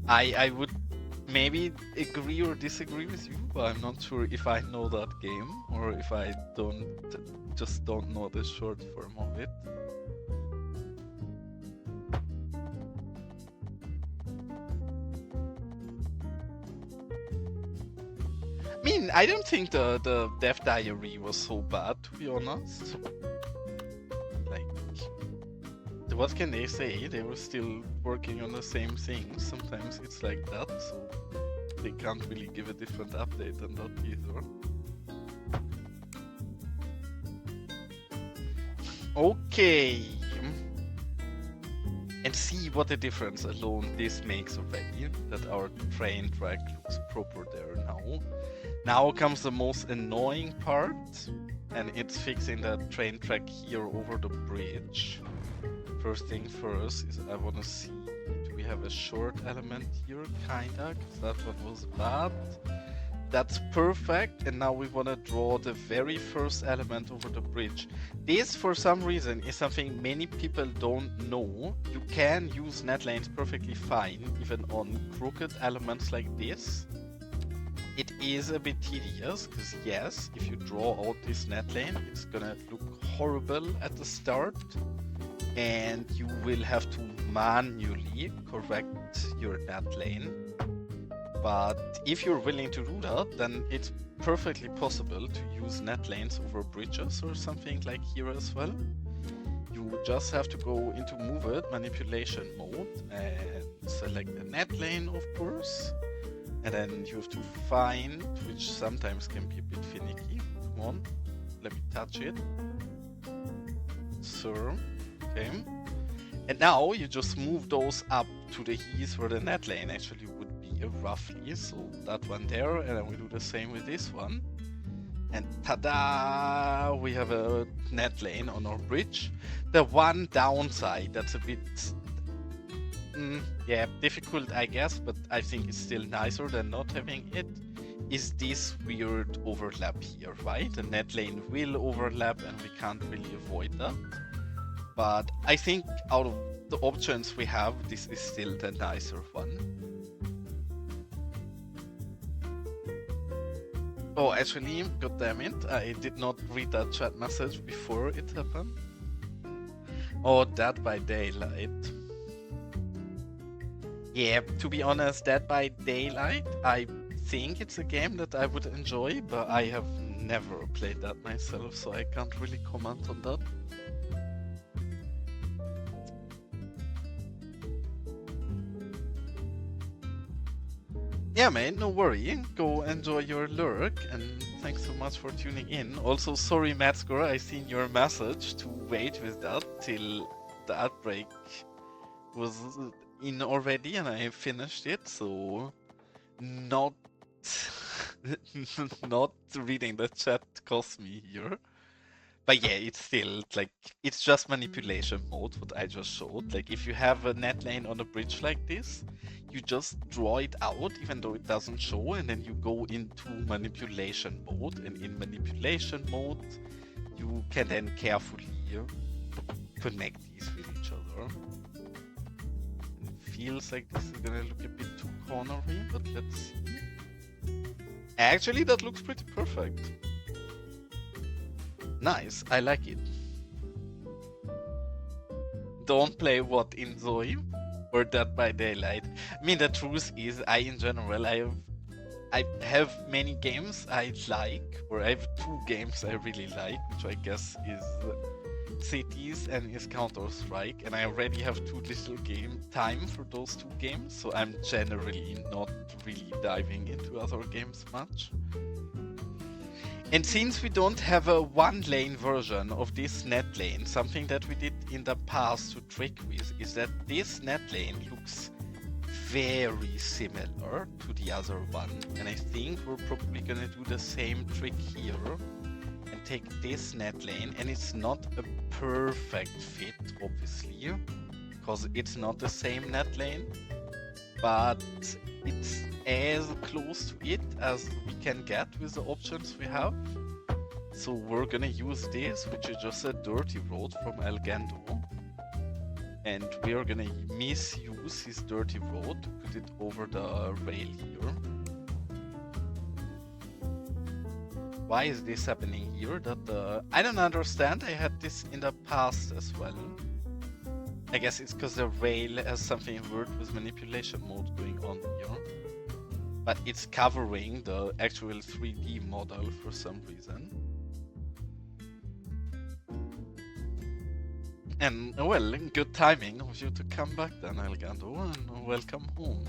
A: I would maybe agree or disagree with you, but I'm not sure if I know that game or if I just don't know the short form of it. I mean, I don't think the dev diary was so bad, to be honest. Like, what can they say? They were still working on the same thing. Sometimes it's like that, so they can't really give a different update than that either. Okay. And see what a difference alone this makes already, that our train track looks proper there now. Now comes the most annoying part, and it's fixing the train track here over the bridge. First thing first is I want to see, do we have a short element here? Kinda, because that one was bad. That's perfect, and now we want to draw the very first element over the bridge. This, for some reason, is something many people don't know. You can use netlanes perfectly fine, even on crooked elements like this. It is a bit tedious, because yes, if you draw out this netlane, it's gonna look horrible at the start, and you will have to manually correct your netlane. But if you're willing to do that, then it's perfectly possible to use netlanes over bridges or something like here as well. You just have to go into Move It manipulation mode and select the netlane, of course. And then you have to find, which sometimes can be a bit finicky. Come on, let me touch it. Sir, okay. And now you just move those up to the ease where the netlane actually would be roughly. So that one there, and then we do the same with this one. And ta-da! We have a netlane on our bridge. The one downside that's a bit yeah, difficult I guess, but I think it's still nicer than not having it, is this weird overlap here, right? The netlane will overlap and we can't really avoid that. But I think out of the options we have, this is still the nicer one. Oh, actually, goddammit, I did not read that chat message before it happened. Oh, Dead by Daylight. Yeah, to be honest, Dead by Daylight, I think it's a game that I would enjoy, but I have never played that myself, so I can't really comment on that. Yeah, mate, no worry. Go enjoy your lurk, and thanks so much for tuning in. Also, sorry, Matscore, I seen your message to wait with that till the outbreak was in already and I finished it, so not not reading the chat cost me here. But yeah, it's still like it's just manipulation mode what I just showed. Like if you have a net lane on a bridge like this, you just draw it out even though it doesn't show, and then you go into manipulation mode, and in manipulation mode you can then carefully connect these with each other. And it feels like this is gonna look a bit too cornery, but let's see. Actually, that looks pretty perfect. Nice, I like it. Don't play what in Zoe or Dead by Daylight. I mean, the truth is, in general, I have many games I like, or I have 2 games I really like, which I guess is Cities and is Counter-Strike, and I already have too little game time for those 2 games, so I'm generally not really diving into other games much. And since we don't have a 1-lane version of this net lane, something that we did in the past to trick with is that this net lane looks very similar to the other one. And I think we're probably gonna do the same trick here and take this net lane, and it's not a perfect fit, obviously, because it's not the same net lane, but it's as close to it as we can get with the options we have. So we're gonna use this, which is just a dirty road from Elgando, and we're gonna misuse his dirty road to put it over the rail here. Why is this happening here? I don't understand. I had this in the past as well. I guess it's because the rail has something weird with manipulation mode going on here. But it's covering the actual 3D model for some reason. And well, good timing of you to come back then, Elgando, and welcome home.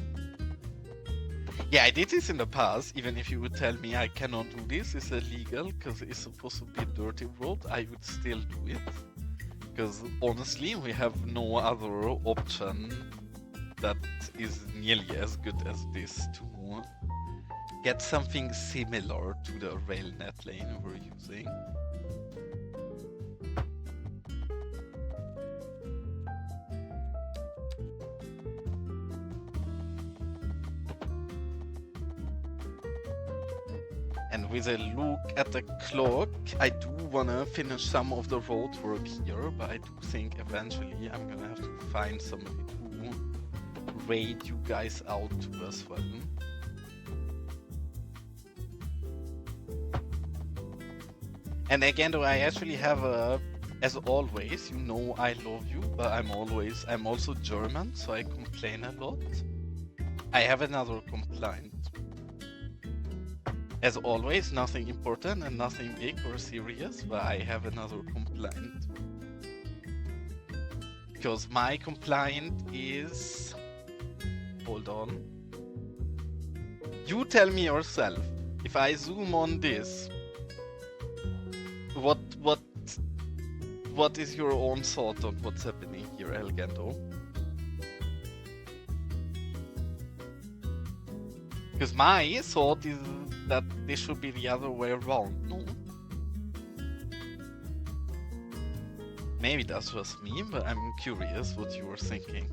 A: Yeah, I did this in the past. Even if you would tell me I cannot do this, it's illegal because it's supposed to be a dirty road, I would still do it. Because honestly, we have no other option that is nearly as good as this to get something similar to the rail net lane we're using. And with a look at the clock, I do wanna finish some of the road work here, but I do think eventually I'm gonna have to find somebody to raid you guys out to as well. And again, though, I actually have as always, you know I love you, but I'm also German, so I complain a lot. I have another complaint. As always, nothing important and nothing big or serious, but I have another complaint. Because my complaint is... Hold on. You tell me yourself, if I zoom on this, what is your own thought on what's happening here, Elgando? Because my thought is that this should be the other way around, no? Maybe that's just me, but I'm curious what you were thinking.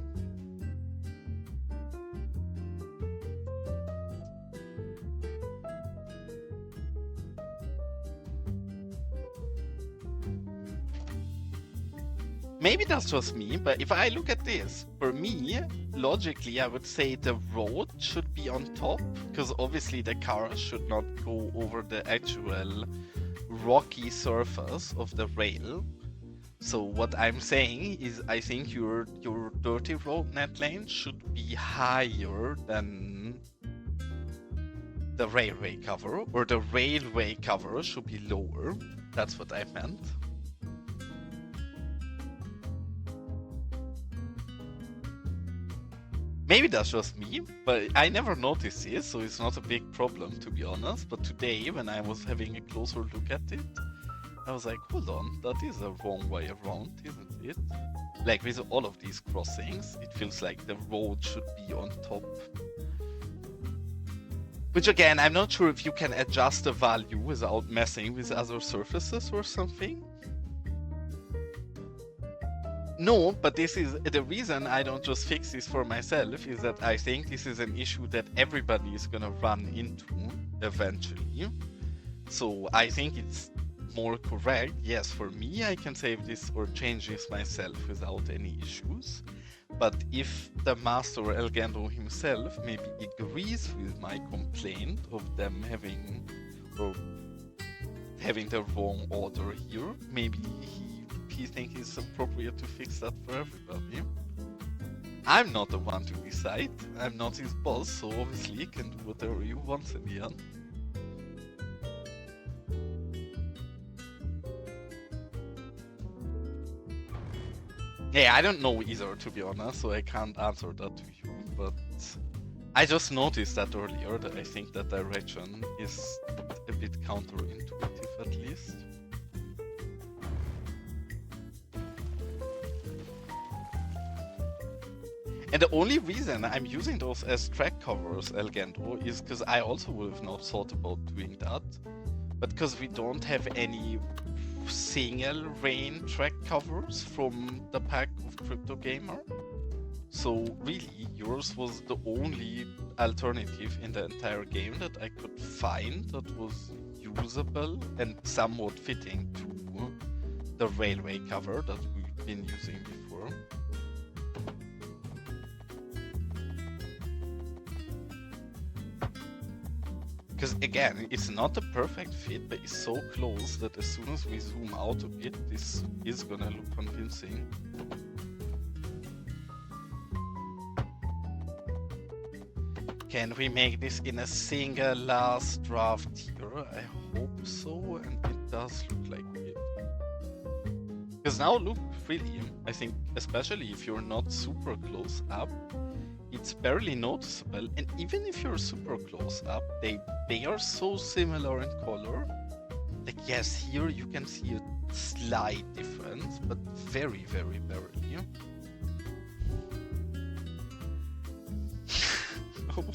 A: Maybe that's just me, but if I look at this, for me, logically, I would say the road should be on top, because obviously the cars should not go over the actual rocky surface of the rail. So what I'm saying is I think your dirty road net lane should be higher than the railway cover, or the railway cover should be lower. That's what I meant. Maybe that's just me, but I never noticed this, so it's not a big problem, to be honest. But today, when I was having a closer look at it, I was like, hold on, that is the wrong way around, isn't it? Like with all of these crossings, it feels like the road should be on top. Which again, I'm not sure if you can adjust the value without messing with other surfaces or something. No, but this is the reason I don't just fix this for myself is that I think this is an issue that everybody is gonna run into eventually. So I think it's more correct. Yes, for me, I can save this or change this myself without any issues. But if the master Elgando himself maybe agrees with my complaint of them having the wrong order here, maybe he thinks it's appropriate to fix that for everybody. I'm not the one to decide. I'm not his boss, so obviously he can do whatever he wants in the end. Yeah, I don't know either, to be honest, so I can't answer that to you, but I just noticed that earlier, that I think that direction is a bit counterintuitive at least. And the only reason I'm using those as track covers, Elgando, is because I also would have not thought about doing that, but because we don't have any single rain track covers from the pack of Crypto Gamer. So really, yours was the only alternative in the entire game that I could find that was usable and somewhat fitting to the railway cover that we've been using before. Because again, it's not a perfect fit, but it's so close that as soon as we zoom out a bit, this is gonna look convincing. Can we make this in a single last draft here? I hope so, and it does look like it. Because now look, really, I think, especially if you're not super close up, it's barely noticeable, and even if you're super close up, they are so similar in color. Like, yes, here you can see a slight difference, but very, very barely.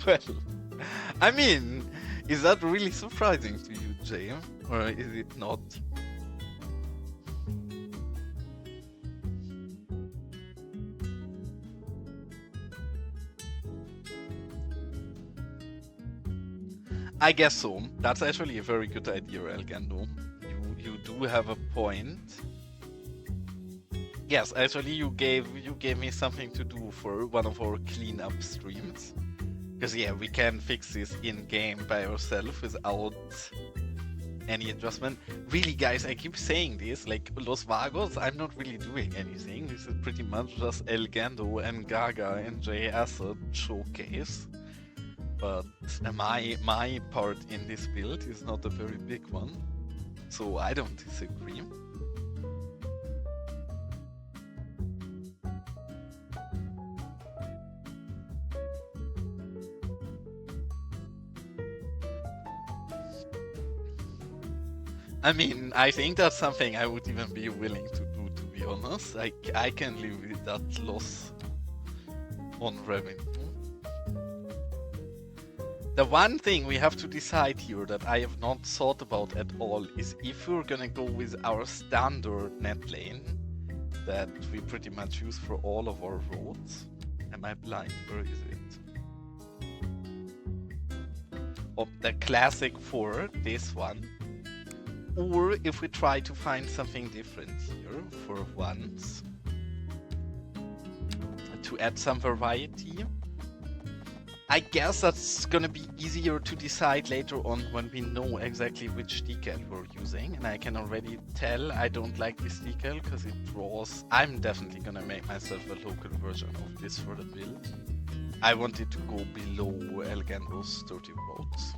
A: Well, I mean, is that really surprising to you, Jay? Or is it not? I guess so. That's actually a very good idea, Elgando. You do have a point. Yes, actually you gave me something to do for one of our cleanup streams. Because yeah, we can fix this in-game by ourselves without any adjustment. Really guys, I keep saying this, like Los Vagos, I'm not really doing anything. This is pretty much just Elgando and Gaga and J Acid showcase. But my part in this build is not a very big one, so I don't disagree. I mean, I think that's something I would even be willing to do, to be honest. I can live with that loss on revenue. The one thing we have to decide here that I have not thought about at all is if we're gonna go with our standard net lane that we pretty much use for all of our roads. Am I blind? Where is it? Oh, the classic 4, this one. Or if we try to find something different here for once to add some variety. I guess that's gonna be easier to decide later on when we know exactly which decal we're using, and I can already tell I don't like this decal because it draws. I'm definitely gonna make myself a local version of this for the build. I want it to go below Elgando's 30 roads.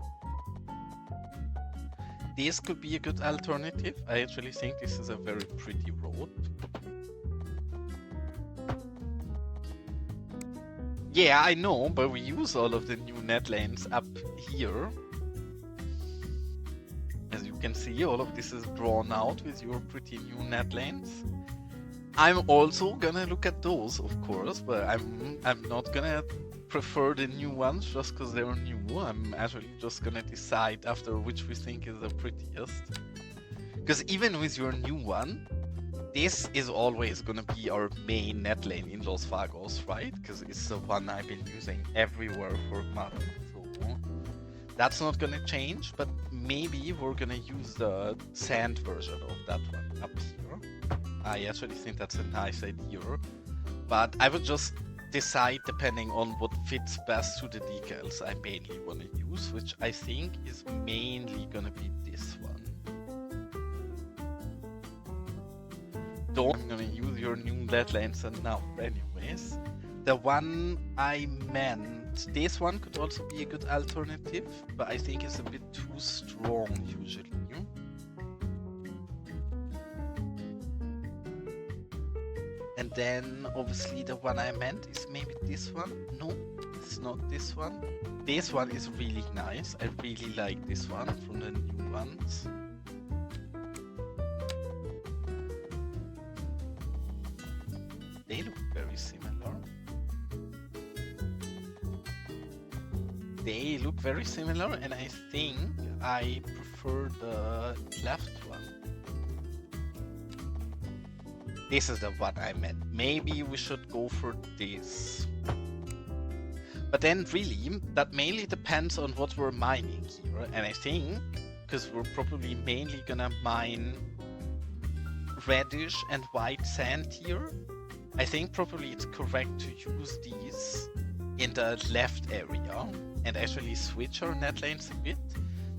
A: This could be a good alternative. I actually think this is a very pretty road. Yeah, I know, but we use all of the new net lanes up here. As you can see, all of this is drawn out with your pretty new net lanes. I'm also gonna look at those, of course, but I'm not gonna prefer the new ones just because they're new. I'm actually just gonna decide after which we think is the prettiest. Because even with your new one, this is always gonna be our main net lane in Los Vagos, right? Because it's the one I've been using everywhere for Mother. So that's not gonna change, but maybe we're gonna use the sand version of that one up here. I actually think that's a nice idea, but I would just decide depending on what fits best to the decals I mainly want to use, which I think is mainly gonna be this one. I'm gonna use your new net lanes and now anyways. The one I meant, this one could also be a good alternative, but I think it's a bit too strong usually. And then obviously the one I meant is maybe this one. No, it's not this one. This one is really nice. I really like this one from the new ones. They look very similar. They look very similar, and I think I prefer the left one. This is the one I meant. Maybe we should go for this. But then really, that mainly depends on what we're mining here. And I think, because we're probably mainly gonna mine reddish and white sand here, I think probably it's correct to use these in the left area and actually switch our net lanes a bit.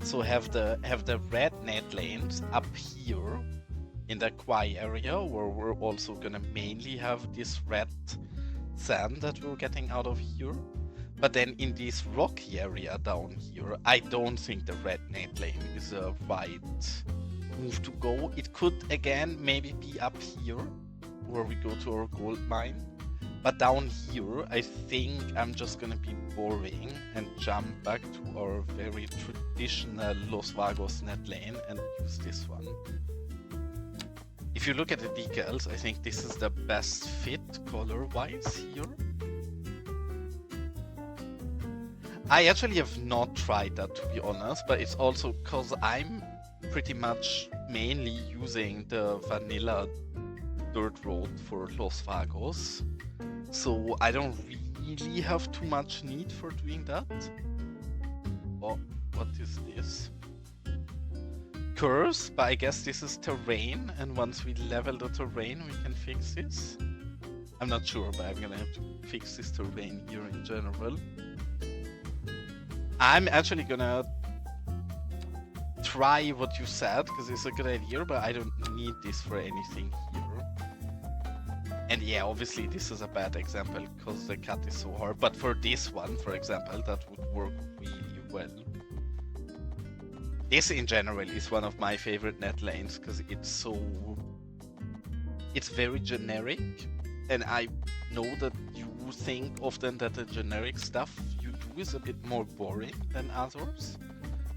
A: So have the red net lanes up here in the quarry area, where we're also gonna mainly have this red sand that we're getting out of here. But then in this rocky area down here, I don't think the red net lane is a right move to go. It could again maybe be up here where we go to our gold mine. But down here, I think I'm just gonna be boring and jump back to our very traditional Los Vagos net lane and use this one. If you look at the decals, I think this is the best fit color-wise here. I actually have not tried that, to be honest, but it's also because I'm pretty much mainly using the vanilla dirt road for Los Vagos. So I don't really have too much need for doing that. Oh, what is this? Curse, but I guess this is terrain, and once we level the terrain we can fix this. I'm not sure, but I'm gonna have to fix this terrain here in general. I'm actually gonna try what you said, because it's a good idea, but I don't need this for anything here. And yeah, obviously this is a bad example, because the cut is so hard, but for this one, for example, that would work really well. This in general is one of my favorite net lanes, because it's very generic, and I know that you think often that the generic stuff you do is a bit more boring than others,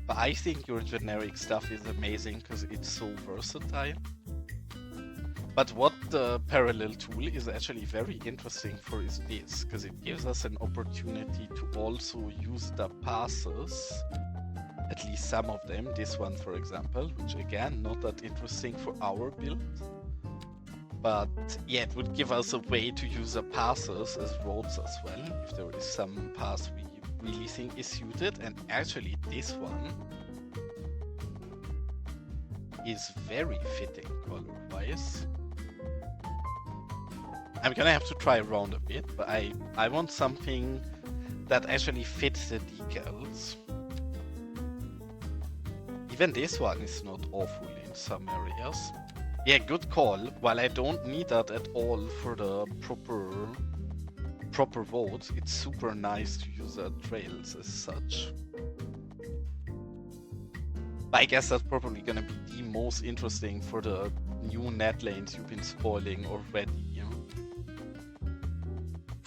A: but I think your generic stuff is amazing because it's so versatile. But what the parallel tool is actually very interesting for is this, because it gives us an opportunity to also use the passes, at least some of them, this one for example, which again, not that interesting for our build. But yeah, it would give us a way to use the passes as roads as well, if there is some pass we really think is suited. And actually this one is very fitting color-wise. I'm gonna have to try around a bit, but I want something that actually fits the decals. Even this one is not awful in some areas. Yeah, good call. While I don't need that at all for the proper votes, it's super nice to use the trails as such. But I guess that's probably gonna be the most interesting for the new net lanes you've been spoiling already.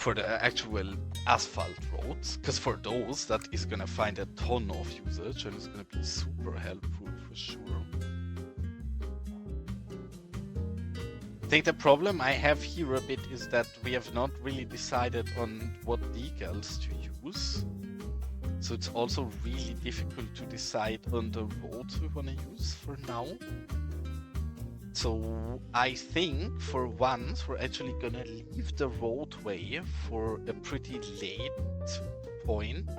A: for the actual asphalt roads, because for those that is gonna find a ton of usage and it's gonna be super helpful for sure. I think the problem I have here a bit is that we have not really decided on what decals to use. So it's also really difficult to decide on the roads we want to use for now. So I think for once we're actually gonna leave the roadway for a pretty late point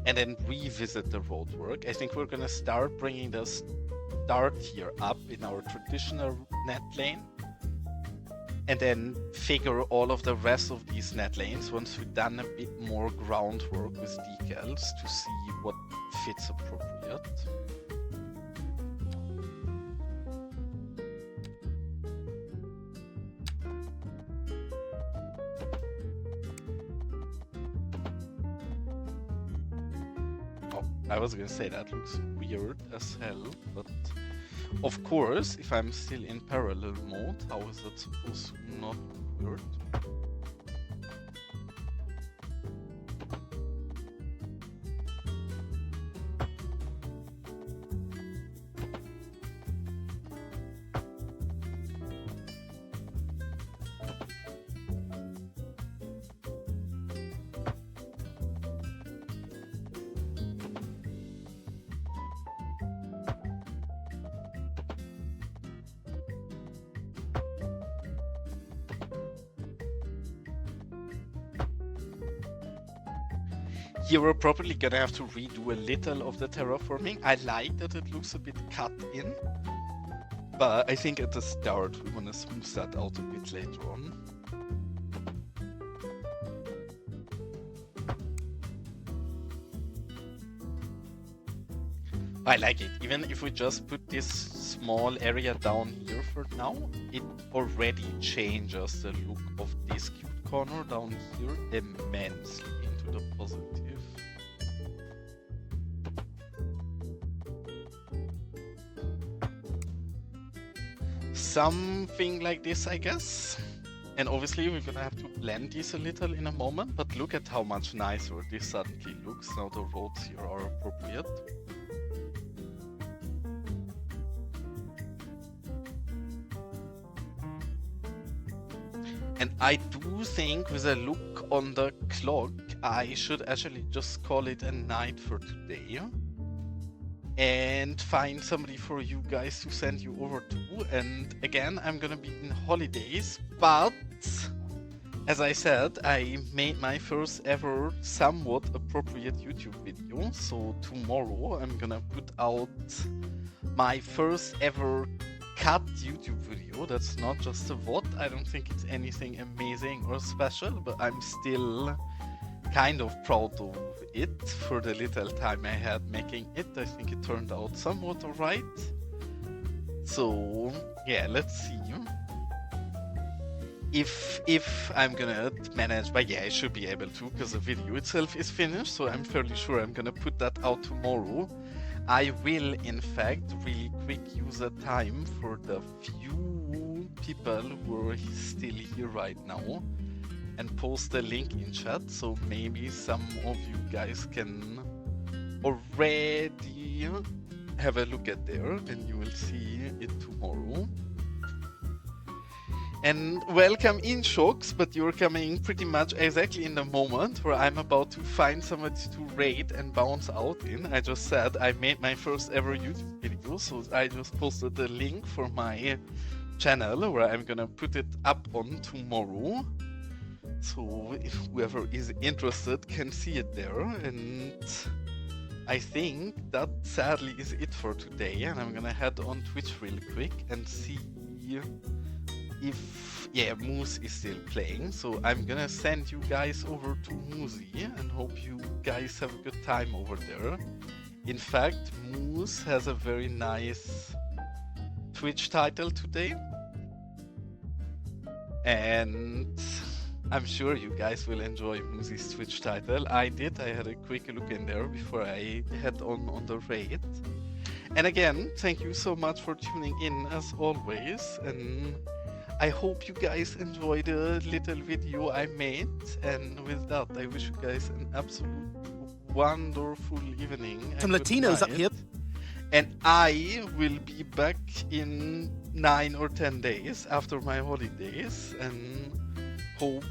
A: and then revisit the roadwork. I think we're gonna start bringing the start here up in our traditional net lane and then figure all of the rest of these net lanes once we've done a bit more groundwork with decals to see what fits appropriate. I was gonna say that looks weird as hell, but of course, if I'm still in parallel mode, how is that supposed to not be weird? Here we're probably gonna have to redo a little of the terraforming. I like that it looks a bit cut in, but I think at the start we wanna smooth that out a bit later on. I like it. Even if we just put this small area down here for now, it already changes the look of this cute corner down here immensely into the positive. Something like this, I guess. And obviously we're gonna have to blend this a little in a moment, but look at how much nicer this suddenly looks now the roads here are appropriate. And I do think with a look on the clock, I should actually just call it a night for today. And find somebody for you guys to send you over to. And again, I'm gonna be in holidays, but as I said, I made my first ever somewhat appropriate YouTube video. So tomorrow I'm gonna put out my first ever cut YouTube video. That's not just a VOD. I don't think it's anything amazing or special, but I'm still kind of proud of it for the little time I had making it. I think it turned out somewhat alright. So yeah, let's see if I'm gonna manage, but yeah, I should be able to because the video itself is finished, so I'm fairly sure I'm gonna put that out tomorrow. I will in fact really quick use a time for the few people who are still here right now and post the link in chat, so maybe some of you guys can already have a look at there and you will see it tomorrow. And welcome in, Shocks, but you're coming pretty much exactly in the moment where I'm about to find somebody to raid and bounce out in. I just said I made my first ever YouTube video, so I just posted the link for my channel where I'm gonna put it up on tomorrow. So if whoever is interested can see it there, and I think that sadly is it for today, and I'm gonna head on Twitch real quick and see if, yeah, Moose is still playing, so I'm gonna send you guys over to Moosey and hope you guys have a good time over there. In fact, Moose has a very nice Twitch title today, and I'm sure you guys will enjoy Moosey's Twitch title. I did. I had a quick look in there before I head on the raid. And again, thank you so much for tuning in as always. And I hope you guys enjoy the little video I made, and with that, I wish you guys an absolute wonderful evening.
C: Some
A: and good
C: Latinos up
A: night.
C: here.
A: And I will be back in 9 or 10 days after my holidays, and hope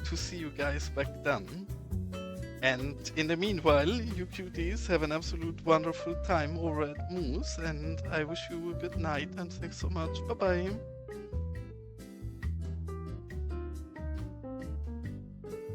A: to see you guys back then. And in the meanwhile, you cuties have an absolute wonderful time over at Moose, and I wish you a good night, and thanks so much. Bye bye.